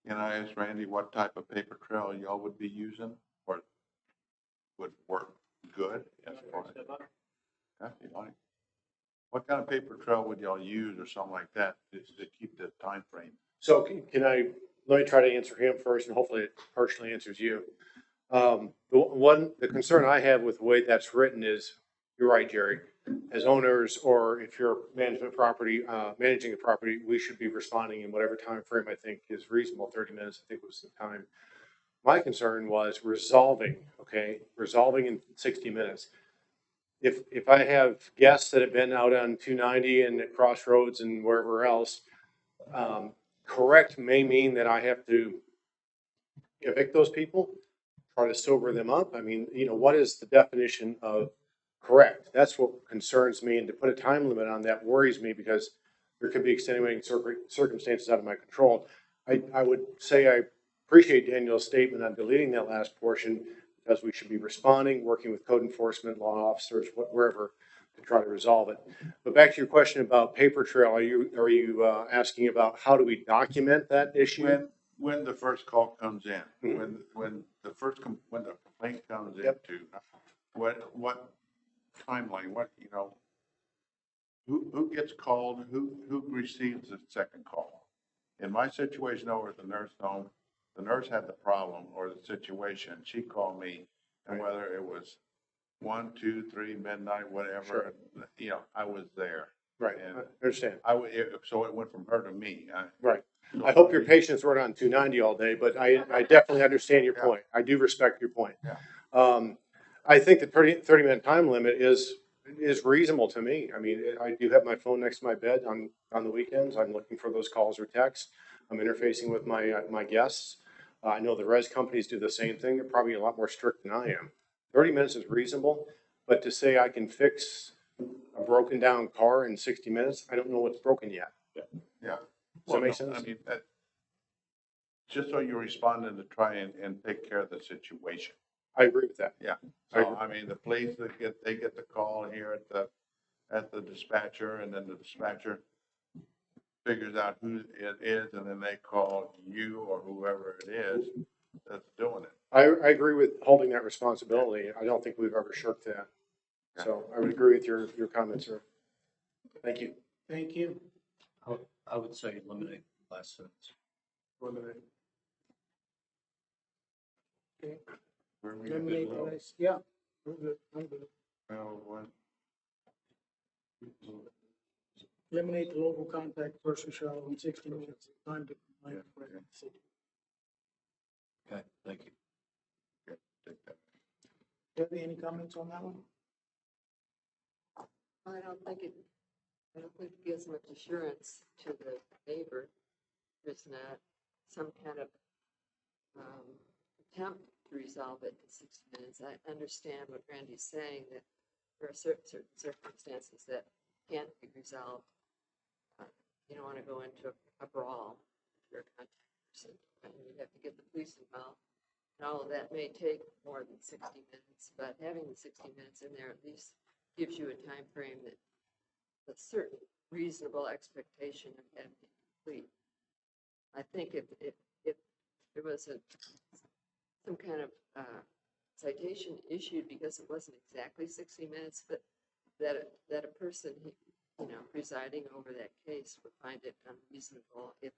Can I ask Randy what type of paper trail y'all would be using or would work good as far as what kind of paper trail would y'all use or something like that to keep the time frame? So let me try to answer him first, and hopefully it partially answers you. The concern I have with the way that's written is, you're right, Jerry, as owners, or if you're managing a property, we should be responding in whatever time frame I think is reasonable. 30 minutes, I think, was the time. My concern was resolving, okay, resolving in 60 minutes. If I have guests that have been out on 290 and at Crossroads and wherever else, correct may mean that I have to evict those people, try to sober them up. I mean, what is the definition of correct? That's what concerns me, and to put a time limit on that worries me because there could be extenuating circumstances out of my control. I would say I appreciate Daniel's statement on deleting that last portion because we should be responding, working with code enforcement, law officers, wherever, to try to resolve it. But back to your question about paper trail, are you asking about how do we document that issue? When the first call comes in, when the complaint comes into, what timeline, who gets called, who receives the second call? In my situation over at the nurse home, the nurse had the problem or the situation, she called me, and whether it was 1, 2, 3, midnight, whatever, I was there. Right, And I understand. So it went from her to me. Right. I hope your patients weren't on 290 all day, but I definitely understand your point. I do respect your point. I think the 30-minute time limit is reasonable to me. I mean, I do have my phone next to my bed on the weekends. I'm looking for those calls or texts. I'm interfacing with my guests. I know the res companies do the same thing. They're probably a lot more strict than I am. 30 minutes is reasonable, but to say I can fix a broken down car in 60 minutes, I don't know what's broken yet. Yeah. Does that make sense? I mean, just so you're responding to try and take care of the situation. I agree with that. Yeah. So, I mean, the police, they get the call here at the dispatcher, and then the dispatcher figures out who it is, and then they call you or whoever it is that's doing it. I agree with holding that responsibility. I don't think we've ever shirked that. So I would agree with your comments, sir. Thank you. Thank you. I would say eliminate the last sentence. Eliminate. Okay. Where we Eliminate did the well. last, yeah, we're good, I'm good. Well, what? Eliminate the local contact person shall in 60 minutes. Time to complain. Okay, thank you. Okay, take that. Debbie, any comments on that one? I don't think it gives much assurance to the neighbor. There's not some kind of attempt to resolve it in 60 minutes. I understand what Randy's saying, that there are certain circumstances that can't be resolved. You don't want to go into a brawl if you're a contact person, and you have to get the police involved. And all of that may take more than 60 minutes, but having the 60 minutes in there at least gives you a time frame that a certain reasonable expectation of having it complete. I think if there was some kind of citation issued because it wasn't exactly 60 minutes, but that a person presiding over that case would find it unreasonable if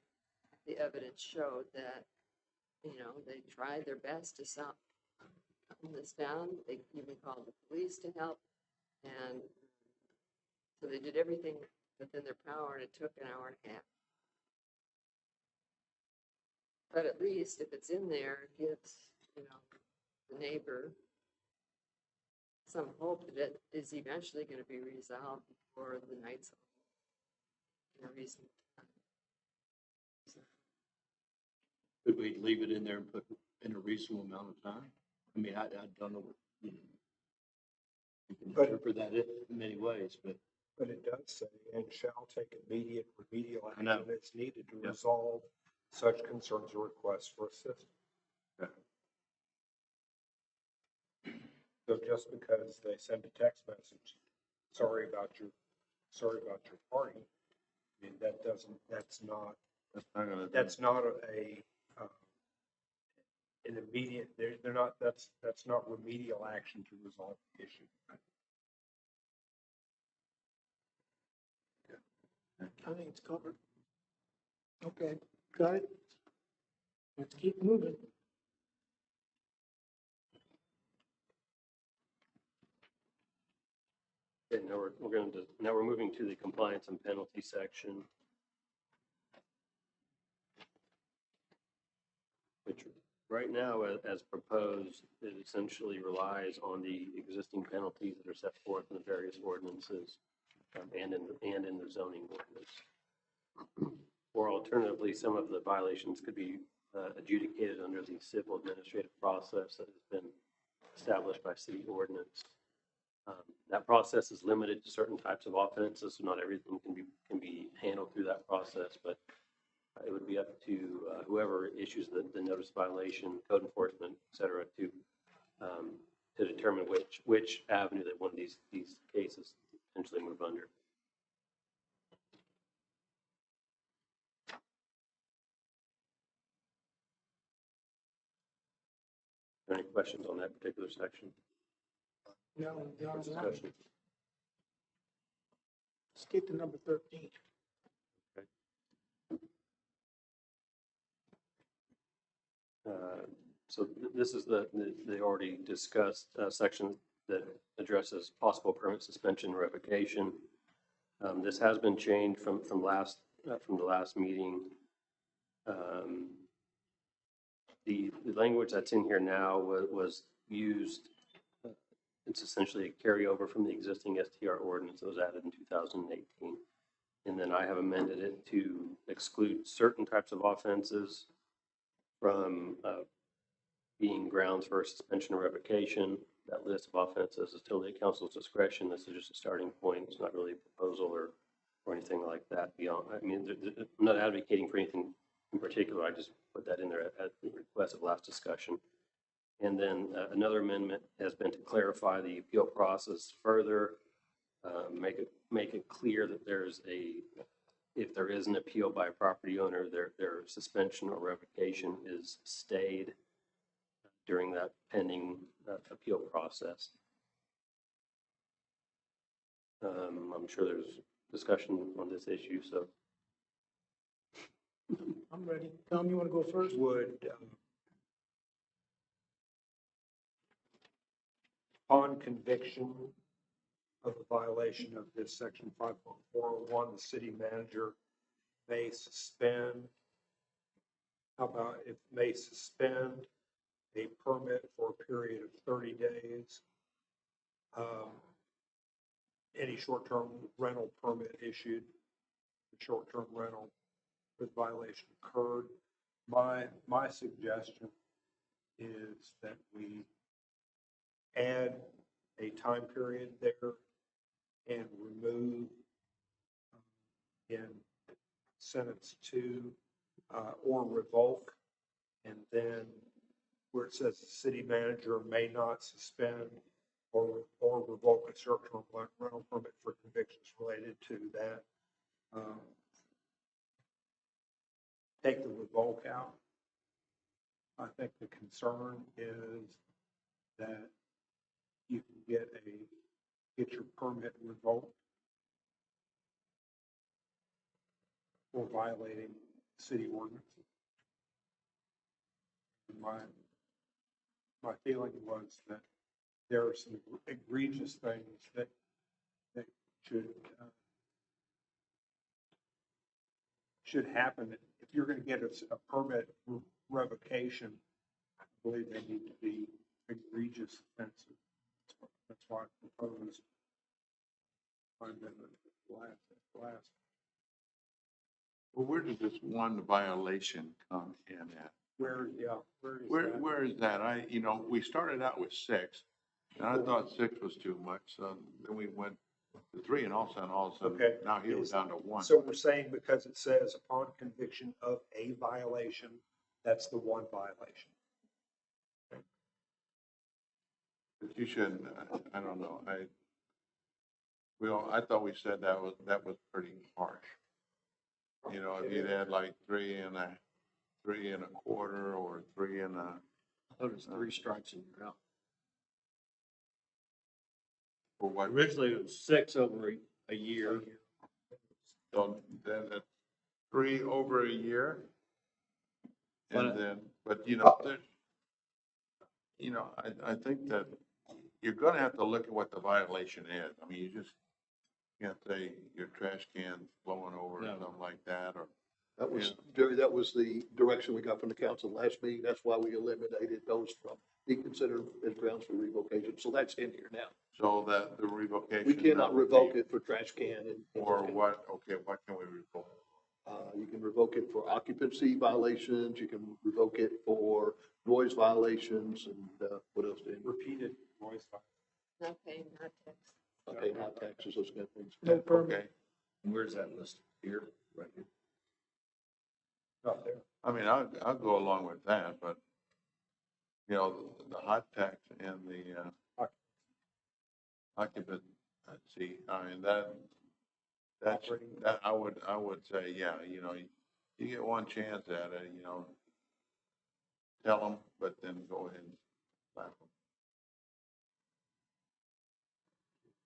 the evidence showed that they tried their best to calm this down. They even called the police to help, and so they did everything within their power, and it took an hour and a half. But at least if it's in there, it gives the neighbor some hope that it is eventually going to be resolved before the night's over. Reason. Could we leave it in there and put in a reasonable amount of time? I mean, I don't know what, you can interpret that in many ways, but it does say, and shall take immediate remedial I know. action that's needed to resolve such concerns or requests for assistance. So just because they send a text message, sorry about your party, I mean, that's not an immediate, they're not, that's not remedial action to resolve the issue. I think it's covered. Okay, got it. Let's keep moving. Okay, now we're moving to the compliance and penalty section. Which Right now, as proposed, it essentially relies on the existing penalties that are set forth in the various ordinances and in the zoning ordinance. Or alternatively, some of the violations could be adjudicated under the civil administrative process that has been established by city ordinance. That process is limited to certain types of offenses, so not everything can be handled through that process, but it would be up to whoever issues the notice violation, code enforcement, et cetera, to determine which avenue that one of these cases potentially move under. Are there any questions on that particular section? No, Discussion. let's get to number 13. So this is the already discussed section that addresses possible permit suspension and revocation. This has been changed from the last meeting. The language that's in here now was used. It's essentially a carryover from the existing STR ordinance that was added in 2018. And then I have amended it to exclude certain types of offenses from being grounds for suspension or revocation. That list of offenses is totally at council's discretion. This is just a starting point. It's not really a proposal or anything like that beyond. I mean, I'm not advocating for anything in particular. I just put that in there at the request of last discussion. And then another amendment has been to clarify the appeal process further, make it clear that if there is an appeal by a property owner, their suspension or revocation is stayed during that pending appeal process. I'm sure there's discussion on this issue, so. I'm ready. Tom, you want to go first? Would, upon conviction of a violation of this section 5.401, the city manager may suspend. How about it may suspend a permit for a period of 30 days? Any short-term rental permit issued, short-term rental with violation occurred. My suggestion is that we add a time period there and remove in sentence 2 or revoke, and then where it says the city manager may not suspend or revoke a short-term rental permit for convictions related to that. Take the revoke out. I think the concern is that you can get your permit revoked for violating city ordinance. My feeling was that there are some egregious things that should happen. If you're going to get a permit revocation, I believe they need to be egregious offensive. That's why I proposed my amendment last. Well, where does this one violation come in at? Where is that? Where is that? We started out with 6, and I thought 6 was too much, so then we went to 3, and all of a sudden, Okay. now here we're down to 1. So we're saying because it says upon conviction of a violation, that's the one violation. But you shouldn't, I don't know, I thought we said that was pretty harsh. If you'd had like 3 1/4 or 3 1/. I thought it was 3 strikes and you're out. For what? Originally it was 6 over a year. So then it's 3 over a year. And then, but I think that you're gonna have to look at what the violation is. I mean, you just can't say your trash can's blowing over or something like that, or That was, Jerry, that was the direction we got from the council last meeting. That's why we eliminated those from being considered as grounds for revocation. So that's in here now. So that the revocation. We cannot that would revoke be it for trash can and. For what, okay, what can we revoke? You can revoke it for occupancy violations, you can revoke it for noise violations, and, what else, Dan? Repeated noise. Not paying, not tax. Okay, not taxes, those kind of things. No permit. Okay, Where's that listed? Here, right here. Not there. I mean, I'll go along with that, but, you know, the hot tax and the, occupancy, I mean, that's, that, I would say, yeah, you know, you get one chance at it, you know, tell them, but then go ahead and slap them.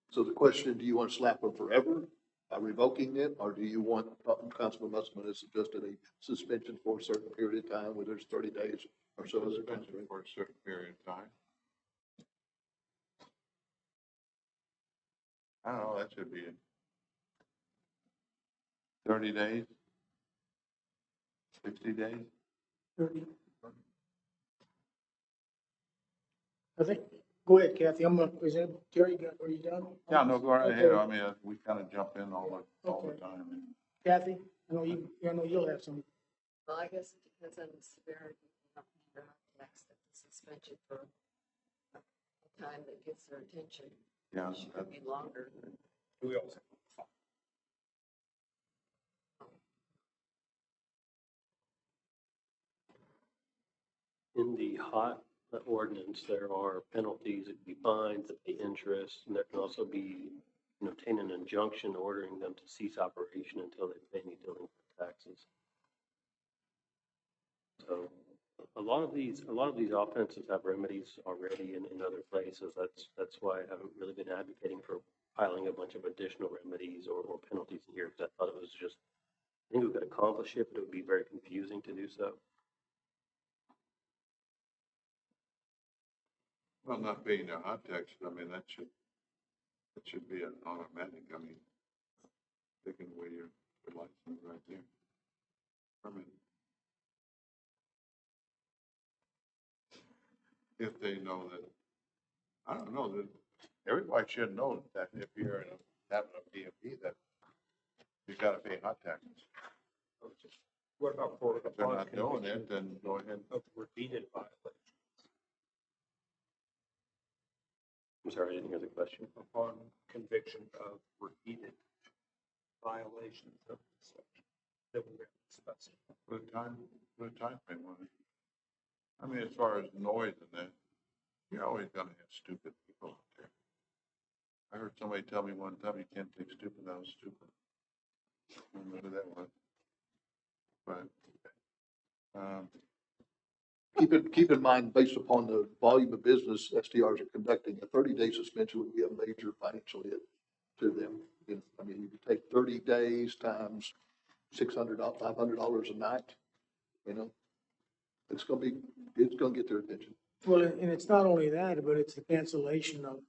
So the question, do you want to slap them forever by revoking it, or do you want Councilman Musselman has suggested a suspension for a certain period of time, whether it's 30 days or so? Suspension for a certain period of time. I don't know, that should be 30 days, 60 days. 30. I think, go ahead, Kathy. Is that, Terry, are you done? Yeah, no, go right ahead. Okay. I mean, we kind of jump in all the Okay. time. Kathy, I know you'll have some. Well, I guess it depends on the severity of the tax, that the suspension for a time that gets their attention. Yeah. Should be longer. We also. In the hot ordinance, there are penalties, it could be fines, it could be interest, and there can also be, obtain an injunction ordering them to cease operation until they pay any delinquent taxes. So a lot of these offenses have remedies already in other places. That's why I haven't really been advocating for piling a bunch of additional remedies or penalties in here, because I thought it was just, I think we could accomplish it, but it would be very confusing to do so. Well, not being a hot tax, I mean, that should be an automatic. I mean, taking away your license right there. I mean, if they know that, I don't know, that everybody should know that if you're having a B&B, that you gotta pay hot taxes. What about for? If they're not doing it, then go ahead. Of repeated violations. I'm sorry, I didn't hear the question. Upon conviction of repeated violations of the section that we have discussed. Put a time frame on it. I mean, as far as noise and that, you're always gonna have stupid people out there. I heard somebody tell me one time, you can't take stupid out of stupid. I don't know who that was. But, Keep in mind, based upon the volume of business STRs are conducting, a 30-day suspension would be a major financial hit to them. I mean, you could take 30 days times $600, $500 a night, you know, it's gonna get their attention. Well, and it's not only that, but it's the cancellation of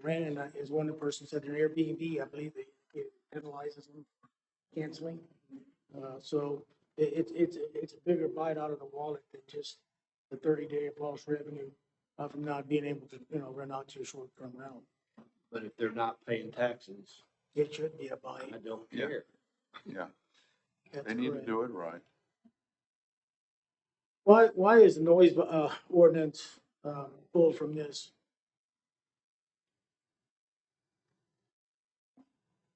rent. And as one person said, in Airbnb, I believe it penalizes them for canceling. So it's a bigger bite out of the wallet than just the 30-day of lost revenue from not being able to, rent out to a short-term rental. But if they're not paying taxes, It should be a bite. I don't Yeah. care. yeah, That's they need to correct. do it right. Why is the noise ordinance pulled from this?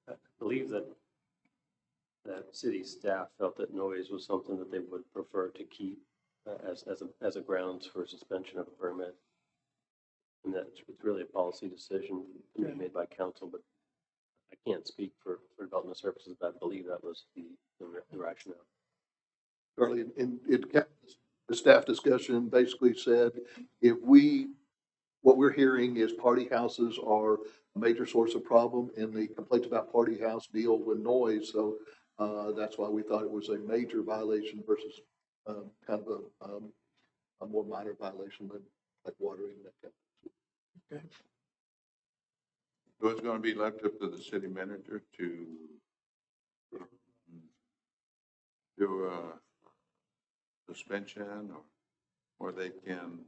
I believe that city staff felt that noise was something that they would prefer to keep as a grounds for suspension of a permit. And that's, it's really a policy decision to be made by council, but I can't speak for development services, but I believe that was the rationale. Charlie, the staff discussion basically said, what we're hearing is party houses are a major source of problem, and the complaints about party house deal with noise. So that's why we thought it was a major violation versus kind of a more minor violation than like watering and that kind of. Okay. So it's gonna be left up to the city manager to do suspension, or they can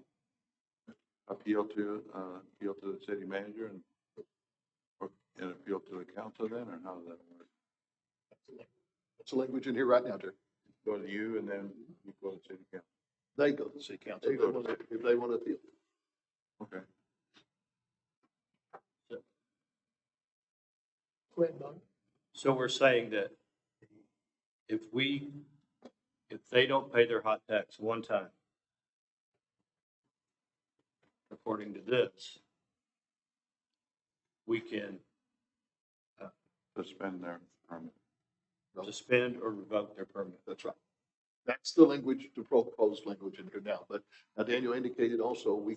appeal to the city manager and appeal to the council then, or how does that work? That's the language in here right now, Jerry. Go to you and then you go to city council. They go to the city council if they want to appeal. Okay. Go ahead, Bob. So we're saying that if they don't pay their hot tax one time, according to this, we can Suspend their permit. suspend or revoke their permit. That's right. That's the language, the proposed language in here now. But now Daniel indicated also we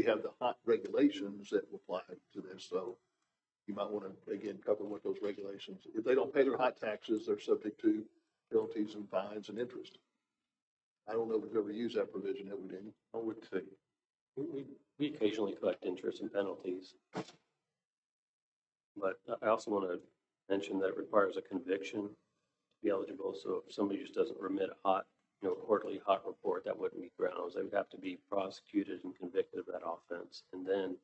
have the hot regulations that will apply to this. So you might want to, again, cover what those regulations, if they don't pay their hot taxes, they're subject to penalties and fines and interest. I don't know if we've ever used that provision, have we, Daniel? I would say. We occasionally collect interest and penalties. But I also want to mention that it requires a conviction to be eligible. So if somebody just doesn't remit a quarterly hot report, that wouldn't be grounds. They would have to be prosecuted and convicted of that offense. And then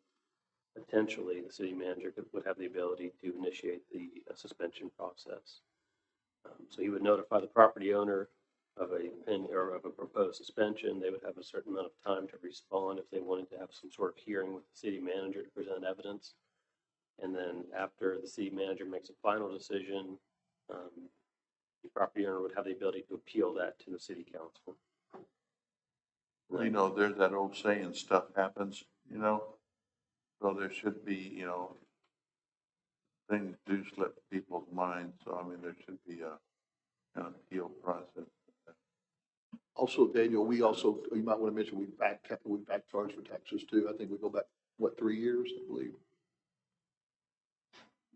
potentially the city manager would have the ability to initiate the suspension process. So he would notify the property owner of a proposed suspension. They would have a certain amount of time to respond if they wanted to have some sort of hearing with the city manager to present evidence. And then after the city manager makes a final decision, the property owner would have the ability to appeal that to the city council. You know, there's that old saying, stuff happens, you know? So there should be, things do slip people's minds. So, I mean, there should be an appeal process. Also, Daniel, you might want to mention, we back charge for taxes too. I think we go back, 3 years, I believe.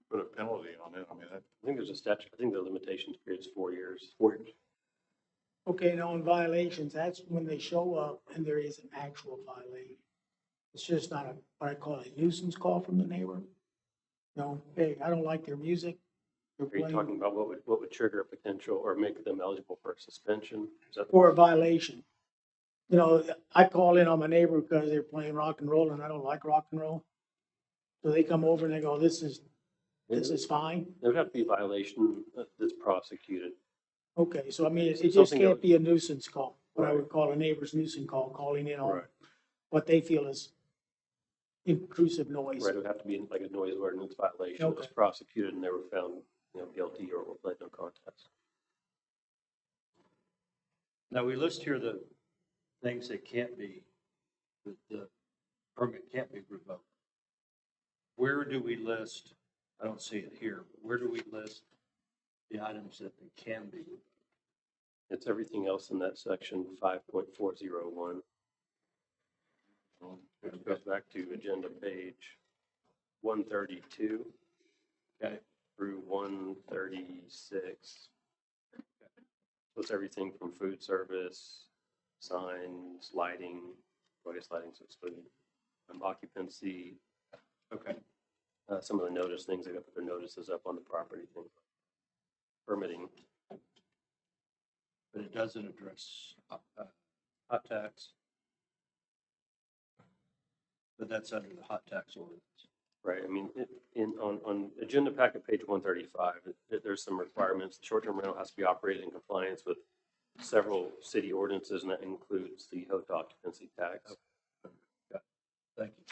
Put a penalty on it. I mean, I think there's a statute. I think the limitations period is 4 years. 4 years. Okay, now in violations, that's when they show up and there is an actual violation. It's just not what I call a nuisance call from the neighbor. No, hey, I don't like their music. Are you talking about what would trigger a potential or make them eligible for a suspension? Is that For a violation? I call in on my neighbor because they're playing rock and roll and I don't like rock and roll. So they come over and they go, this is fine. There would have to be a violation that's prosecuted. Okay, so I mean, it just can't be a nuisance call, what I would call a neighbor's nuisance call, calling in on what they feel is intrusive noise. Right, it would have to be like a noise ordinance violation that was prosecuted and they were found, guilty or pled no contest. Now, we list here the things that the permit can't be revoked. Where do we list, I don't see it here, but where do we list the items that they can be revoked? It's everything else in that section 5.401. It goes back to agenda page 132. Okay. Through 136. So it's everything from food service, signs, lighting, I guess lighting's excluded, occupancy. Okay. Some of the notice things, they got to put their notices up on the property, things like permitting. But it doesn't address hot tax. But that's under the hot tax ordinance. Right. I mean, on agenda packet page 135, there's some requirements. The short-term rental has to be operated in compliance with several city ordinances, and that includes the hotel occupancy tax. Okay. Thank you.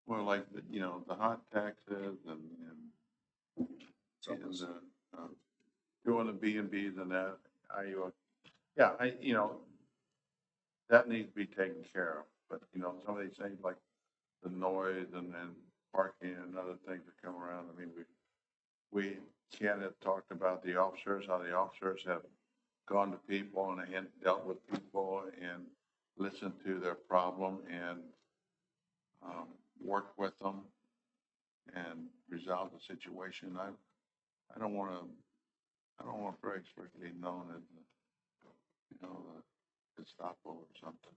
well, like, the hot taxes and doing the B&Bs and that, that needs to be taken care of. But, some of these things like the noise and then parking and other things that come around, I mean, we can't have talked about the officers, how the officers have gone to people and dealt with people and listened to their problem and worked with them and resolved the situation. I don't want Fredericksburg to be known as, the Gestapo or something.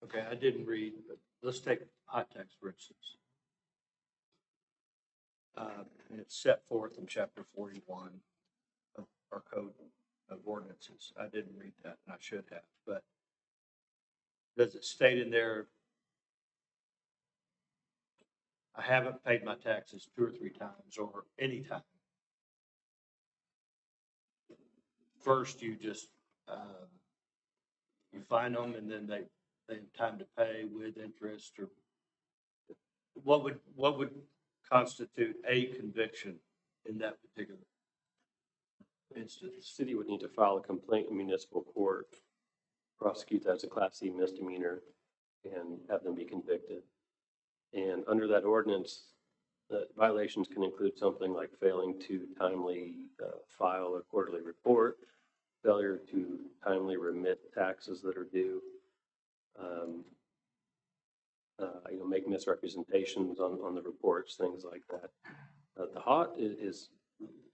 Okay, I didn't read, but let's take hot tax for instance. And it's set forth in chapter 41 of our code of ordinances. I didn't read that, and I should have, but does it state in there, I haven't paid my taxes 2 or 3 times or any time? First, you just, you fine them and then they have time to pay with interest, or what would constitute a conviction in that particular instance? The city would need to file a complaint in municipal court, prosecute that as a Class C misdemeanor, and have them be convicted. And under that ordinance, violations can include something like failing to timely file a quarterly report, failure to timely remit taxes that are due, make misrepresentations on the reports, things like that.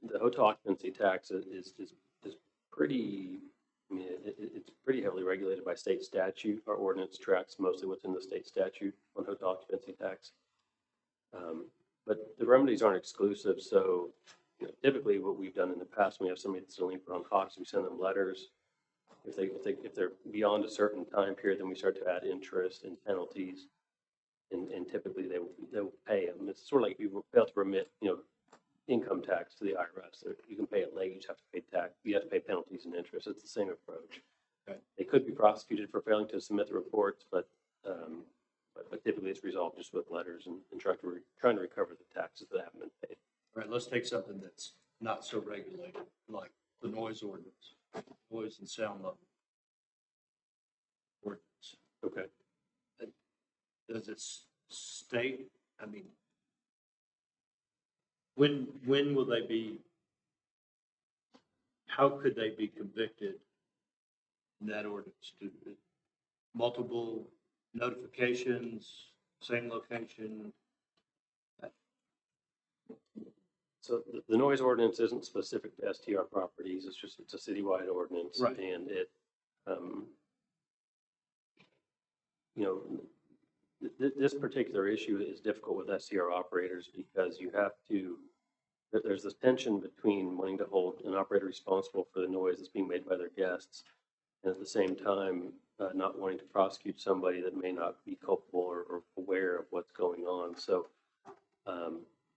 The hotel occupancy tax is pretty. I mean, it's pretty heavily regulated by state statute. Our ordinance tracks mostly what's in the state statute on hotel occupancy tax. But the remedies aren't exclusive. So typically what we've done in the past, when we have somebody that's delinquent on costs, we send them letters. If they're beyond a certain time period, then we start to add interest and penalties. And typically they'll pay them. It's sort of like if you fail to remit, income tax to the IRS. So you can pay it late, you just have to pay tax. You have to pay penalties and interest. It's the same approach. Okay. They could be prosecuted for failing to submit the reports, but typically it's resolved just with letters and trying to recover the taxes that haven't been paid. All right, let's take something that's not so regulated, like the noise ordinance, noise and sound level ordinance. Okay. Does it state, I mean, when will they be, how could they be convicted in that ordinance? Multiple notifications, same location? So the noise ordinance isn't specific to STR properties. It's a citywide ordinance. Right. And it, this particular issue is difficult with STR operators because there's this tension between wanting to hold an operator responsible for the noise that's being made by their guests, and at the same time, not wanting to prosecute somebody that may not be culpable or aware of what's going on. So,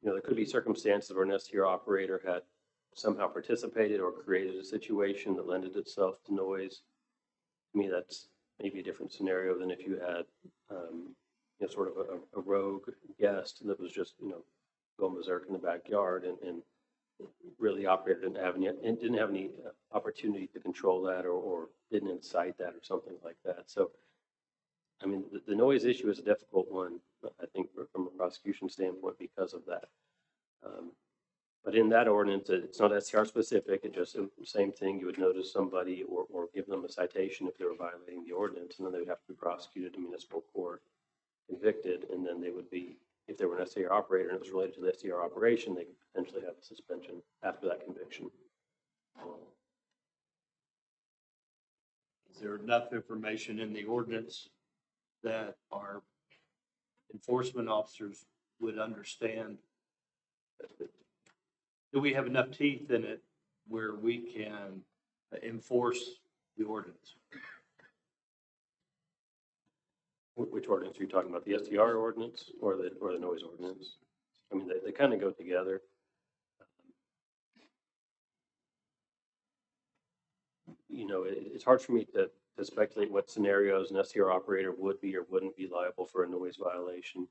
there could be circumstances where an STR operator had somehow participated or created a situation that lended itself to noise. To me, that's maybe a different scenario than if you had, sort of a rogue guest that was just, going berserk in the backyard and really operator didn't have any opportunity to control that or didn't incite that or something like that. So, I mean, the noise issue is a difficult one, I think, from a prosecution standpoint because of that. But in that ordinance, it's not STR specific. It just, same thing, you would notice somebody or give them a citation if they were violating the ordinance, and then they would have to be prosecuted in municipal court, convicted, and then they would be, if they were an STR operator and it was related to the STR operation, they could potentially have a suspension after that conviction. Is there enough information in the ordinance that our enforcement officers would understand? Do we have enough teeth in it where we can enforce the ordinance? Which ordinance are you talking about? The STR ordinance or the noise ordinance? I mean, they kind of go together. It's hard for me to speculate what scenarios an STR operator would be or wouldn't be liable for a noise violation.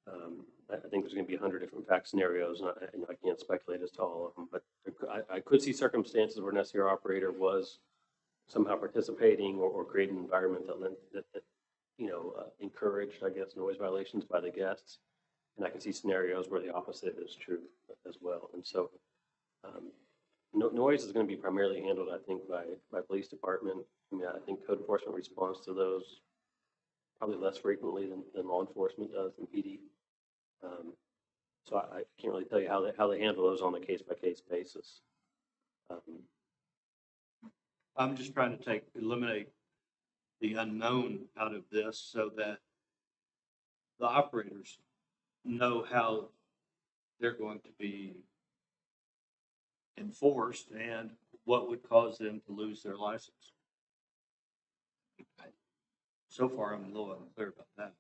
I think there's going to be 100 different fact scenarios, and I can't speculate as to all of them. But I could see circumstances where an STR operator was somehow participating or creating an environment that encouraged, I guess, noise violations by the guests. And I can see scenarios where the opposite is true as well. And so noise is going to be primarily handled, I think, by police department. I mean, I think code enforcement responds to those probably less frequently than law enforcement does in PD. So I can't really tell you how they handle those on a case-by-case basis. I'm just trying to eliminate the unknown out of this so that the operators know how they're going to be enforced and what would cause them to lose their license. So far, I'm a little unclear about that.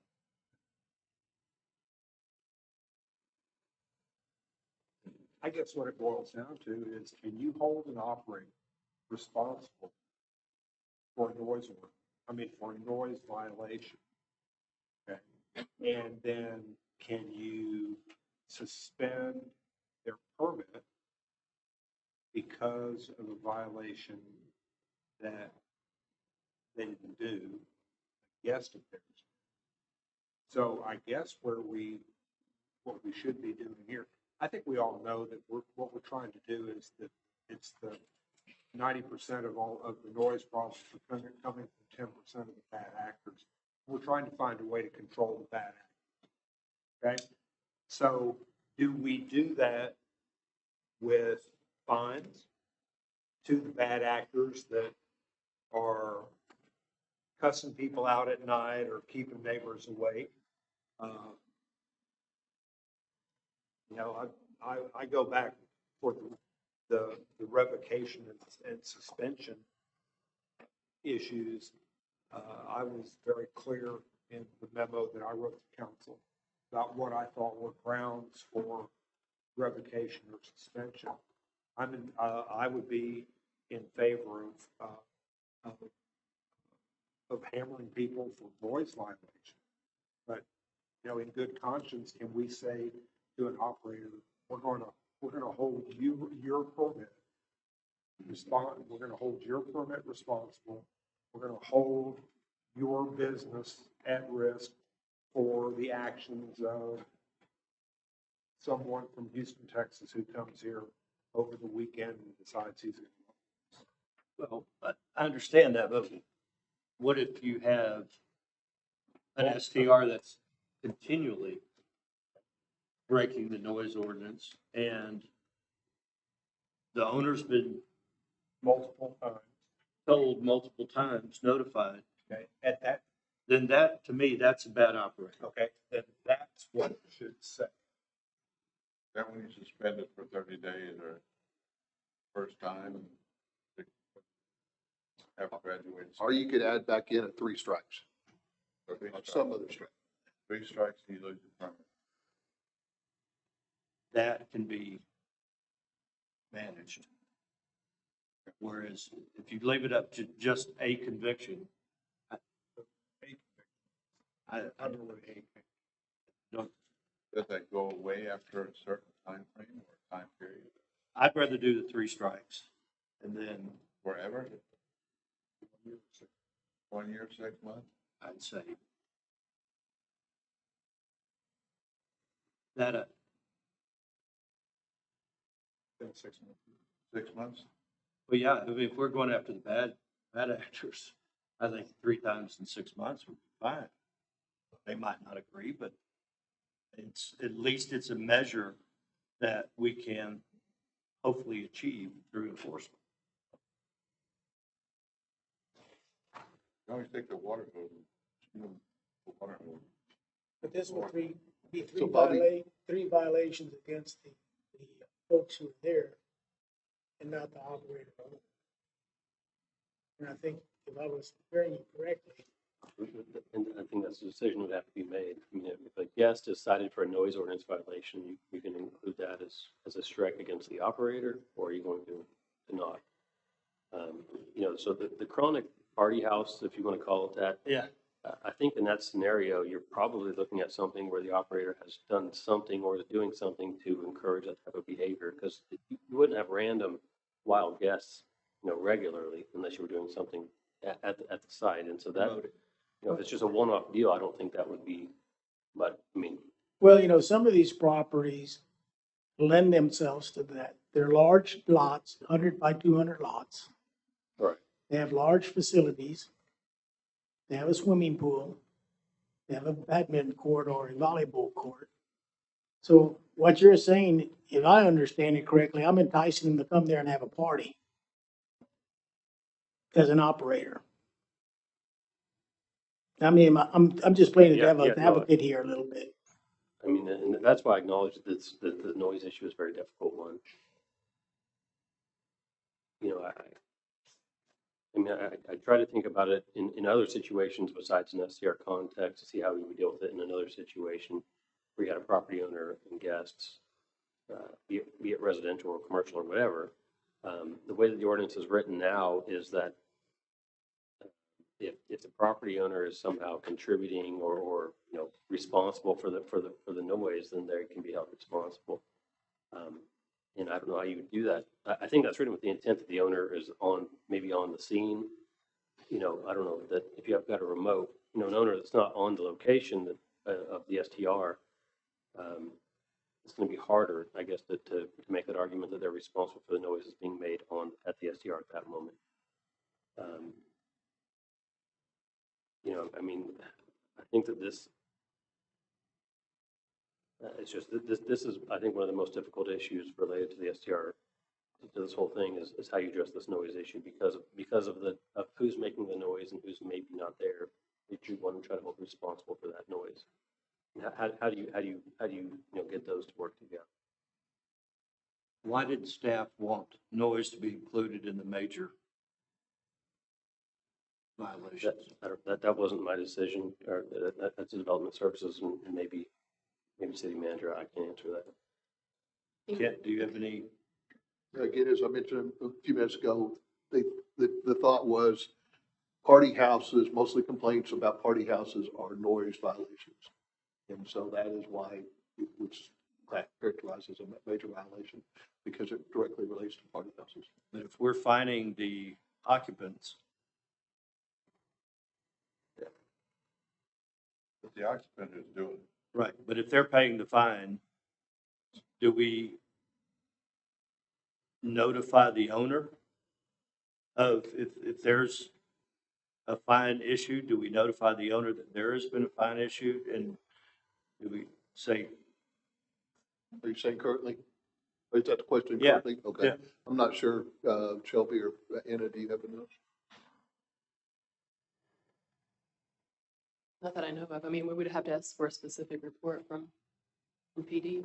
I guess what it boils down to is, can you hold an operator responsible for noise work? I mean, for noise violation? Okay. And then can you suspend their permit because of a violation that they didn't do, a guest of theirs? So I guess what we should be doing here, I think we all know that what we're trying to do is that it's the 90% of all of the noise problems are coming from 10% of the bad actors. We're trying to find a way to control the bad actors. Okay? So do we do that with fines to the bad actors that are cussing people out at night or keeping neighbors awake? You know, I go back for the revocation and suspension issues. I was very clear in the memo that I wrote to council about what I thought were grounds for revocation or suspension. I would be in favor of hammering people for noise violation. But, you know, in good conscience, can we say to an operator, we're going to hold your permit we're going to hold your permit responsible. We're going to hold your business at risk for the actions of someone from Houston, Texas, who comes here over the weekend and decides he's going to. Well, I understand that, but what if you have an STR that's continually breaking the noise ordinance and the owner's been multiple times told, multiple times, notified? Okay, at that, then that, to me, that's a bad operator. okay, then that's what it should say. Then when you suspend it for 30 days or first time, have graduated. Or you could add back in at 3 strikes. Or 3 Or strikes. some other strike. 3 strikes, you lose your permit. That can be managed. Whereas if you leave it up to just a conviction, I don't really hate it. Does that go away after a certain time frame or time period? I'd rather do the 3 strikes and then Forever? 1 year, 6 months? I'd say that 6 months. 6 months? well, yeah, I mean, if we're going after the bad actors, I think 3 times in 6 months would be fine. They might not agree, but it's, at least it's a measure that we can hopefully achieve through enforcement. You always take the water hose and the water hose. But this would be So Bobby- three violations against the folks who are there and not the operator. And I think if I was hearing you correctly, And I think that's a decision that would have to be made. I mean, if a guest is cited for a noise ordinance violation, you can include that as a strike against the operator, or are you going to not? You know, so the chronic party house, if you want to call it that. Yeah. I think in that scenario, you're probably looking at something where the operator has done something or is doing something to encourage that type of behavior, because you wouldn't have random wild guests, you know, regularly unless you were doing something at the site. And so that, you know, if it's just a one-off deal, I don't think that would be, but I mean. well, you know, some of these properties lend themselves to that. They're large lots, 100 by 200 lots. Right. They have large facilities. They have a swimming pool. They have a badminton court or a volleyball court. So what you're saying, if I understand it correctly, I'm enticing them to come there and have a party as an operator. I mean, I'm just playing the devil's advocate here a little bit. I mean, and that's why I acknowledge that the noise issue is a very difficult one. You know, I mean, I try to think about it in other situations besides an STR context to see how we would deal with it in another situation where you had a property owner and guests, be it residential or commercial or whatever. The way that the ordinance is written now is that if the property owner is somehow contributing or you know responsible for the noise, then they can be held responsible. And I don't know how you would do that. I think that's written with the intent that the owner is maybe on the scene. You know, I don't know that if you have got a remote, you know, an owner that's not on the location of the STR, it's going to be harder, I guess, to make that argument that they're responsible for the noise that's being made at the STR at that moment. You know, I mean, I think that this, it's just, this is, I think, one of the most difficult issues related to the STR, to this whole thing is how you address this noise issue because of who's making the noise and who's maybe not there. If you want to try to hold responsible for that noise, how do you know get those to work together? Why did staff want noise to be included in the major violations? That wasn't my decision, or that's the development services and maybe city manager. I can't answer that. Kent, do you have any? Again, as I mentioned a few minutes ago, the thought was party houses, mostly complaints about party houses are noise violations. And so that is why it was characterized as a major violation, because it directly relates to party houses. But if we're fining the occupants. But the occupant is doing it. Right, but if they're paying the fine, do we notify the owner of if there's a fine issue? Do we notify the owner that there has been a fine issue, and do we say? Are you saying currently? Is that the question? Yeah. Currently? Okay. Yeah. I'm not sure, Shelby or Anna, do you have enough? Not that I know of. I mean, we would have to ask for a specific report from PD.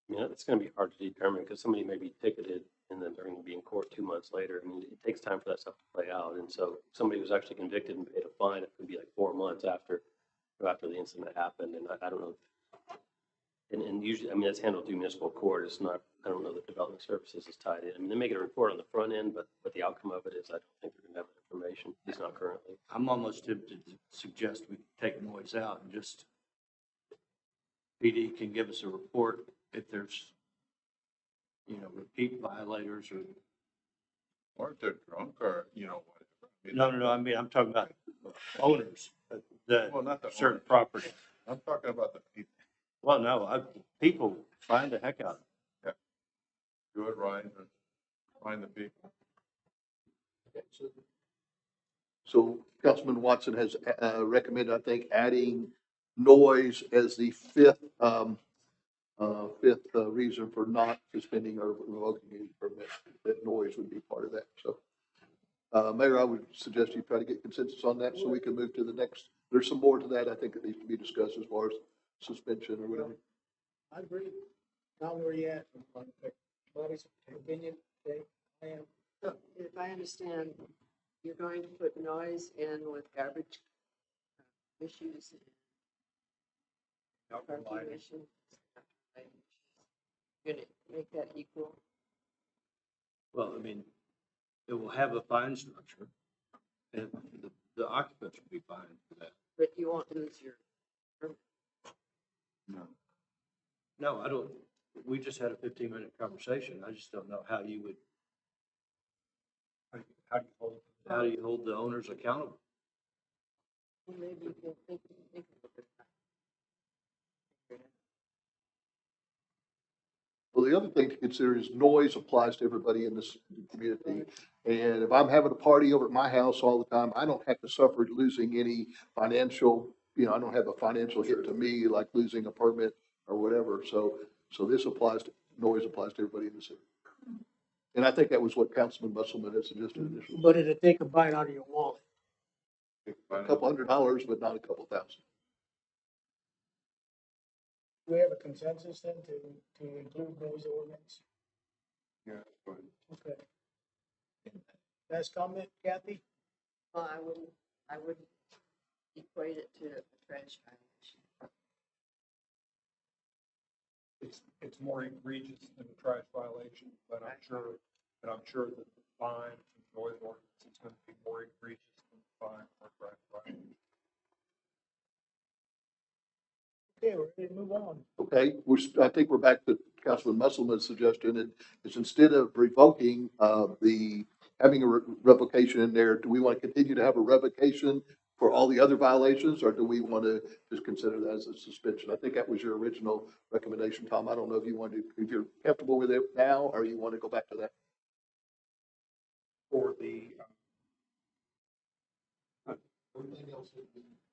Yeah, it's going to be hard to determine because somebody may be ticketed and then they're going to be in court 2 months later. I mean, it takes time for that stuff to play out. And so if somebody was actually convicted and paid a fine, it could be like 4 months after the incident happened. And I don't know. And usually, I mean, it's handled through municipal court. It's not, I don't know that development services is tied in. I mean, they make it a report on the front end, but what the outcome of it is, I don't think they're going to have that information. At least not currently. I'm almost tempted to suggest we take noise out and just PD can give us a report if there's, you know, repeat violators Or if they're drunk or, you know, whatever. No. I mean, I'm talking about owners that Well, not the certain owners. property. I'm talking about the people. Well, no, people find the heck out of it. Do it right and find the people. So Councilman Watson has recommended, I think, adding noise as the fifth reason for not suspending or revoking any permit. That noise would be part of that. So, Mayor, I would suggest you try to get consensus on that so we can move to the next. There's some more to that I think that needs to be discussed as far as suspension or whatever. I agree. Not where you at. Bobby's opinion, okay, I am. So if I understand, you're going to put noise in with garbage issues and parking issues. You're gonna make that equal. Well, I mean, it will have a fine structure and the occupants will be fined for that. But you won't lose your permit. No, I don't. We just had a 15-minute conversation. I just don't know how you would. How do you hold the owners accountable? Well, maybe you can think of it. Well, the other thing to consider is noise applies to everybody in this community. And if I'm having a party over at my house all the time, I don't have to suffer losing any financial, I don't have a financial hit to me like losing a permit or whatever. So this noise applies to everybody in the city. And I think that was what Councilman Musselman had suggested initially. But it'd take a bite out of your wallet. A couple $100, but not a couple thousand. we have a consensus then to include noise ordinance? Yeah, but Okay. Last comment, Kathy? Well, I wouldn't equate it to a trash violation. It's more egregious than a trash violation, but I'm sure that the fine for noise ordinance is going to be more egregious than the fine for a trash violation. Okay, we're ready to move on. Okay, I think we're back to Councilman Musselman's suggestion, and it's instead of revoking, having a revocation in there, do we want to continue to have a revocation for all the other violations, or do we want to just consider that as a suspension? I think that was your original recommendation, Tom. I don't know if you want to, if you're comfortable with it now, or you want to go back to that. For the,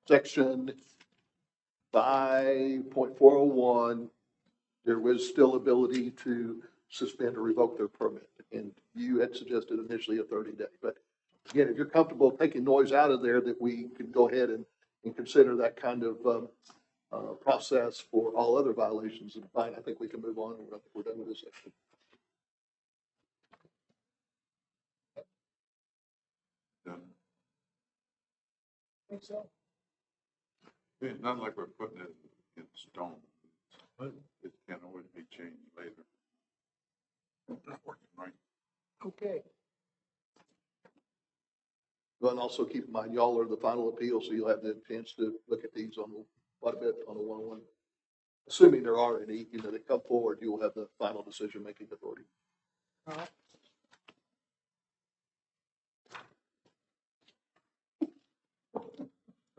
Section 5.401, there was still ability to suspend or revoke their permit. And you had suggested initially a 30-day. But again, if you're comfortable taking noise out of there, that we can go ahead and consider that kind of process for all other violations, and fine, I think we can move on. I think we're done with this section. done. I think so. It's not like we're putting it in stone. It can always be changed later. It's not working right. Okay. Well, and also keep in mind, y'all are the final appeal, so you'll have the chance to look at these on quite a bit on a one-on-one. Assuming there are any, that come forward, you will have the final decision-making authority. All right.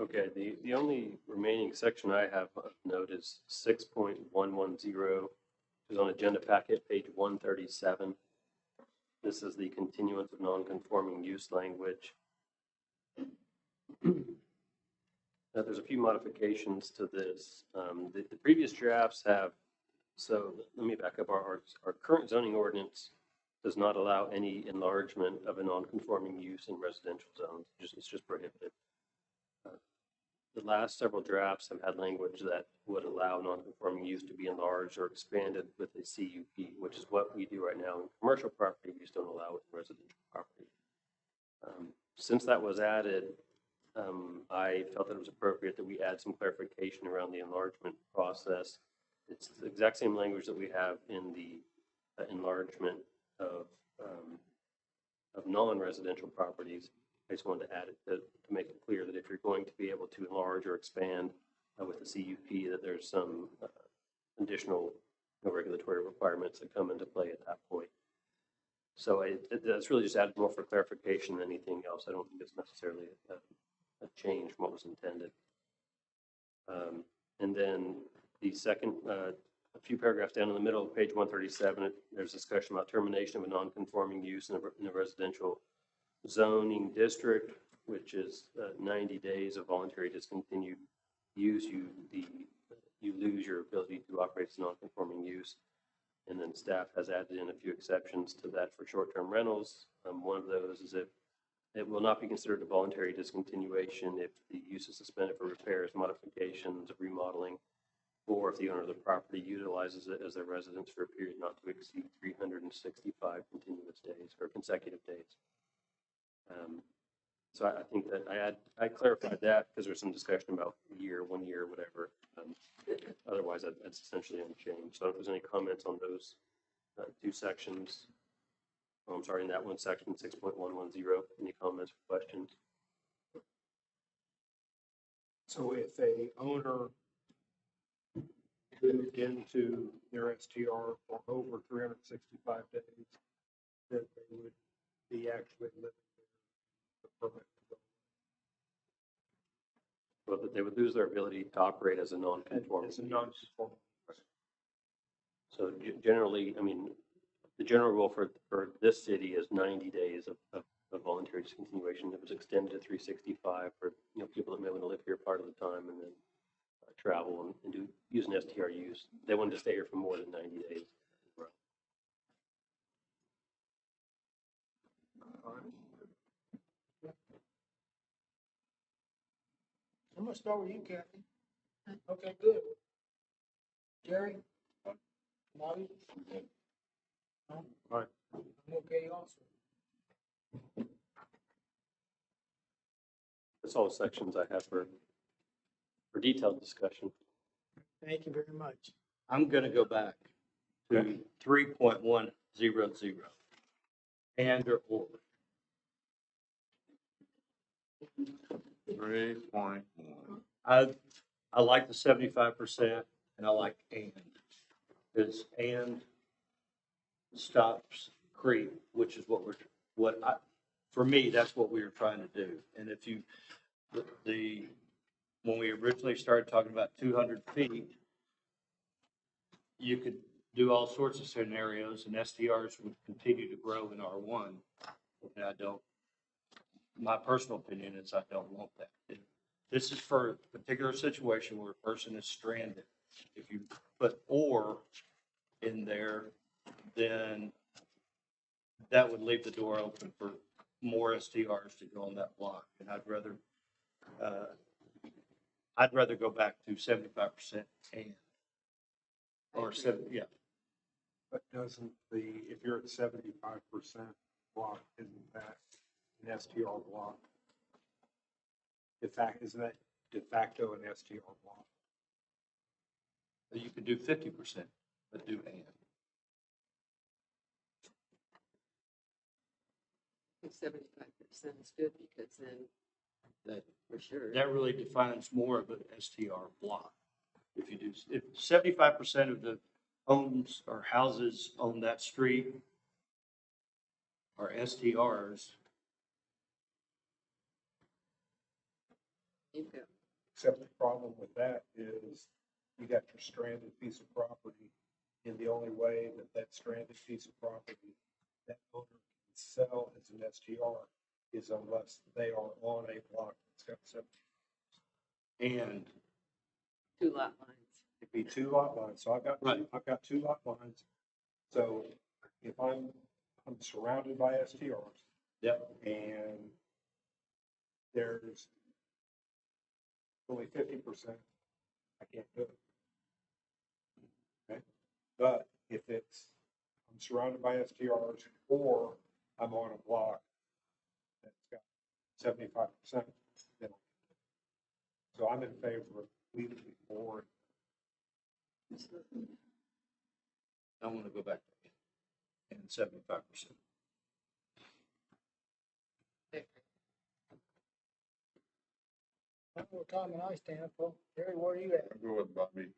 Okay, the only remaining section I have of note is 6.110, which is on agenda packet, page 137. This is the continuance of non-conforming use language. Now, there's a few modifications to this. The previous drafts have, so let me back up. Our current zoning ordinance does not allow any enlargement of a non-conforming use in residential zones. It's just prohibited. The last several drafts have had language that would allow non-conforming use to be enlarged or expanded with a CUP, which is what we do right now in commercial property. We just don't allow it in residential property. Since that was added, I felt that it was appropriate that we add some clarification around the enlargement process. It's the exact same language that we have in the enlargement of non-residential properties. I just wanted to add it to make it clear that if you're going to be able to enlarge or expand with the CUP, that there's some additional regulatory requirements that come into play at that point. So that's really just added more for clarification than anything else. I don't think it's necessarily a change from what was intended. And then the second, a few paragraphs down in the middle of page 137, there's discussion about termination of a non-conforming use in a residential zoning district, which is 90 days of voluntary discontinued use. You lose your ability to operate as a non-conforming use. And then staff has added in a few exceptions to that for short-term rentals. One of those is if it will not be considered a voluntary discontinuation if the use is suspended for repairs, modifications, remodeling, or if the owner of the property utilizes it as their residence for a period not to exceed 365 continuous days or consecutive days. So I think that I clarified that because there's some discussion about year, 1 year, whatever. Otherwise, that's essentially unchanged. So if there's any comments on those two sections, I'm sorry, in that one section, 6.110, any comments or questions? so if a owner moved into their STR for over 365 days, then they would be actually living the permit. Well, they would lose their ability to operate as a non-conforming. It's a non-conforming. So generally, I mean, the general rule for this city is 90 days of voluntary discontinuation. It was extended to 365 for people that may want to live here part of the time and then travel and use an STR use. They wanted to stay here for more than 90 days. I'm gonna start with you, Kathy. Okay, good. Gary? Bobby? No? All right. I'm okay also. That's all the sections I have for detailed discussion. Thank you very much. I'm gonna go back to 3.100. And or. 3.1. I like the 75% and I like and. Because and stops creep, which is for me, that's what we were trying to do. And if you, when we originally started talking about 200 feet, you could do all sorts of scenarios and STRs would continue to grow in R1. And my personal opinion is I don't want that. This is for a particular situation where a person is stranded. If you put or in there, then that would leave the door open for more STRs to go on that block. And I'd rather go back to 75% and, or 7, yeah. But doesn't if you're at 75% block, isn't that an STR block? Isn't that de facto an STR block? You could do 50%, but do and. 75% is good because then that for sure that really defines more of an STR block. If 75% of the homes or houses on that street are STRs, Except the problem with that is you got your stranded piece of property, and the only way that stranded piece of property that owner can sell as an STR is unless they are on a block that's got 70. and 2 lot lines. It'd be 2 lot lines. So I've got 2 lot lines. So if I'm surrounded by STRs. Yep. And there's only 50%, I can't do it. Okay. But if I'm surrounded by STRs or I'm on a block that's got 75%, then so I'm in favor of leaving it forward. I want to go back to and 75%. I know what Tom and I stand for. Jerry, where are you at? I'll go with Bobby.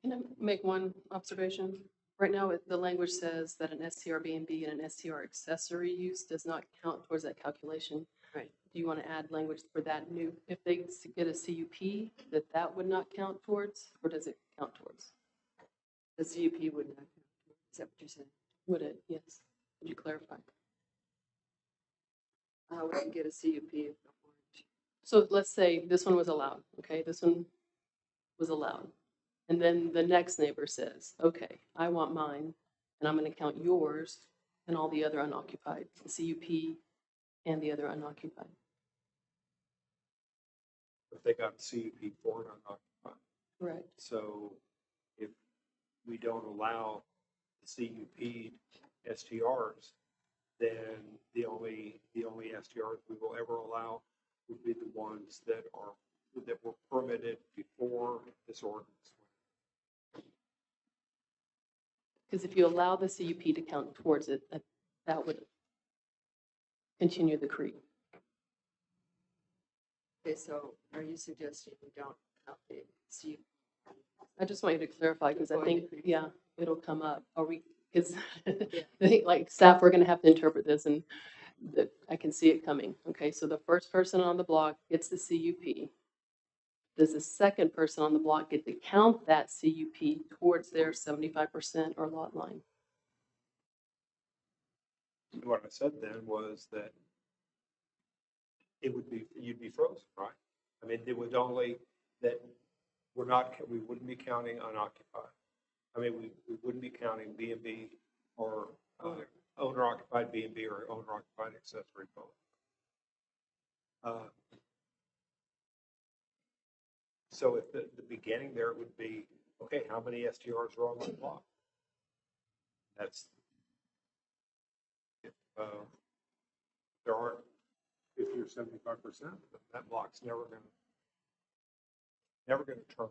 Can I make one observation? Right now, the language says that an STR B&B and an STR accessory use does not count towards that calculation. Right. Do you want to add language for that new, if they get a CUP, that would not count towards, or does it count towards? The CUP would not count. Is that what you're saying? Would it? Yes. Would you clarify? We can get a CUP if we want. So let's say this one was allowed, okay? This one was allowed. And then the next neighbor says, okay, I want mine, and I'm going to count yours and all the other unoccupied, the CUP and the other unoccupied. If they got a CUP for it unoccupied. Right. So if we don't allow the CUP STRs, then the only STRs we will ever allow would be the ones that were permitted before this ordinance. Because if you allow the CUP to count towards it, that would continue the creep. Okay, so are you suggesting we don't count the CUP? I just want you to clarify because I Going think, to creep. yeah, it'll come up. Are we, because I think like staff, we're going to have to interpret this and I can see it coming. Okay, so the first person on the block gets the CUP. Does the second person on the block get to count that CUP towards their 75% or lot line? What I said then was that you'd be frozen, right? I mean, it would only that we wouldn't be counting unoccupied. I mean, we wouldn't be counting B&B or owner occupied B&B or owner occupied accessory both. So at the beginning there, it would be, okay, how many STRs are on my block? That's, if, there aren't 50 or 75%, that block's never gonna turn,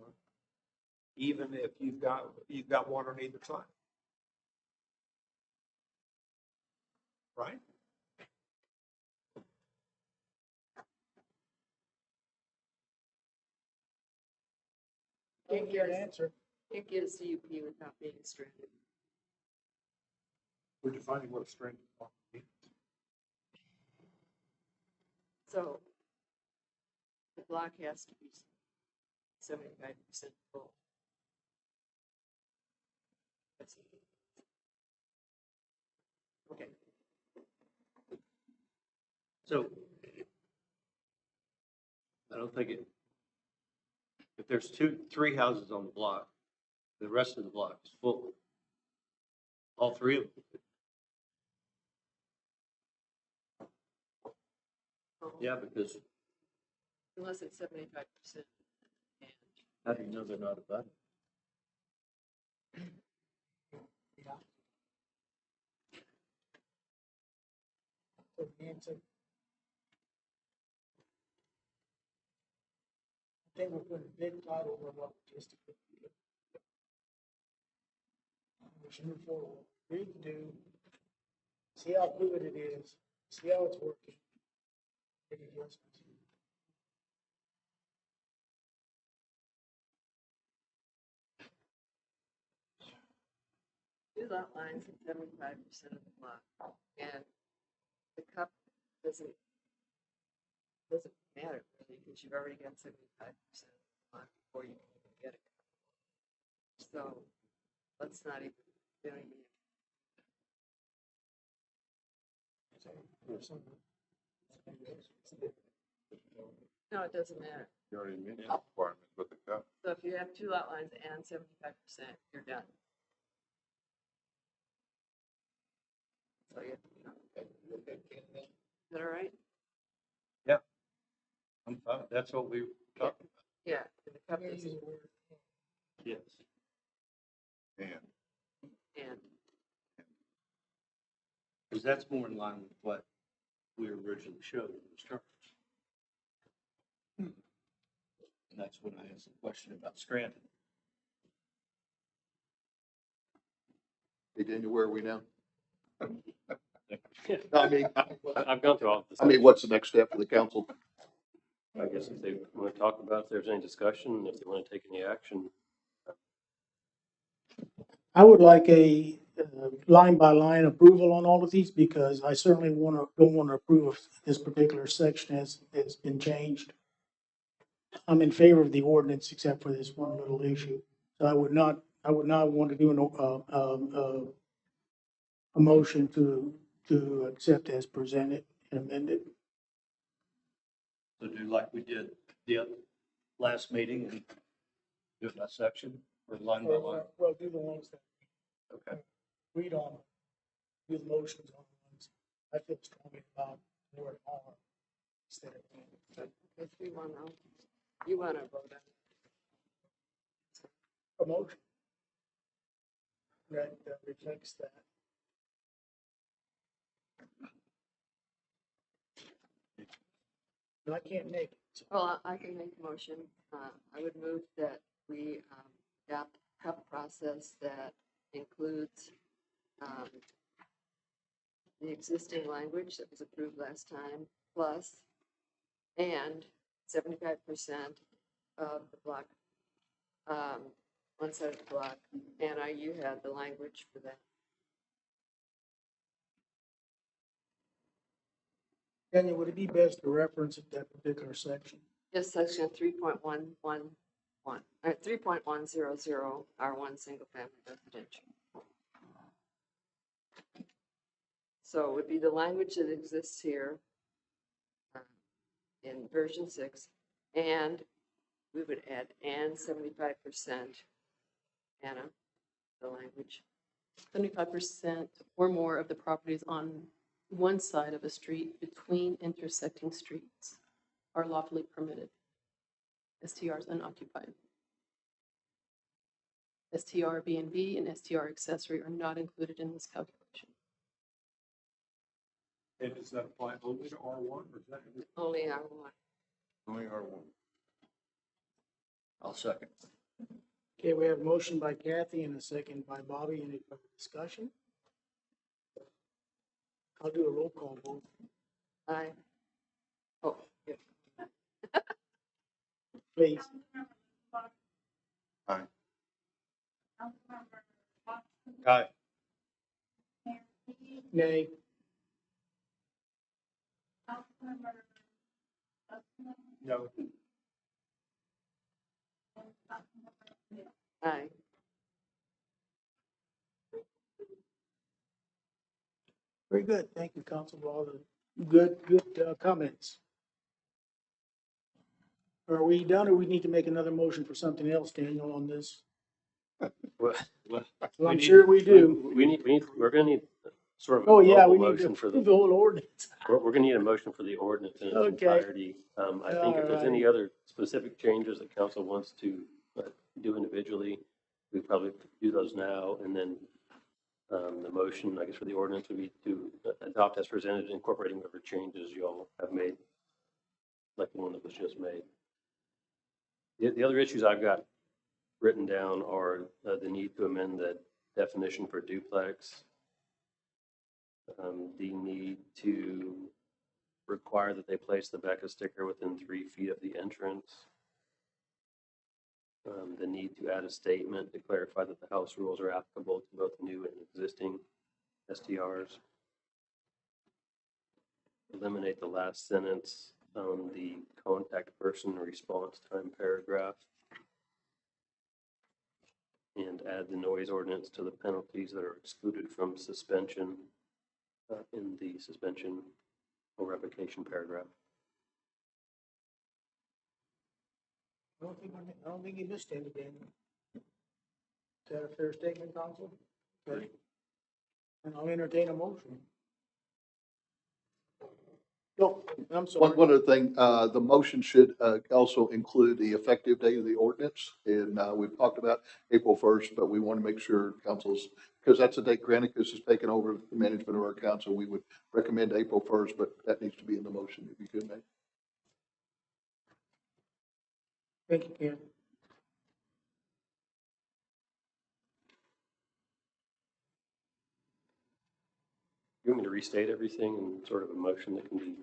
even if you've got one on either side. Right? Can't get, Answer. can't get a CUP without being stranded. We're defining what a stranded block means. So the block has to be 75% full. That's it. Okay. So I don't think if there's three houses on the block, the rest of the block is full. All three of them. Yeah, because Unless it's 75%. And how do you know they're not abutting? Yeah. So the answer. I think we're putting a big title over what we just did. We should move forward. We need to do, see how fluid it is, see how it's working. Make adjustments. two lot lines at 75% of the block, and the cup doesn't matter really, because you've already got 75% of the block before you can even get a cup. So let's not even do anything. No, it doesn't matter. You already met the requirements with the cup. So if you have two lot lines and 75%, you're done. So you, is that all right? Yeah. I'm fine. That's what we talked about. Yeah, and the cup is, Yes. and Because that's more in line with what we originally showed in the structures. And that's when I asked the question about Scranton. Hey, Daniel, where are we now? Yeah. I mean, I've gone through all of this. I mean, what's the next step for the council? I guess if they want to talk about, if there's any discussion, if they want to take any action. I would like a line by line approval on all of these because I certainly don't want to approve of this particular section as it's been changed. I'm in favor of the ordinance except for this one little issue. So I would not want to do a motion to accept as presented and amended. So do like we did the last meeting and do it by section or line by line? Well, do the ones that Okay. read on, do the motions on the ones I feel strongly about where they are instead of. if you want to vote on A motion that reflects that. And I can't make it. So. Well, I can make a motion. I would move that we adopt a cup process that includes the existing language that was approved last time, plus, and 75% of the block, one side of the block. Anna, you had the language for that. Daniel, would it be best to reference that particular section? Yes, section 3.111, 3.100, R1 single family residential. So it would be the language that exists here in version 6, and we would add and 75%, Anna, the language. 75% or more of the properties on one side of a street between intersecting streets are lawfully permitted. STRs unoccupied. STR B and B and STR accessory are not included in this calculation. And does that apply only to R1 or is that? Only R1. Only R1. I'll second. Okay, we have a motion by Kathy and a second by Bobby. Any further discussion? I'll do a roll call vote. Aye. Oh, yeah. Please. Aye. Aye. Nay. No. Aye. Very good. Thank you, Council, for all the good comments. Are we done or we need to make another motion for something else, Daniel, on this? Well, Well, I'm sure we do. We're gonna need sort of a Oh, yeah, global we need to motion for approve the whole ordinance. we're gonna need a motion for the ordinance in its Okay. entirety. I think if there's any Alright. other specific changes that council wants to do individually, we probably do those now, and then the motion, I guess, for the ordinance would be to adopt as presented, incorporating whatever changes you all have made, like the one that was just made. The other issues I've got written down are the need to amend the definition for duplex, the need to require that they place the BECA sticker within 3 feet of the entrance, the need to add a statement to clarify that the house rules are applicable to both new and existing STRs, eliminate the last sentence on the contact person response time paragraph, and add the noise ordinance to the penalties that are excluded from suspension in the suspension or revocation paragraph. I don't think you missed any, Daniel. Is that a fair statement, Council? Okay. And I'll entertain a motion. No, I'm sorry. One other thing, the motion should also include the effective date of the ordinance. And we've talked about April 1st, but we want to make sure councils, because that's the date Granicus has taken over the management of our council, we would recommend April 1st, but that needs to be in the motion if you could, Nate. Thank you, Ken. You want me to restate everything in sort of a motion that can be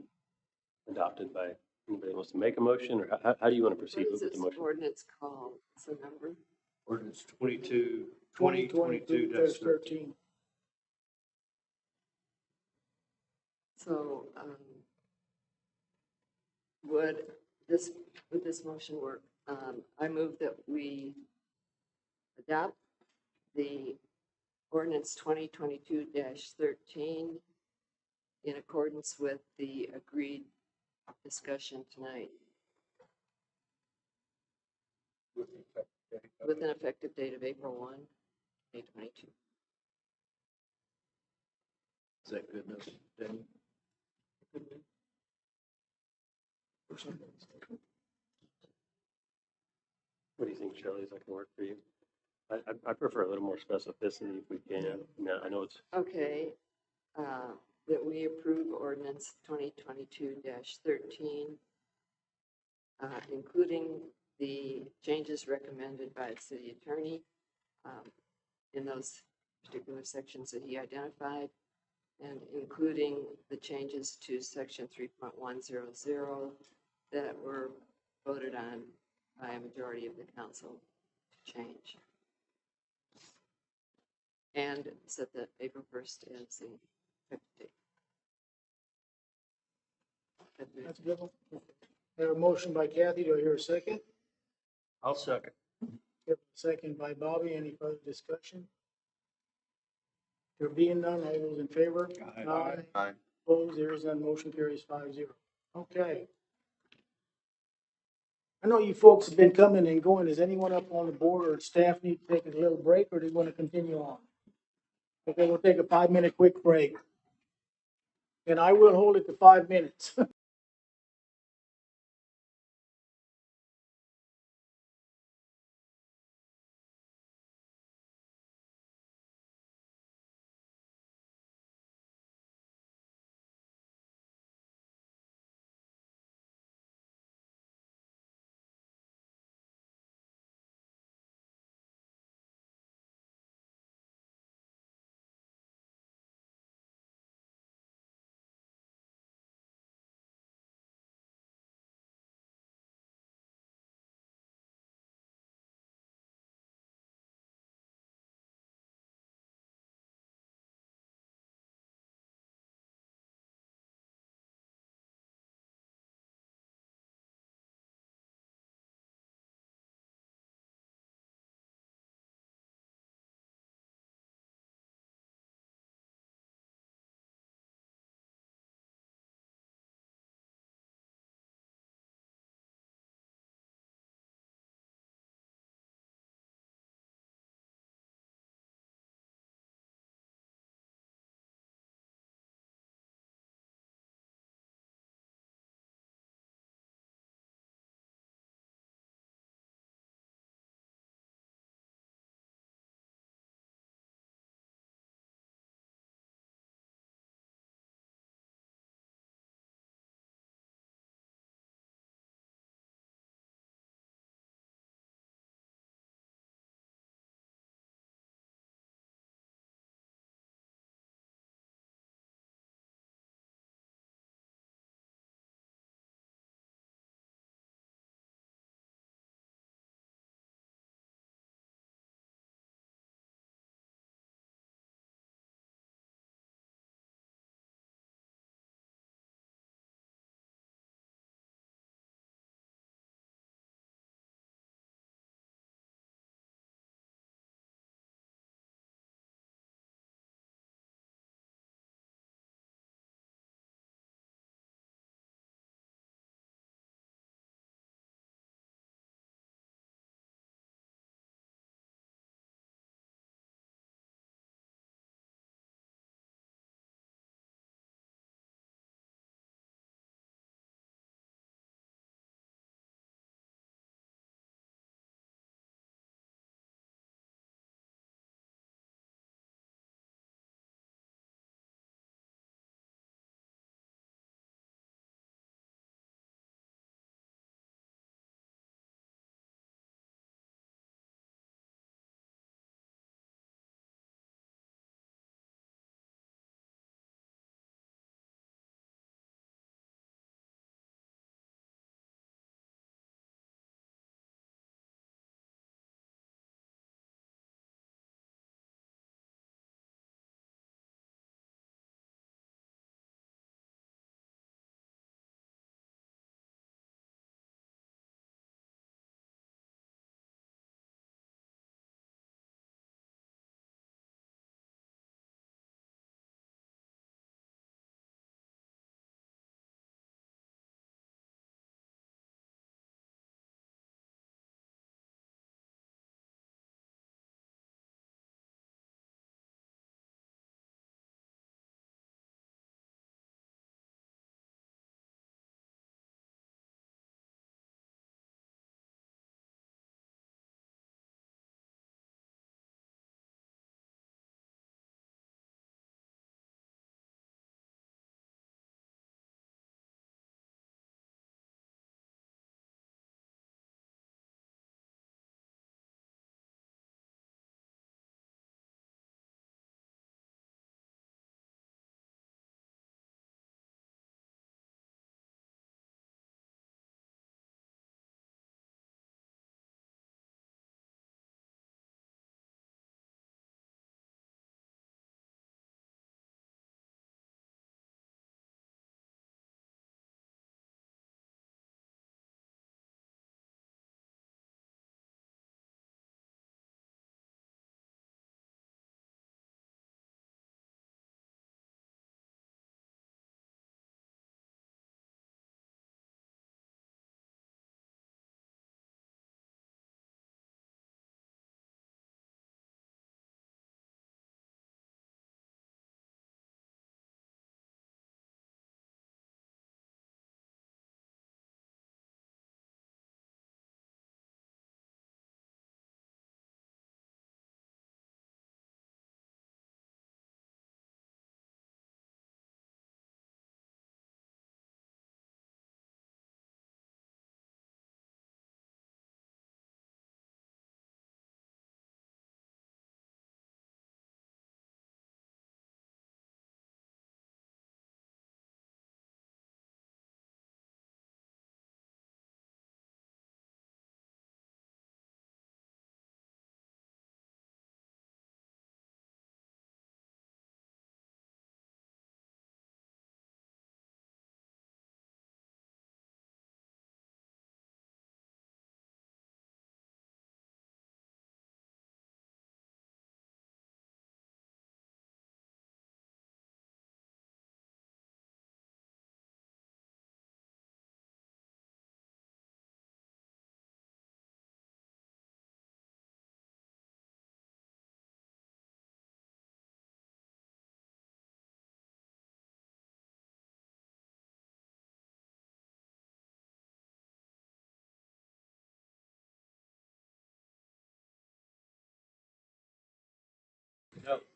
adopted by anybody who wants to make a motion, or how do you want to proceed What is with the this motion? ordinance called? What's the number? Ordinance 2022-13. So, would this motion work? I move that we adopt the ordinance 2022-13 in accordance with the agreed discussion tonight, with an effective date of April 1, 2022. Is that good enough, Danny? What do you think, Shelley? Is that gonna work for you? I prefer a little more specificity if we can. I mean, I know it's. Okay, that we approve ordinance 2022-13, including the changes recommended by the city attorney in those particular sections that he identified, and including the changes to section 3.100 that were voted on by a majority of the council to change. And set the April 1st as the effective date. That's a good one. I have a motion by Kathy. Do I hear a second? I'll second. Second by Bobby. Any further discussion? There being none, all those in favor? Aye. Aye. Opposed, there is none. Motion carries 5-0. Okay. I know you folks have been coming and going. Does anyone up on the board or staff need to take a little break, or do you want to continue on? Okay, we'll take a 5-minute quick break. And I will hold it to 5 minutes.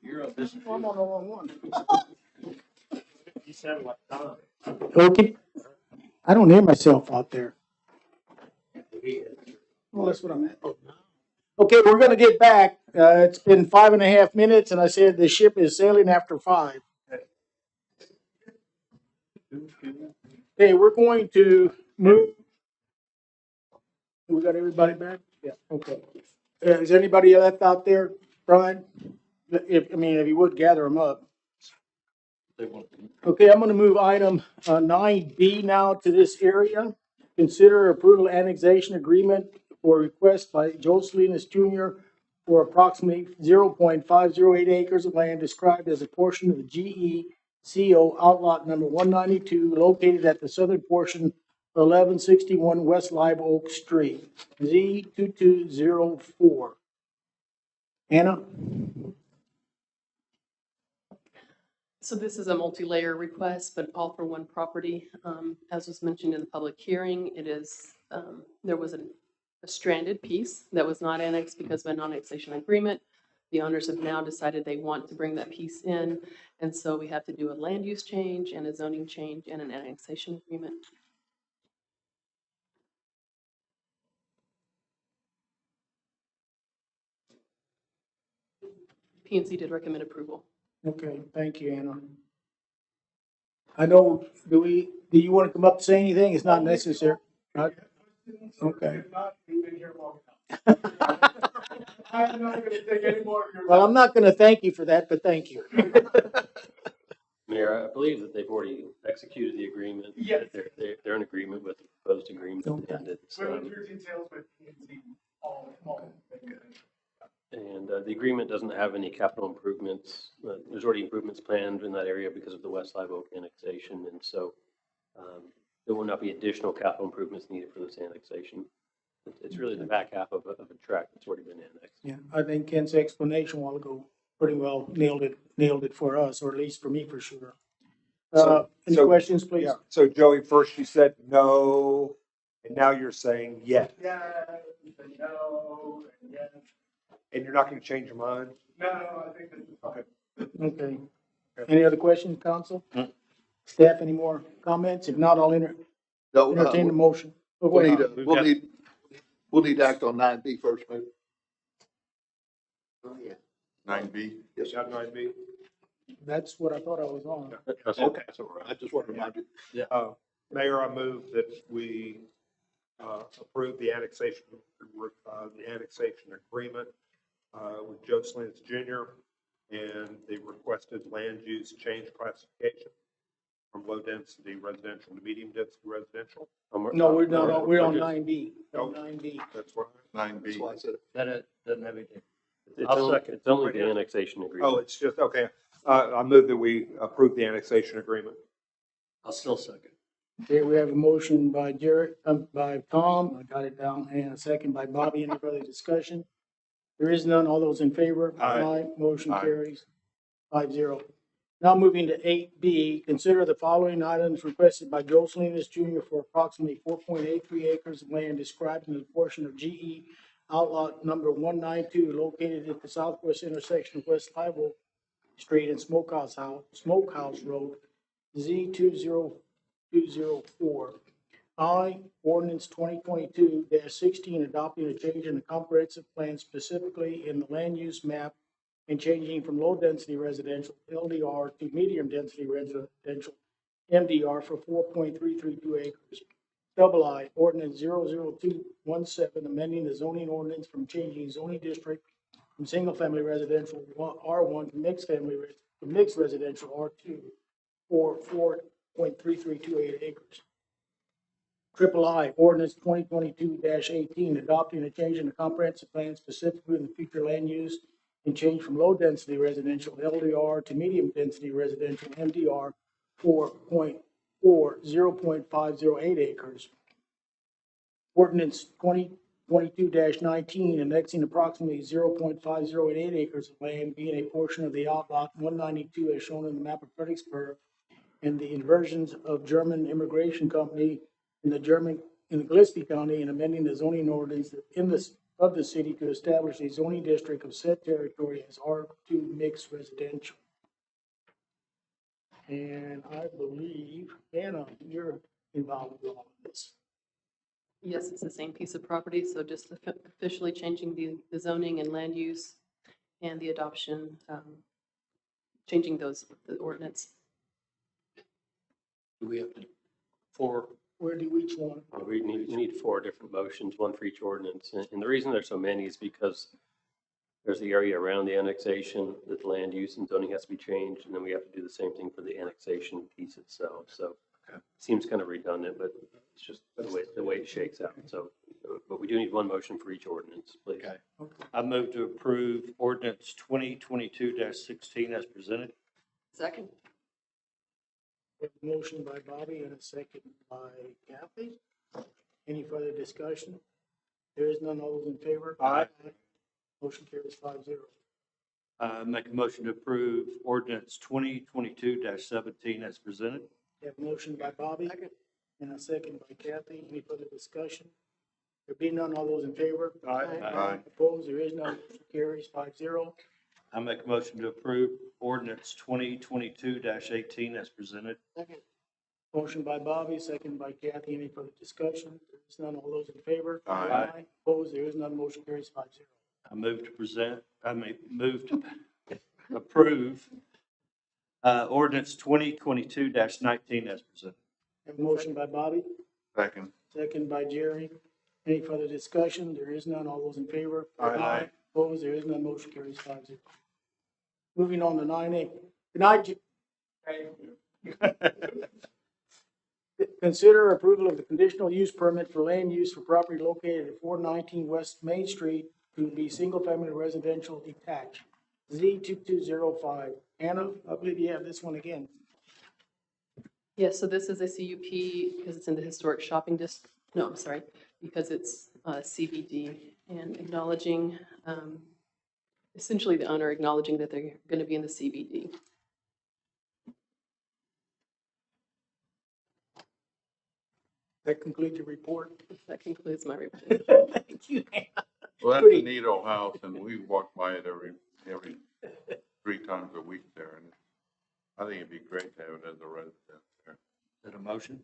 You're on this. I'm on the wrong one. You sound like Tom. Okay. I don't hear myself out there. Well, that's what I'm at. Okay, we're gonna get back. It's been 5.5 minutes and I said the ship is sailing after 5. Okay, we're going to move. We got everybody back? Yeah, okay. Is anybody left out there, Brian? If you would gather them up. Okay, I'm gonna move item 9B now to this area. Consider approval annexation agreement for request by Joe Salinas Jr. for approximately 0.508 acres of land described as a portion of the GECO outlot number 192 located at the southern portion of 1161 West Live Oak Street, Z2204. Anna? So this is a multi-layer request, but all for one property. As was mentioned in the public hearing, it is, there was a stranded piece that was not annexed because of a non-annexation agreement. The owners have now decided they want to bring that piece in, and so we have to do a land use change and a zoning change and an annexation agreement. P&Z did recommend approval. Okay, thank you, Anna. I know, do you want to come up to say anything? It's not necessary. Not- Okay. Well, I'm not gonna thank you for that, but thank you. Mayor, I believe that they've already executed the agreement. Yes. They're in agreement with the proposed agreement, Okay. and it's, and the agreement doesn't have any capital improvements. There's already improvements planned in that area because of the West Live Oak annexation, and so there will not be additional capital improvements needed for this annexation. It's really the back half of a tract that's already been annexed. Yeah, I think Kent's explanation a while ago pretty well nailed it for us, or at least for me for sure. Any questions, please? Yeah. So Joey, first you said no, and now you're saying yes. Yeah, no, yes. And you're not gonna change your mind? No, I think Okay. Okay. Any other questions, council? Staff, any more comments? If not, I'll entertain the motion. Oh, go We'll ahead. need, we'll need to act on 9B first, maybe. Oh, yeah. 9B. Yes, Got 9B? That's what I thought I was on. Okay. I just want to remind you. Mayor, I move that we approve the annexation agreement with Joe Slins Jr. and the requested land use change classification from low density residential to medium density residential. No, we're not, we're on 9B. Oh. 9B. That's what. 9B. That's why I said it. That doesn't have anything. It's only the annexation agreement. Oh, it's just, okay. I move that we approve the annexation agreement. I'll still second. Okay, we have a motion by by Tom, I got it down, and a second by Bobby. Any further discussion? There is none. All those in favor? Aye. Motion Aye. carries 5-0. Now moving to 8B, consider the following items requested by Joe Salinas Jr. for approximately 4.83 acres of land described in the portion of GE outlot number 192 located at the southwest intersection of West Live Oak Street and Smokehouse Road, Z20204. Ordinance 2022-16 adopting a change in the comprehensive plan specifically in the land use map and changing from low density residential LDR to medium density residential MDR for 4.332 acres. Double I, ordinance 00217, amending the zoning ordinance from changing zoning district from single family residential R1 to mixed residential R2 for 4.3328 acres. Triple I, ordinance 2022-18, adopting a change in the comprehensive plan specifically in the future land use and change from low density residential LDR to medium density residential MDR for 0.508 acres. Ordinance 2022-19, annexing approximately 0.5088 acres of land being a portion of the outlot 192 as shown in the map of Fredericksburg and the inversions of German Immigration Company in Gillespie County and amending the zoning ordinance in this of the city to establish a zoning district of said territory as R2 mixed residential. And I believe, Anna, you're involved with all of this. Yes, it's the same piece of property, so just officially changing the zoning and land use and the adoption, changing the ordinance. Do we have to, for, Where do each one? We need 4 different motions, one for each ordinance. And the reason there's so many is because there's the area around the annexation that the land use and zoning has to be changed, and then we have to do the same thing for the annexation piece itself. So it seems kind of redundant, but it's just the way it shakes out. So, but we do need one motion for each ordinance, please. Okay. I move to approve ordinance 2022-16 as presented. Second. We have a motion by Bobby and a second by Kathy. Any further discussion? There is none. All those in favor? Aye. Motion carries 5-0. Make a motion to approve ordinance 2022-17 as presented. We have a motion by Bobby and a second by Kathy. Any further discussion? There be none. All those in favor? Aye. Opposed? There is none. Motion carries 5-0. I make a motion to approve ordinance 2022-18 as presented. Second. Motion by Bobby, second by Kathy. Any further discussion? There is none. All those in favor? Aye. Opposed? There is none. Motion carries 5-0. I move to approve ordinance 2022-19 as presented. Have a motion by Bobby, Second. second by Jerry. Any further discussion? There is none. All those in favor? Aye. Opposed? There is none. Motion carries 5-0. Moving on to 9A. Good night. Consider approval of the conditional use permit for land use for property located at 419 West Main Street to be single-family residential detached. Z2205. Anna, I believe you have this one again. Yes, so this is a CUP because it's in the historic shopping district. No, I'm sorry, because it's CBD and acknowledging, essentially the owner acknowledging that they're going to be in the CBD. That concludes your report. That concludes my report. Thank you, Anna. Well, that's a neat old house, and we walk by it every 3 times a week there, and I think it'd be great to have it as a residence there. Is that a motion?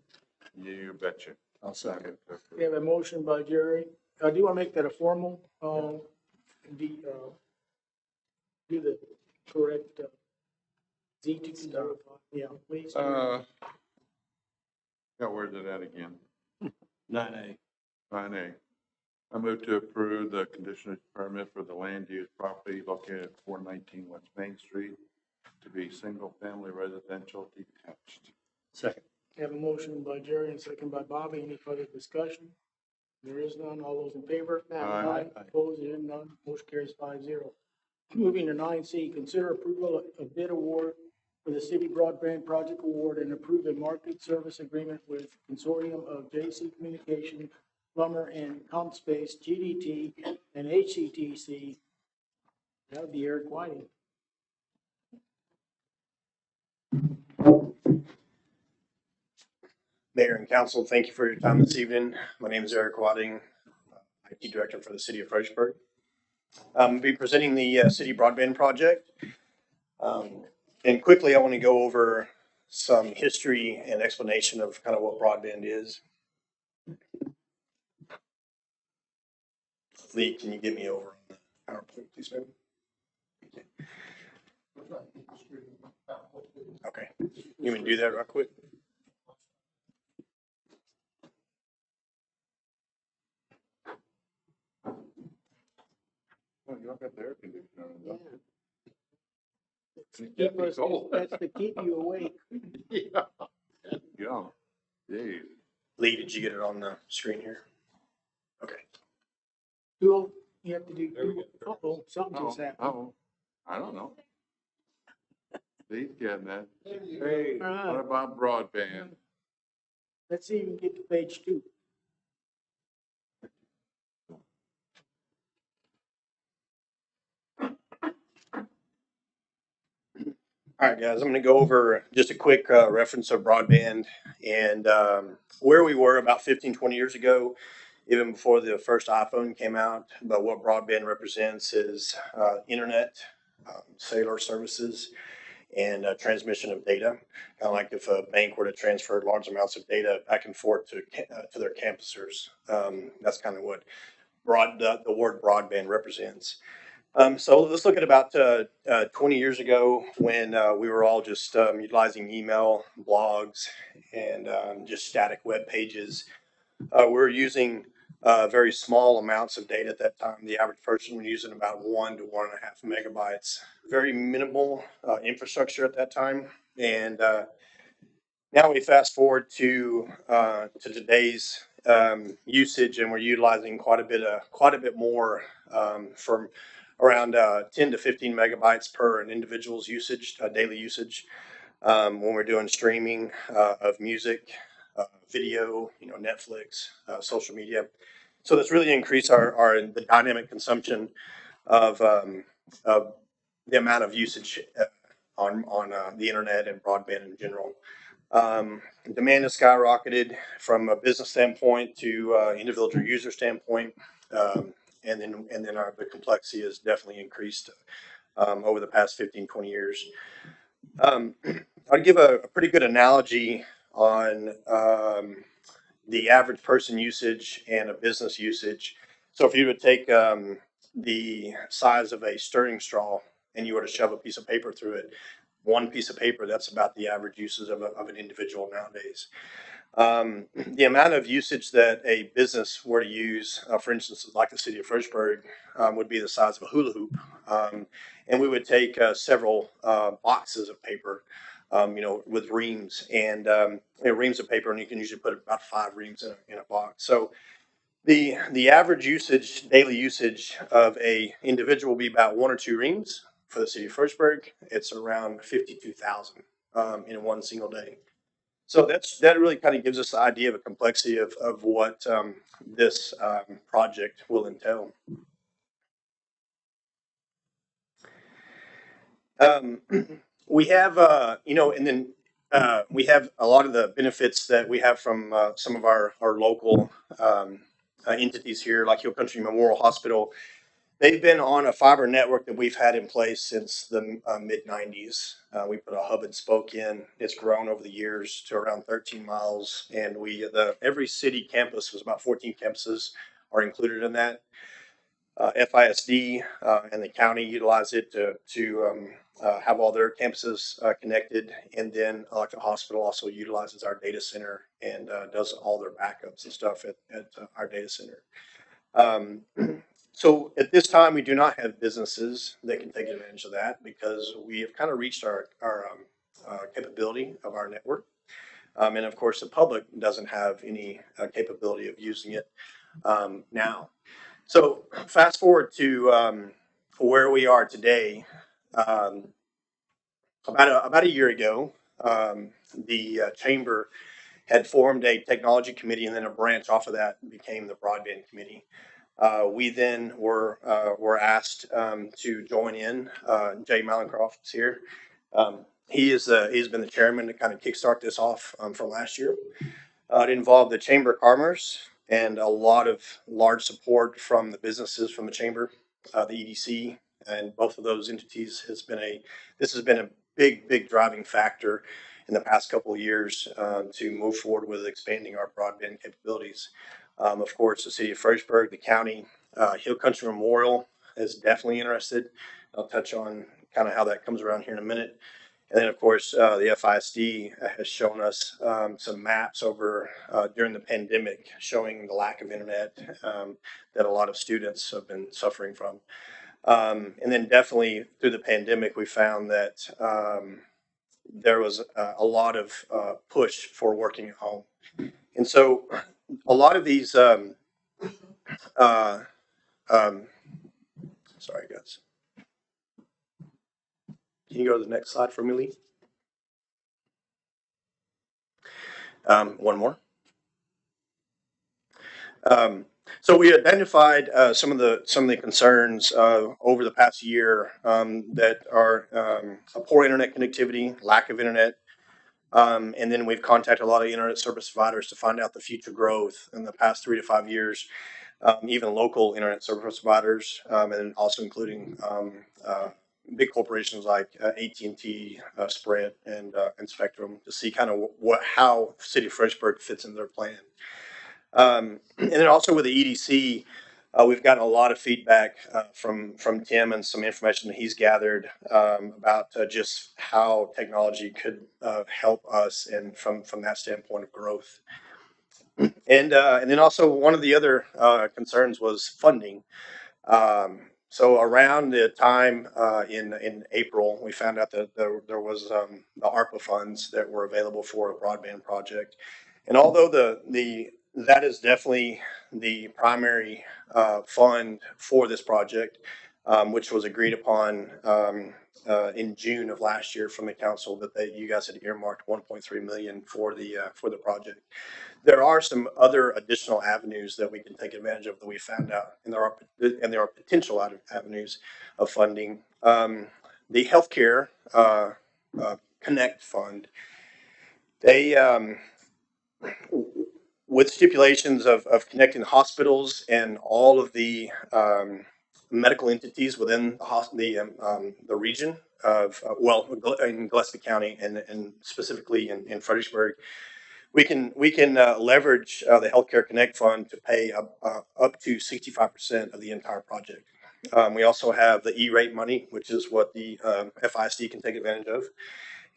Yeah, you betcha. I'll second. We have a motion by Jerry. Do you want to make that a formal, do the correct, Z2205? Yeah, please. Yeah, where's it at again? 9A. 9A. I move to approve the conditional permit for the land use property located at 419 West Main Street to be single-family residential detached. Second. We have a motion by Jerry and second by Bobby. Any further discussion? There is none. All those in favor? Aye. Opposed? There is none. Motion carries 5-0. Moving to 9C, consider approval of bid award for the city broadband project award and approve a market service agreement with consortium of JC Communication, Plumber and CompSpace, GDT, and HCTC. That would be Eric Whiting. Mayor and council, thank you for your time this evening. My name is Eric Wadding, IT Director for the City of Fredericksburg. I'll be presenting the city broadband project. And quickly, I want to go over some history and explanation of kind of what broadband is. Lee, can you get me over on the PowerPoint, please, ma'am? Okay, you want me to do that real quick? Oh, you all got the air conditioner on. That's to keep you awake. Yeah. Jeez. Lee, did you get it on the screen here? Okay. You have to do, something just happened. Oh, I don't know. Steve's getting that. Hey, what about broadband? Let's see if we can get to page 2. All right, guys, I'm going to go over just a quick reference of broadband and where we were about 15, 20 years ago even before the first iPhone came out. But what broadband represents is internet, cellular services, and transmission of data. Kind of like if a bank were to transfer large amounts of data back and forth to their campusers. That's kind of what the word broadband represents. So let's look at about 20 years ago when we were all just utilizing email, blogs, and just static web pages. We were using very small amounts of data at that time. The average person was using about 1 to 1.5 megabytes. Very minimal infrastructure at that time. And now we fast forward to today's usage, and we're utilizing quite a bit more, from around 10 to 15 megabytes per an individual's usage, daily usage, when we're doing streaming of music, video, Netflix, social media. So that's really increased the dynamic consumption of the amount of usage on the internet and broadband in general. Demand has skyrocketed from a business standpoint to individual user standpoint, and then the complexity has definitely increased over the past 15, 20 years. I'd give a pretty good analogy on the average person usage and a business usage. So if you would take the size of a stirring straw and you were to shove a piece of paper through it, one piece of paper, that's about the average usage of an individual nowadays. The amount of usage that a business were to use, for instance, like the city of Fredericksburg, would be the size of a hula hoop. And we would take several boxes of paper, with reams and reams of paper, and you can usually put about 5 reams in a box. So the average usage, daily usage of a individual will be about 1 or 2 reams. For the city of Fredericksburg, it's around 52,000 in one single day. So that really kind of gives us the idea of a complexity of what this project will entail. We have, and then we have a lot of the benefits that we have from some of our local entities here, like Hill Country Memorial Hospital. They've been on a fiber network that we've had in place since the mid-90s. We put a hub and spoke in. It's grown over the years to around 13 miles, and every city campus, was about 14 campuses, are included in that. FISD and the county utilize it to have all their campuses connected, and then like the hospital also utilizes our data center and does all their backups and stuff at our data center. So at this time, we do not have businesses that can take advantage of that because we have kind of reached our capability of our network. And of course, the public doesn't have any capability of using it now. So fast forward to where we are today. About a year ago, the chamber had formed a technology committee, and then a branch off of that became the broadband committee. We then were asked to join in. Jay Malencroft is here. He's been the chairman to kind of kickstart this off from last year. It involved the Chamber of Commerce and a lot of large support from the businesses from the chamber, the EDC, and both of those entities has been a big driving factor in the past couple of years to move forward with expanding our broadband capabilities. Of course, the city of Fredericksburg, the county, Hill Country Memorial is definitely interested. I'll touch on kind of how that comes around here in a minute. And then, of course, the FISD has shown us some maps over during the pandemic showing the lack of internet that a lot of students have been suffering from. And then definitely through the pandemic, we found that there was a lot of push for working at home. And so a lot of these, sorry, guys. Can you go to the next slide for me, Lee? One more. So we identified some of the concerns over the past year that are a poor internet connectivity, lack of internet, And then we've contacted a lot of internet service providers to find out the future growth in the past 3 to 5 years, even local internet service providers, and also including big corporations like AT&T, Sprint, and Spectrum, to see kind of how City of Fredericksburg fits in their plan. And then also with the EDC, we've gotten a lot of feedback from Tim and some information that he's gathered about just how technology could help us, and from that standpoint of growth. And then also one of the other concerns was funding. So around the time in April, we found out that there was the ARPA funds that were available for a broadband project. And although that is definitely the primary fund for this project, which was agreed upon in June of last year from the council, that you guys had earmarked 1.3 million for the project. There are some other additional avenues that we can take advantage of that we found out, and there are potential avenues of funding. The healthcare Connect Fund, they with stipulations of connecting hospitals and all of the medical entities within the region of in Gillespie County and specifically in Fredericksburg. We can leverage the Healthcare Connect Fund to pay up to 65% of the entire project. We also have the E-rate money, which is what the FISD can take advantage of.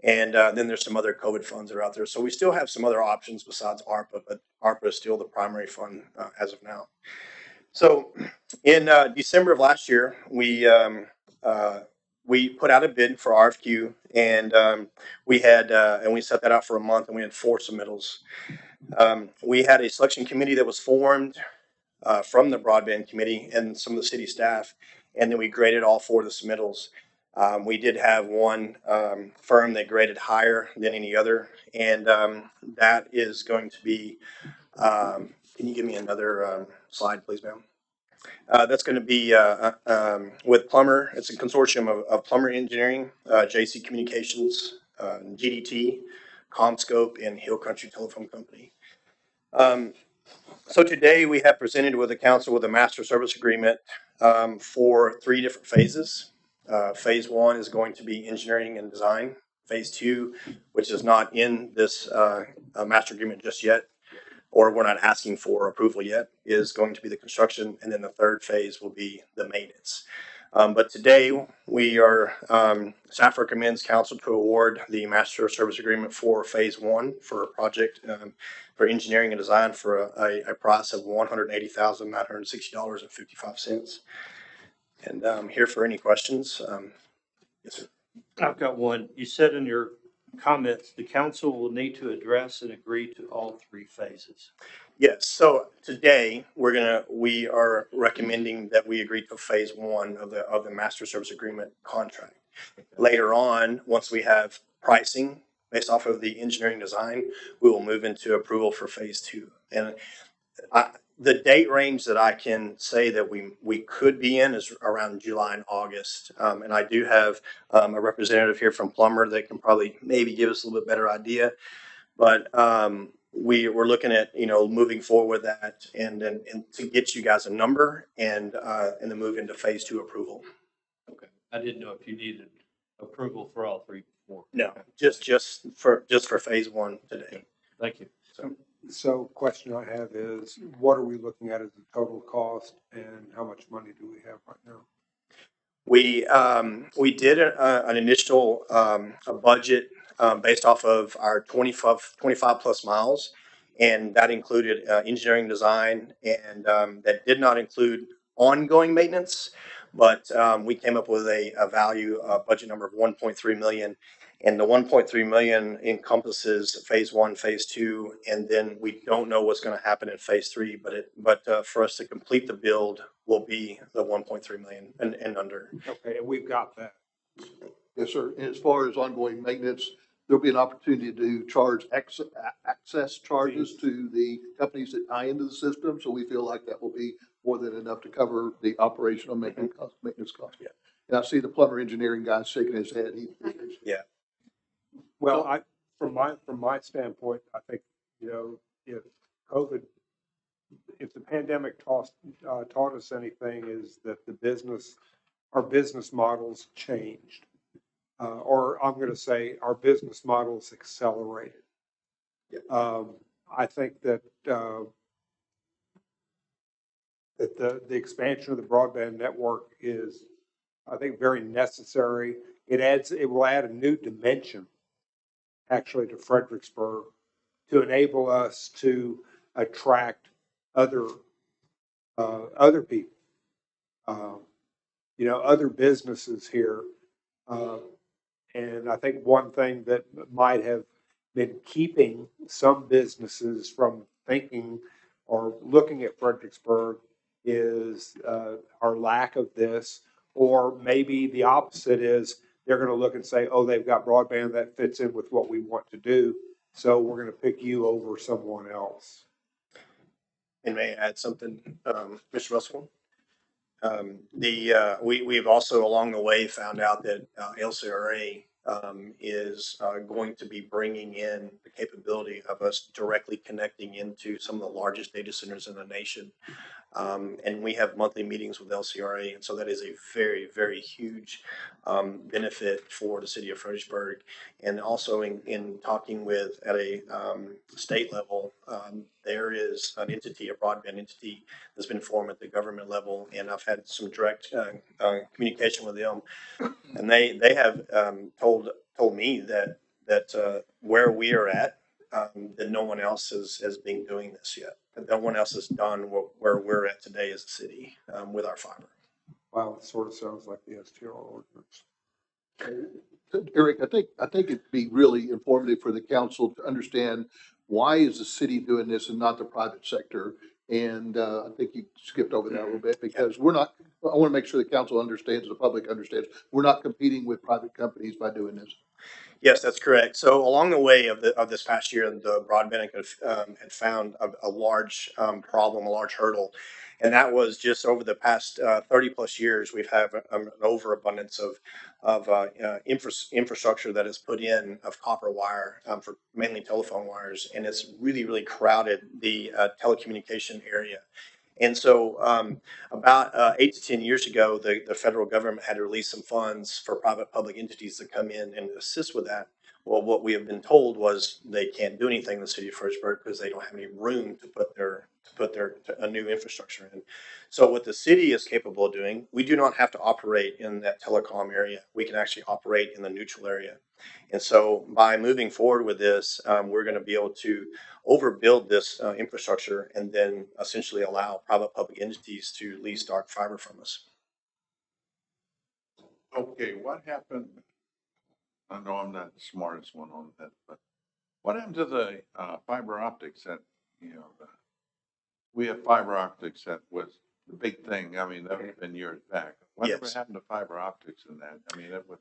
And then there's some other COVID funds that are out there. So we still have some other options besides ARPA, but ARPA is still the primary fund as of now. So in December of last year, we put out a bid for RFQ, and we set that out for a month, and we had 4 submittals. We had a selection committee that was formed from the broadband committee and some of the city staff, and then we graded all 4 of the submittals. We did have one firm that graded higher than any other, and that is going to be, can you give me another slide, please, ma'am? That's going to be with Plummer. It's a consortium of Plummer Engineering, JC Communications, GDT, CommScope, and Hill Country Telephone Company. So today we have presented with the council with a master service agreement for 3 different phases. Phase 1 is going to be engineering and design. Phase 2, which is not in this master agreement just yet, or we're not asking for approval yet, is going to be the construction, and then the 3rd phase will be the maintenance. But today we are, staff recommends council to award the master service agreement for phase 1 for a project for engineering and design for a price of $180,960.55. And I'm here for any questions. Yes, sir. I've got one. You said in your comments, the council will need to address and agree to all 3 phases. Yes. So today we are recommending that we agree to phase 1 of the master service agreement contract. Later on, once we have pricing based off of the engineering design, we will move into approval for phase 2. And the date range that I can say that we could be in is around July and August. And I do have a representative here from Plummer that can probably maybe give us a little bit better idea. But we're looking at moving forward with that and to get you guys a number and then move into phase 2 approval. Okay. I didn't know if you needed approval for all 3 before. No, just for phase 1 today. Thank you. So question I have is, what are we looking at as the total cost, and how much money do we have right now? We did an initial a budget based off of our 25 plus miles, and that included engineering design, and that did not include ongoing maintenance, but we came up with a value budget number of 1.3 million. And the 1.3 million encompasses phase 1, phase 2, and then we don't know what's going to happen in phase 3. But for us to complete the build will be the 1.3 million and under. Okay, and we've got that. Yes, sir. And as far as ongoing maintenance, there'll be an opportunity to charge access charges to the companies that tie into the system. So we feel like that will be more than enough to cover the operational maintenance cost. Yeah. And I see the Plummer Engineering guy shaking his head. Well, from my standpoint, I think, you know, if COVID, if the pandemic taught us anything, is that our business models changed. Or I'm going to say our business models accelerated. I think that that the expansion of the broadband network is, I think, very necessary. It will add a new dimension, actually, to Fredericksburg to enable us to attract other people, you know, other businesses here. And I think one thing that might have been keeping some businesses from thinking or looking at Fredericksburg is our lack of this, or maybe the opposite is they're going to look and say, oh, they've got broadband that fits in with what we want to do, so we're going to pick you over someone else. And may I add something, Mr. Russell? We've also along the way found out that LCRA is going to be bringing in the capability of us directly connecting into some of the largest data centers in the nation. And we have monthly meetings with LCRA, and so that is a very, very huge benefit for the city of Fredericksburg. And also in talking with at a state level, there is an entity, a broadband entity that's been formed at the government level, and I've had some direct communication with them, and they have told me that where we are at, that no one else has been doing this yet. No one else has done where we're at today as a city with our fiber. Wow, it sort of sounds like the STR ordinance. Eric, I think it'd be really informative for the council to understand why is the city doing this and not the private sector. And I think you skipped over that a little bit because we're not. I want to make sure the council understands, the public understands, we're not competing with private companies by doing this. Yes, that's correct. So along the way of this past year, the broadband had found a large problem, a large hurdle, and that was just over the past 30 plus years, we've had an overabundance of infrastructure that is put in of copper wire for mainly telephone wires, and it's really crowded the telecommunication area. And so about 8 to 10 years ago, the federal government had to release some funds for private public entities to come in and assist with that. Well, what we have been told was they can't do anything in the city of Fredericksburg because they don't have any room to put a new infrastructure in. So what the city is capable of doing, we do not have to operate in that telecom area. We can actually operate in the neutral area. And so by moving forward with this, we're going to be able to overbuild this infrastructure and then essentially allow private public entities to lease dark fiber from us. Okay, what happened? I know I'm not the smartest one on that, but what happened to the fiber optics that, you know, we have fiber optics that was the big thing. I mean, that was been years back. Whatever happened to fiber optics in that? I mean, that was.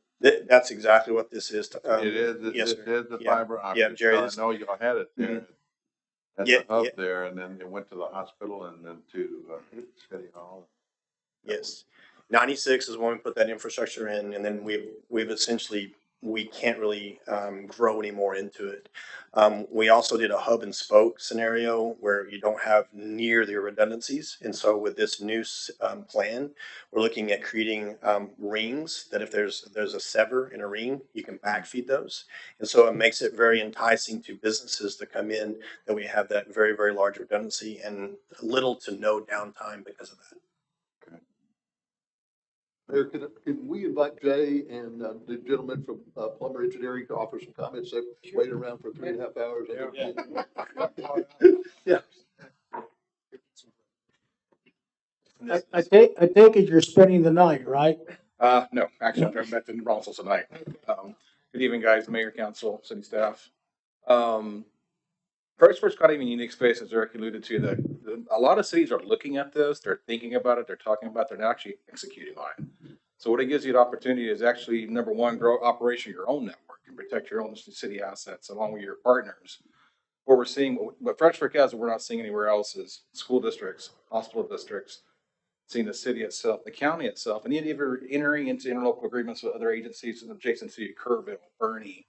That's exactly what this is. It is. Yes, this is the fiber optics. Yeah, Jerry. I know y'all had it there. At the hub there, and then it went to the hospital and then to City Hall. Yes. 96 is when we put that infrastructure in, and then we've essentially, we can't really grow any more into it. We also did a hub and spoke scenario where you don't have near the redundancies. And so with this new plan, we're looking at creating rings that if there's a sever in a ring, you can backfeed those. And so it makes it very enticing to businesses to come in that we have that very, very large redundancy and little to no downtime because of that. Mayor, can we invite Jay and the gentleman from Plumber Engineering to offer some comments? They've waited around for 3.5 hours. Yeah. I take it you're spending the night, right? No, actually, I'm driving back to New Braunfels tonight. Good evening, guys, mayor, council, city staff. Fredericksburg's kind of a unique space, as Eric alluded to, that a lot of cities are looking at this, they're thinking about it, they're talking about it, they're not actually executing on it. So what it gives you the opportunity is actually, number one, grow operation of your own network and protect your own city assets along with your partners. What we're seeing, what Fredericksburg has, and we're not seeing anywhere else, is school districts, hospital districts, seeing the city itself, the county itself, and even entering into interlocal agreements with other agencies adjacent to Kerrville, Bernie,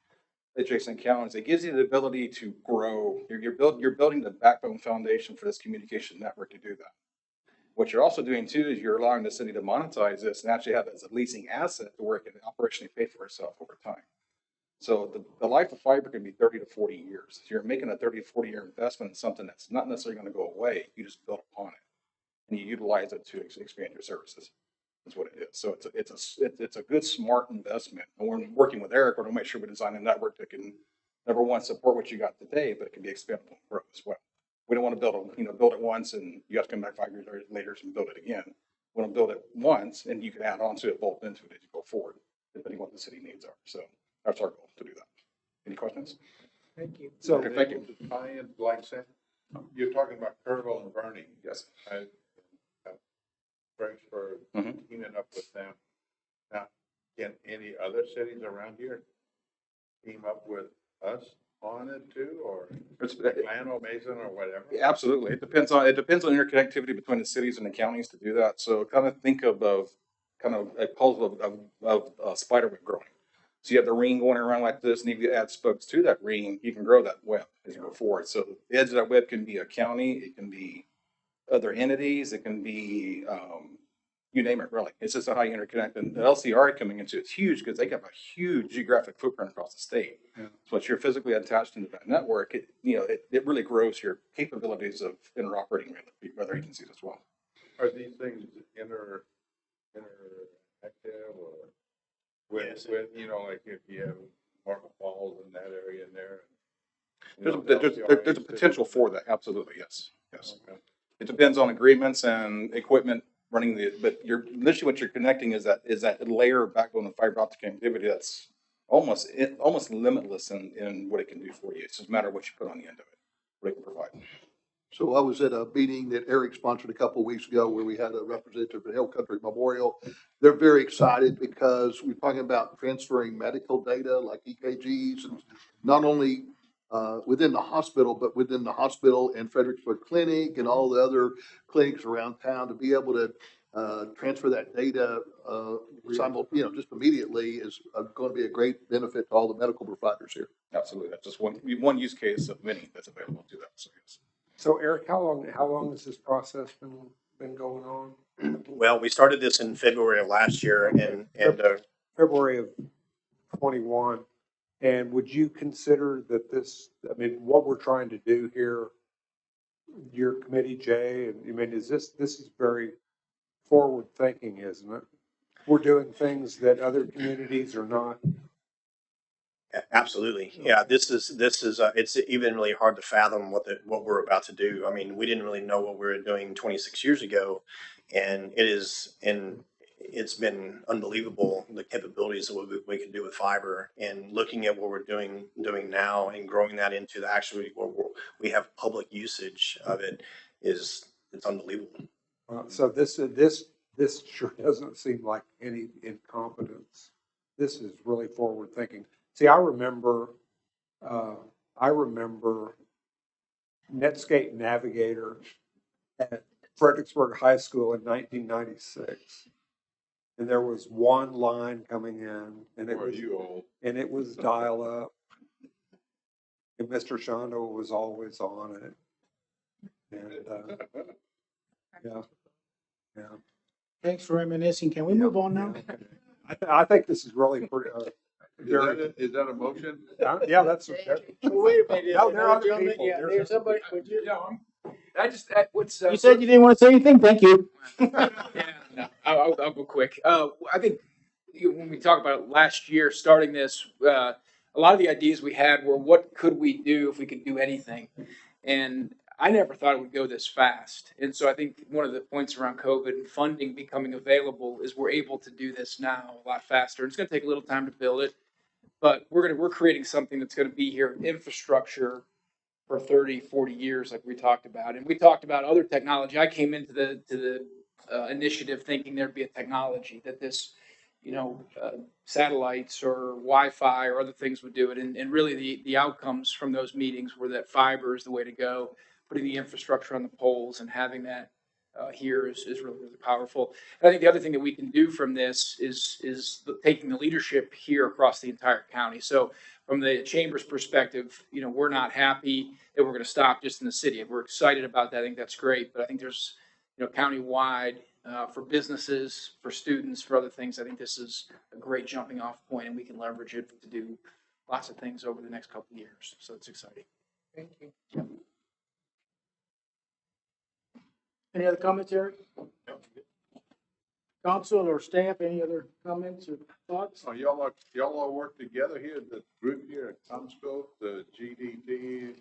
adjacent counties. It gives you the ability to grow. You're building the backbone foundation for this communication network to do that. What you're also doing too is you're allowing the city to monetize this and actually have it as a leasing asset to where it can operationally pay for itself over time. So the life of fiber can be 30 to 40 years. So you're making a 30 to 40 year investment in something that's not necessarily going to go away. You just build upon it and you utilize it to expand your services. That's what it is. So it's a good, smart investment. And we're working with Eric. We're going to make sure we design a network that can, number one, support what you got today, but it can be expandable and grow as well. We don't want to build it once and you have to come back 5 years later and build it again. We want to build it once and you can add on to it, bolt into it as you go forward, depending on what the city needs are. So that's our goal to do that. Any questions? Thank you. So okay, thank you. Tie-in, like say, you're talking about Turtle and Bernie. Yes. Fredericksburg, teaming up with them. Now, can any other cities around here team up with us on it too, or Atlanta or Mason or whatever? Absolutely. It depends on interconnectivity between the cities and the counties to do that. So kind of think of kind of a puzzle of spiderweb growing. So you have the ring going around like this, and if you add spokes to that ring, you can grow that web as you go forward. So the edge of that web can be a county, it can be other entities, it can be you name it, really. It's just how you interconnect. And the LCRA coming into it's huge because they have a huge geographic footprint across the state. Yeah. So once you're physically attached into that network, it really grows your capabilities of interoperating with other agencies as well. Are these things interactive or with like if you have Marble Falls in that area in there? There's a potential for that. Absolutely, yes. Okay. It depends on agreements and equipment running but initially what you're connecting is that layer of backbone of fiber optic connectivity that's almost limitless in what it can do for you. It's just a matter of what you put on the end of it, what it can provide. So I was at a meeting that Eric sponsored a couple of weeks ago where we had a representative from Hill Country Memorial. They're very excited because we're talking about transferring medical data like EKGs and not only within the hospital, but within the hospital and Fredericksburg Clinic and all the other clinics around town to be able to transfer that data just immediately is going to be a great benefit to all the medical providers here. Absolutely. That's just one use case of many that's available to that. So yes. So Eric, how long has this process been going on? Well, we started this in February of last year and February of 21. And would you consider that what we're trying to do here, your committee, Jay, and this is very forward thinking, isn't it? We're doing things that other communities are not. Absolutely. Yeah, this is it's even really hard to fathom what we're about to do. I mean, we didn't really know what we were doing 26 years ago, and it's been unbelievable the capabilities of what we can do with fiber, and looking at what we're doing now and growing that into we have public usage of it it's unbelievable. So this sure doesn't seem like any incompetence. This is really forward thinking. See, I remember Netscape Navigator at Fredericksburg High School in 1996. And there was one line coming in, and it was dial up. And Mr. Shondo was always on it. And yeah. Thanks for reminiscing. Can we move on now? I think this is really pretty. Is that a motion? Yeah, that's. Wait a minute. No, there are other people. Yeah, there's somebody. Would you? You said you didn't want to say anything. Thank you. I'll go quick. I think when we talk about last year starting this, a lot of the ideas we had were what could we do if we could do anything, and I never thought it would go this fast. And so I think one of the points around COVID and funding becoming available is we're able to do this now a lot faster. It's going to take a little time to build it, but we're creating something that's going to be here, infrastructure for 30, 40 years, like we talked about. And we talked about other technology. I came into the initiative thinking there'd be a technology that this, satellites or Wi-Fi or other things would do it. And really the outcomes from those meetings were that fiber is the way to go, putting the infrastructure on the poles and having that here is really, really powerful. And I think the other thing that we can do from this is taking the leadership here across the entire county. So from the chamber's perspective, you know, we're not happy that we're going to stop just in the city. We're excited about that. I think that's great. But I think there's, you know, countywide for businesses, for students, for other things. I think this is a great jumping off point, and we can leverage it to do lots of things over the next couple of years. So it's exciting. Thank you. Any other comments, Eric? Council or staff, any other comments or thoughts? Oh, y'all all work together here, the group here at Comscope, the GDD,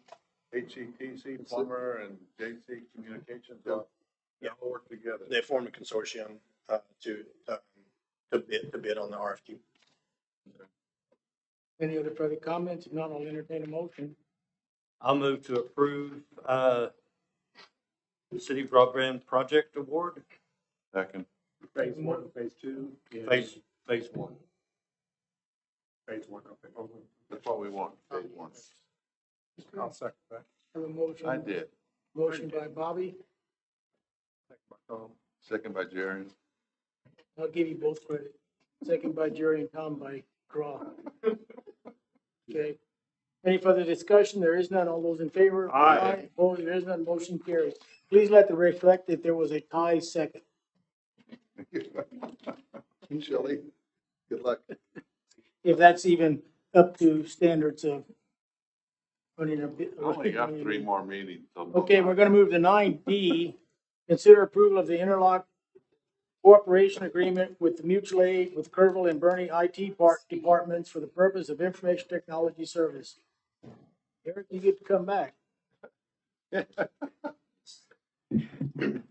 HCTC, Plumber, and JC Communications, y'all all work together. They formed a consortium to bid on the RFQ. Any other further comments? If not, I'll entertain a motion. I'll move to approve, the city broadband project award. Second. Phase one, phase two. Phase one. Phase one, okay. That's what we want, phase one. I'll second that. Have a motion. I did. Motion by Bobby. Second by Jerry. I'll give you both credit. Second by Jerry and Tom by Craw. Okay. Any further discussion? There is none. All those in favor? Aye. Opposed? There is none. Motion carries. Please let the reflect that there was a tie second. Shelley, good luck. If that's even up to standards of running a bit. I only got 3 more meetings. So Okay, we're gonna move to 9D. Consider approval of the interlock cooperation agreement with the mutual aid with Kerrville and Bernie IT departments for the purpose of information technology service. Eric, you get to come back.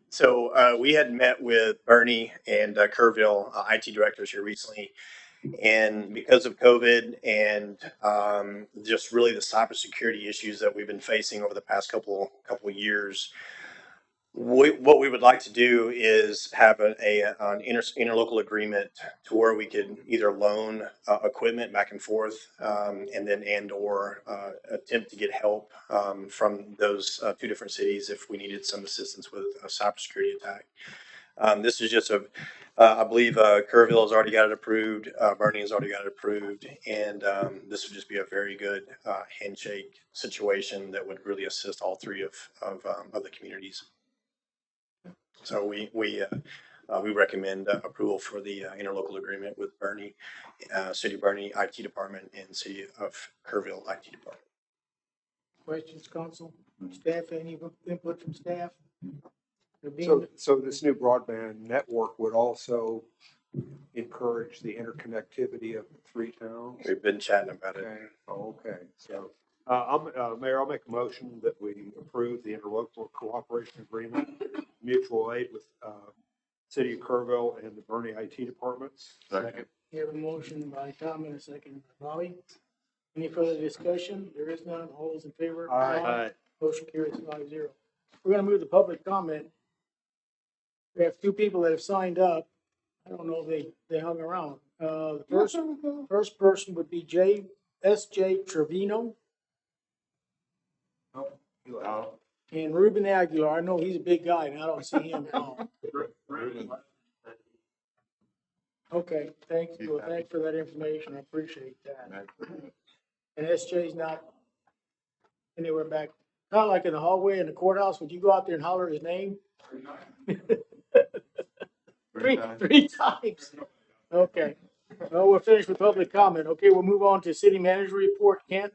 So we had met with Bernie and Kerrville IT directors here recently. And because of COVID and just really the cybersecurity issues that we've been facing over the past couple of years, what we would like to do is have an interlocal agreement to where we could either loan equipment back and forth, and then or attempt to get help from those 2 different cities if we needed some assistance with a cybersecurity attack. This is just I believe Kerrville has already got it approved, Bernie has already got it approved, and this would just be a very good handshake situation that would really assist all 3 of the communities. So we recommend approval for the interlocal agreement with Bernie, City of Bernie IT Department and City of Kerrville IT Department. Questions, council? Staff, any input from staff? So this new broadband network would also encourage the interconnectivity of the 3 towns? We've been chatting about it. Okay, so, Mayor, I'll make a motion that we approve the interlocal cooperation agreement, mutual aid with, City of Kerrville and the Bernie IT departments. Second. We have a motion by Tom and a second by Bobby. Any further discussion? There is none. All those in favor? Aye. Motion carries 5-0. We're gonna move to public comment. We have 2 people that have signed up. I don't know if they hung around. The first person would be S.J. Trevino and Ruben Aguilar. I know he's a big guy and I don't see him at all. Okay, thank you. Thanks for that information. I appreciate that. And S.J.'s not anywhere back. Not like in the hallway in the courthouse. Would you go out there and holler his name? Three times. Okay. Well, we're finished with public comment. Okay, we'll move on to city manager report. Kent?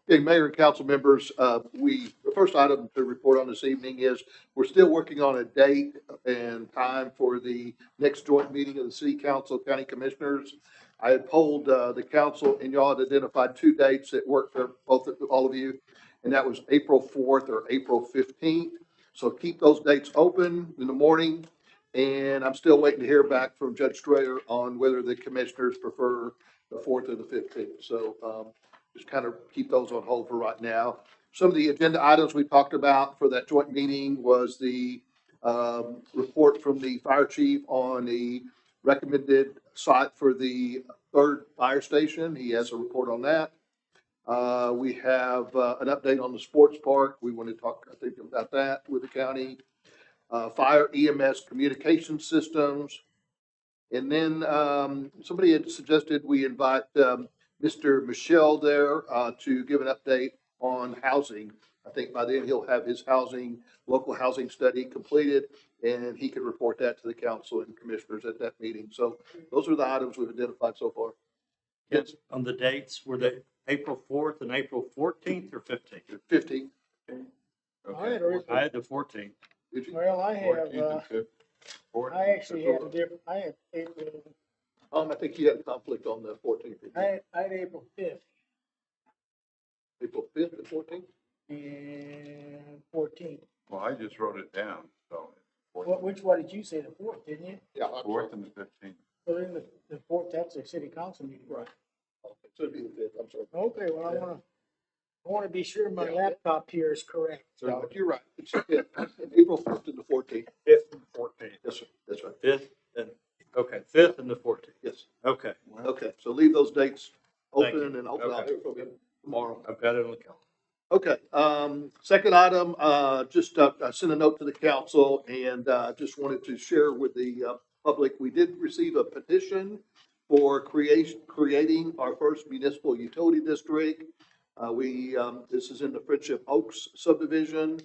Okay, Mayor and council members, the first item to report on this evening is we're still working on a date and time for the next joint meeting of the city council, county commissioners. I had polled the council and y'all had identified 2 dates that work for all of you. And that was April 4th or April 15th. So keep those dates open in the morning. And I'm still waiting to hear back from Judge Strayer on whether the commissioners prefer the 4th or the 15th. So just kind of keep those on hold for right now. Some of the agenda items we talked about for that joint meeting was the report from the fire chief on the recommended site for the 3rd fire station. He has a report on that. We have an update on the sports park. We want to talk, I think, about that with the county. fire EMS communication systems. And then, somebody had suggested we invite, Mr. Michelle there, to give an update on housing. I think by then he'll have his local housing study completed, and he can report that to the council and commissioners at that meeting. So those are the items we've identified so far. Yes, on the dates, were they April 4th and April 14th or 15th? 15. I had the 14th. Well, I have, 14th and 15th. I actually had a different, I had April, I think you had a conflict on the 14th. I had April 5th April 5th and 14th? and 14th. Well, I just wrote it down, so. Which one did you say, the 4th, didn't you? Yeah. 4th and the 15th. So then the 4th, that's a city council meeting. Right. Okay, so it'd be the 5th, I'm sorry. Okay, well, I wanna be sure my laptop here is correct. No, you're right. It's the 5th, April 5th and the 14th. 5th and 14th. Yes, sir. That's right. 5th and, okay, 5th and the 14th. Yes. Okay. Okay, so leave those dates Thank you. open and hopefully I'll Okay. hear from you tomorrow. I've got it on the calendar. Okay, second item, just, I sent a note to the council and, just wanted to share with the, public, we did receive a petition for creating our first municipal utility district. This is in the Friendship Oaks subdivision.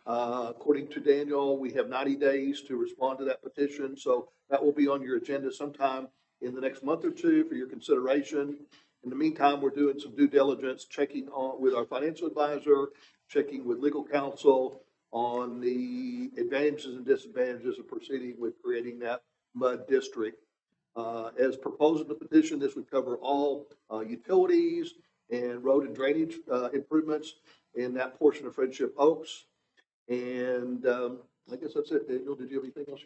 According to Daniel, we have 90 days to respond to that petition, so that will be on your agenda sometime in the next month or two for your consideration. In the meantime, we're doing some due diligence, checking on with our financial advisor, checking with legal counsel on the advantages and disadvantages of proceeding with creating that MUD district. As proposed in the petition, this would cover all utilities and road and drainage improvements in that portion of Friendship Oaks. And I guess that's it. Daniel, did you have anything else?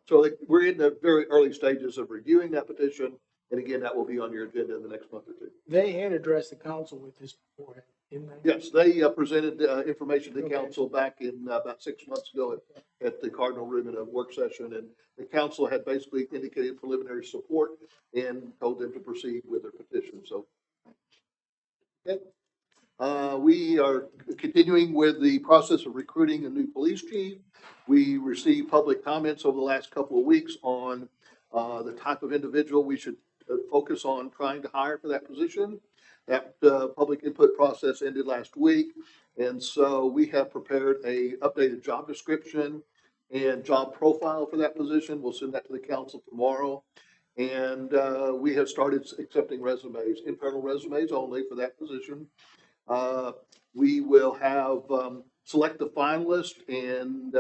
So we're in the very early stages of reviewing that petition. And again, that will be on your agenda in the next month or two. They had addressed the council with this beforehand, didn't they? Yes, they presented information to the council back in about 6 months ago at the Cardinal Room in a work session. And the council had basically indicated preliminary support and told them to proceed with their petition. So okay. We are continuing with the process of recruiting a new police chief. We received public comments over the last couple of weeks on the type of individual we should focus on trying to hire for that position. That public input process ended last week. And so we have prepared a updated job description and job profile for that position. We'll send that to the council tomorrow. And we have started accepting resumes, internal resumes only for that position. We will have select the finalist and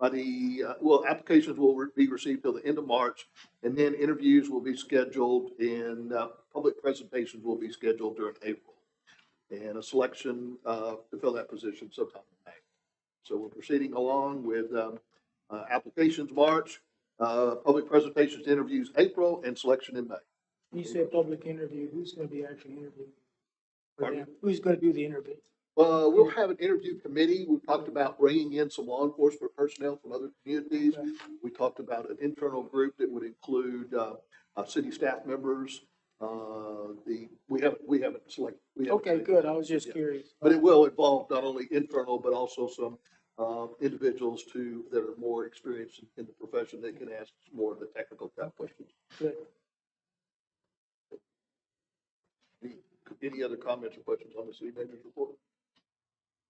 by the, applications will be received till the end of March, and then interviews will be scheduled and public presentations will be scheduled during April. And a selection to fill that position sometime in May. So we're proceeding along with applications March, public presentations, interviews April, and selection in May. You said public interview, who's gonna be actually interviewing? Pardon? Who's gonna do the interview? We'll have an interview committee. We talked about bringing in some law enforcement personnel from other communities. We talked about an internal group that would include city staff members. We haven't selected. Okay, good. I was just curious. But it will involve not only internal, but also some individuals that are more experienced in the profession that can ask more of the technical type questions. Good. Any other comments or questions on the city manager's report?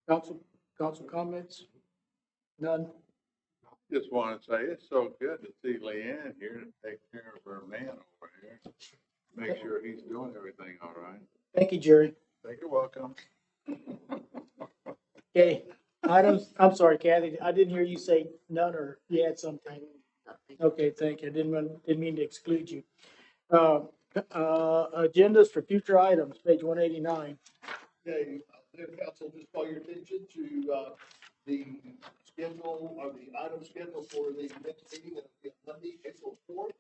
Council comments? None? Just want to say it's so good to see Leanne here to take care of her man over here. Make sure he's doing everything all right. Thank you, Jerry. Thank you, welcome. Okay, items, I'm sorry, Kathy, I didn't hear you say none or you had something. Okay, thank you. I didn't mean to exclude you. Agendas for future items, page 189. Okay, council, just call your attention to the schedule or the item schedule for the next meeting on Monday, April 4th.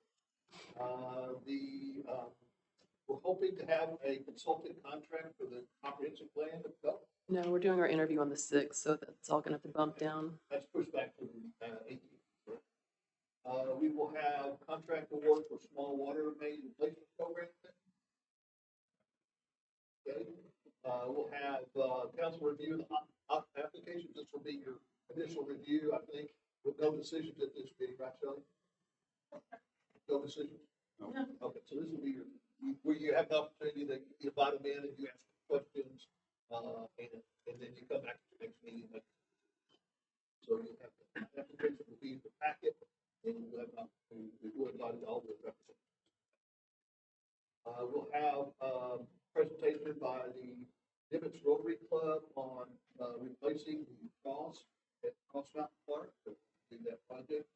We're hoping to have a consultant contract for the comprehensive plan to go. No, we're doing our interview on the 6th, so that's all gonna have to bump down. That's pushed back to the 18th. We will have contract award for small water main replacement program. Okay. We'll have council review the applications. This will be your initial review, I think, with no decisions at this meeting, right, Shelley? No decisions? No. Okay, so this will be where you have the opportunity that you invite them in and you ask questions, and then you come back to the next meeting. So you have the application will be in the packet, and you have an opportunity to invite all the representatives. We'll have presentation by the Nimitz Rotary Club on replacing the cross at Cross Mountain Park. So do that project.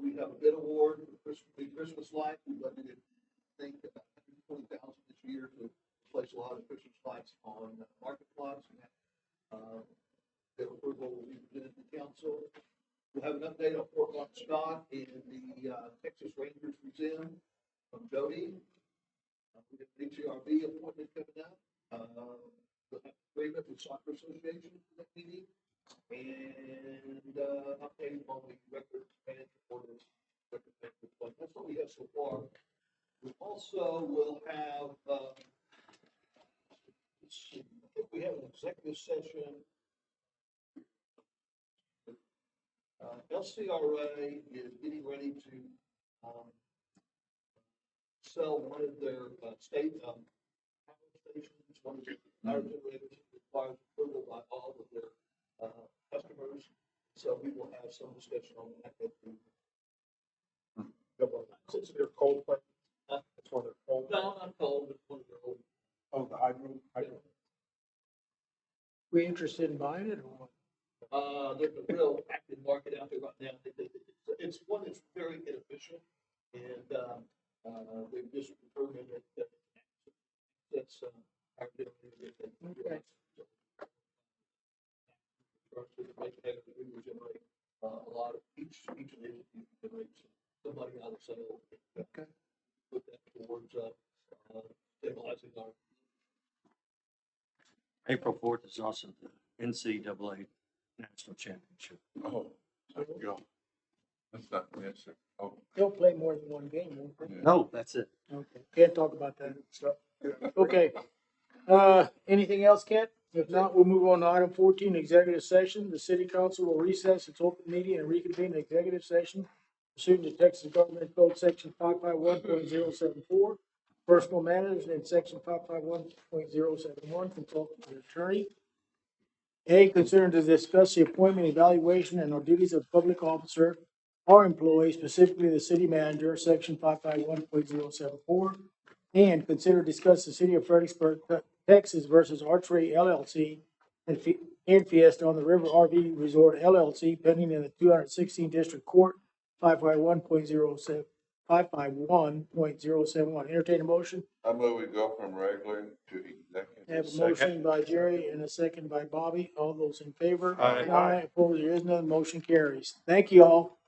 We have a bid award for Christmas lights. We budgeted, I think, about $120,000 this year to place a lot of Christmas lights on market plots. And bid approval will be presented to council. We'll have an update on Fort Rock Scott and the Texas Rangers Museum from Jody. We have an HCRB appointment coming up. We'll have agreement with Soccer Association for that meeting. And update on the record management orders. That's what we have so far. We also will have, let's see, I think we have an executive session. LCRA is getting ready to sell one of their state power stations, one of the power generators requires approval by all of their customers. So we will have some discussion on that. Since they're cold, but that's one of their cold. No, not cold, but one of their old. Oh, the hydro. We interested in buying it or what? There's a real active market out there right now. It's one that's very inefficient, and they've just determined that that's our generator. Okay. We generate a lot of each of these generates somebody out of sale. Okay. Put that towards stabilizing our. April 4th is also the NCAA National Championship. Oh, there you go. That's not, yes, sir. Oh. They'll play more than one game, won't they? No, that's it. Okay, can't talk about that stuff. Okay. Anything else, Kent? If not, we'll move on to item 14, executive session. The city council will recess its open meeting and reconvene the executive session pursuant to Texas Government Code Section 551.074, personal matters, and Section 551.071, consult with the attorney. A, consider to discuss the appointment, evaluation, and or duties of public officer or employee, specifically the city manager, Section 551.074. And consider discuss the city of Fredericksburg, Texas versus Archery LLC and Fiesta on the River RV Resort LLC pending in the 216 District Court, 551.07, 551.071. Entertain a motion. I move we go from regular to executive. Have a motion by Jerry and a second by Bobby. All those in favor? Aye. Opposed? There is none. Motion carries. Thank you all.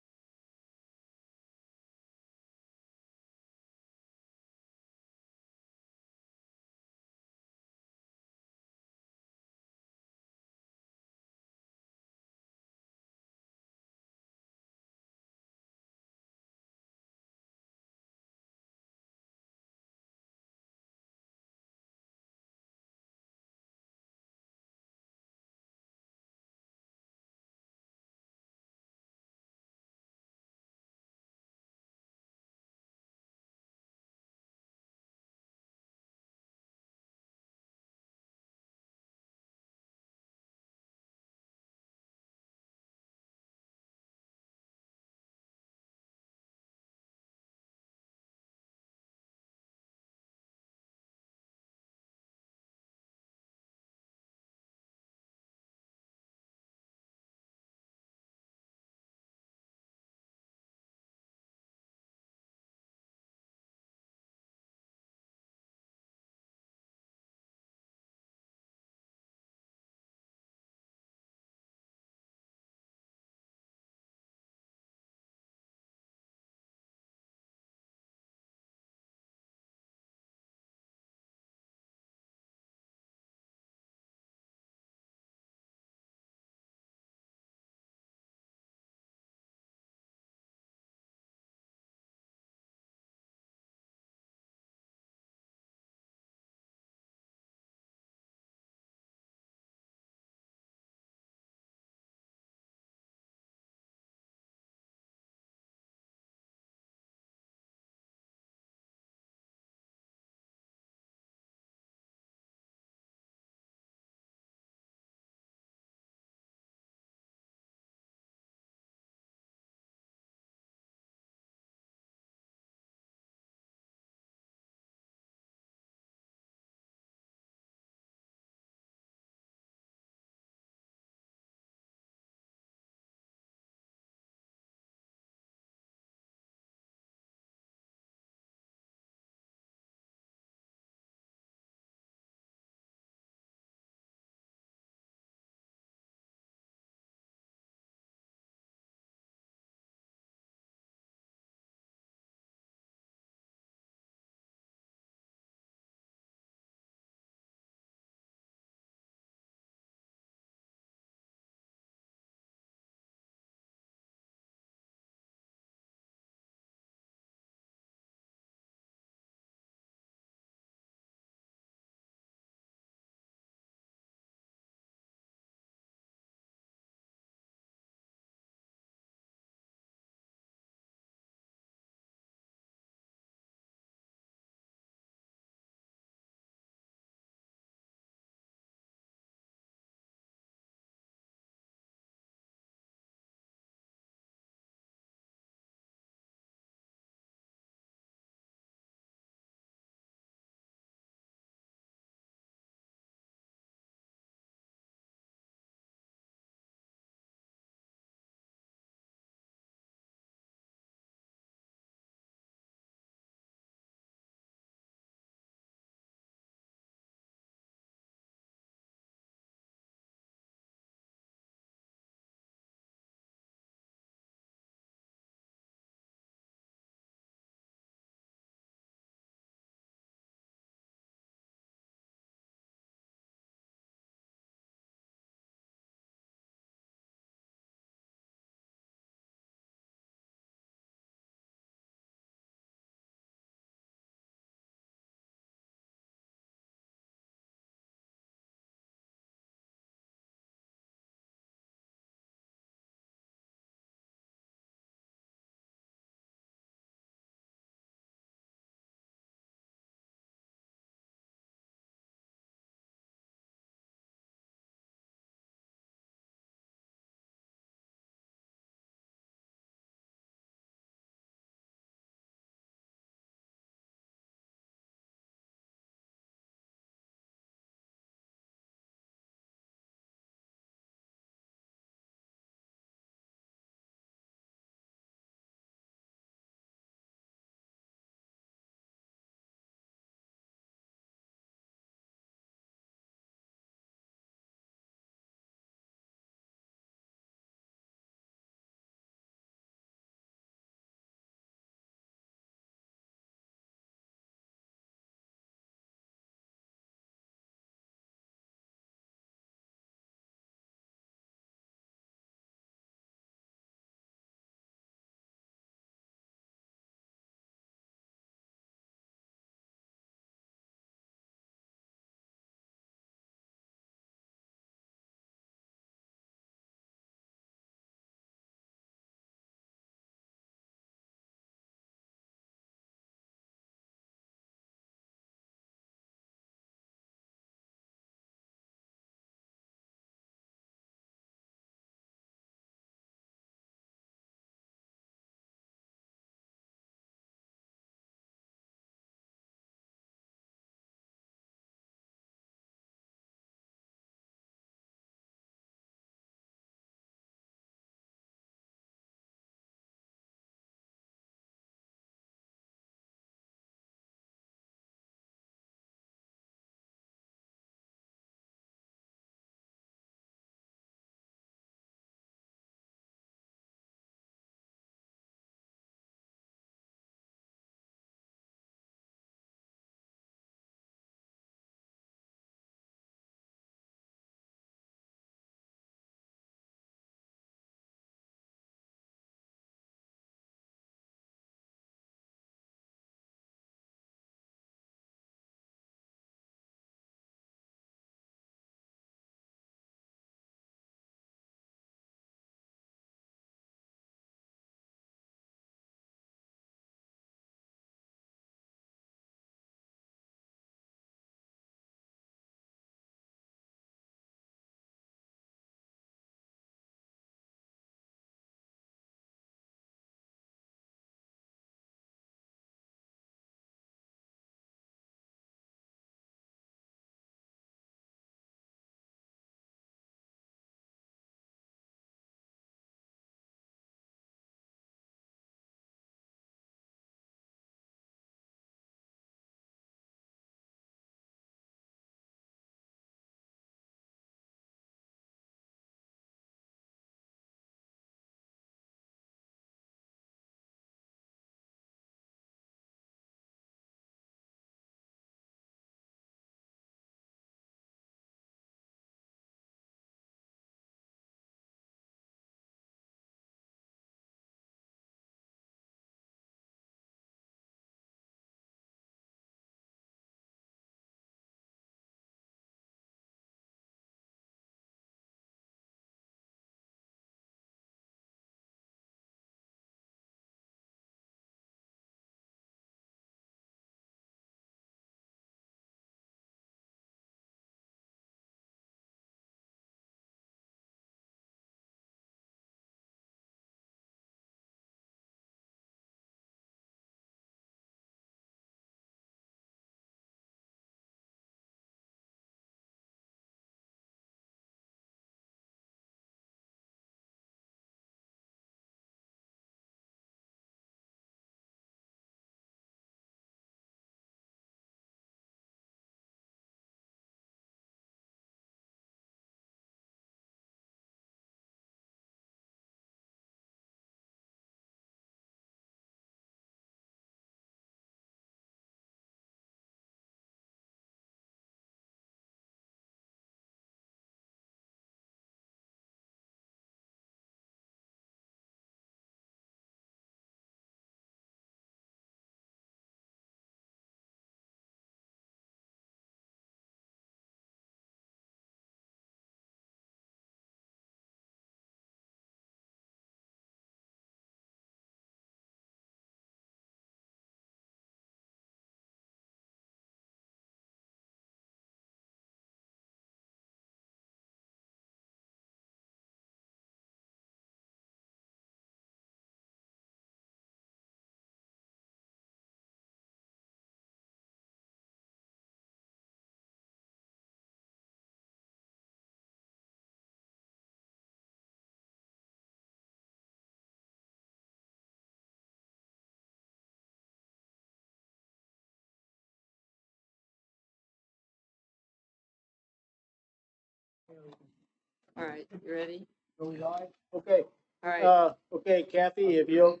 All right, you ready? Are we live? Okay. All right. Okay, Kathy, if you'll,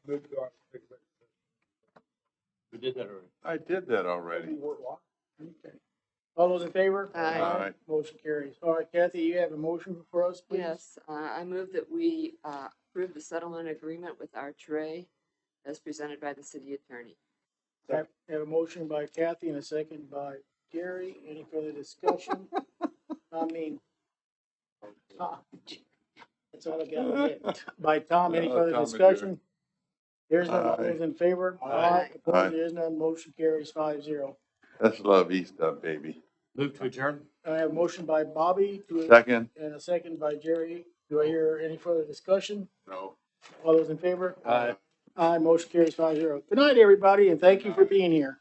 We did that already. I did that already. okay. All those in favor? Aye. Aye. Motion carries. All right, Kathy, you have a motion for us, please? Yes, I move that we approve the settlement agreement with Archray as presented by the city attorney. I have a motion by Kathy and a second by Gary. Any further discussion? I mean, Tom. That's all I got. Hit. By Tom, any further Tom and discussion? There's none. All Aye. those in favor? Aye. Opposed? There's none. Motion carries 5-0. That's love East up, baby. Move to adjourn. I have a motion by Bobby Second? and a second by Jerry. Do I hear any further discussion? No. All those in favor? Aye. Aye. Motion carries 5-0. Good night, everybody, and thank you for being here.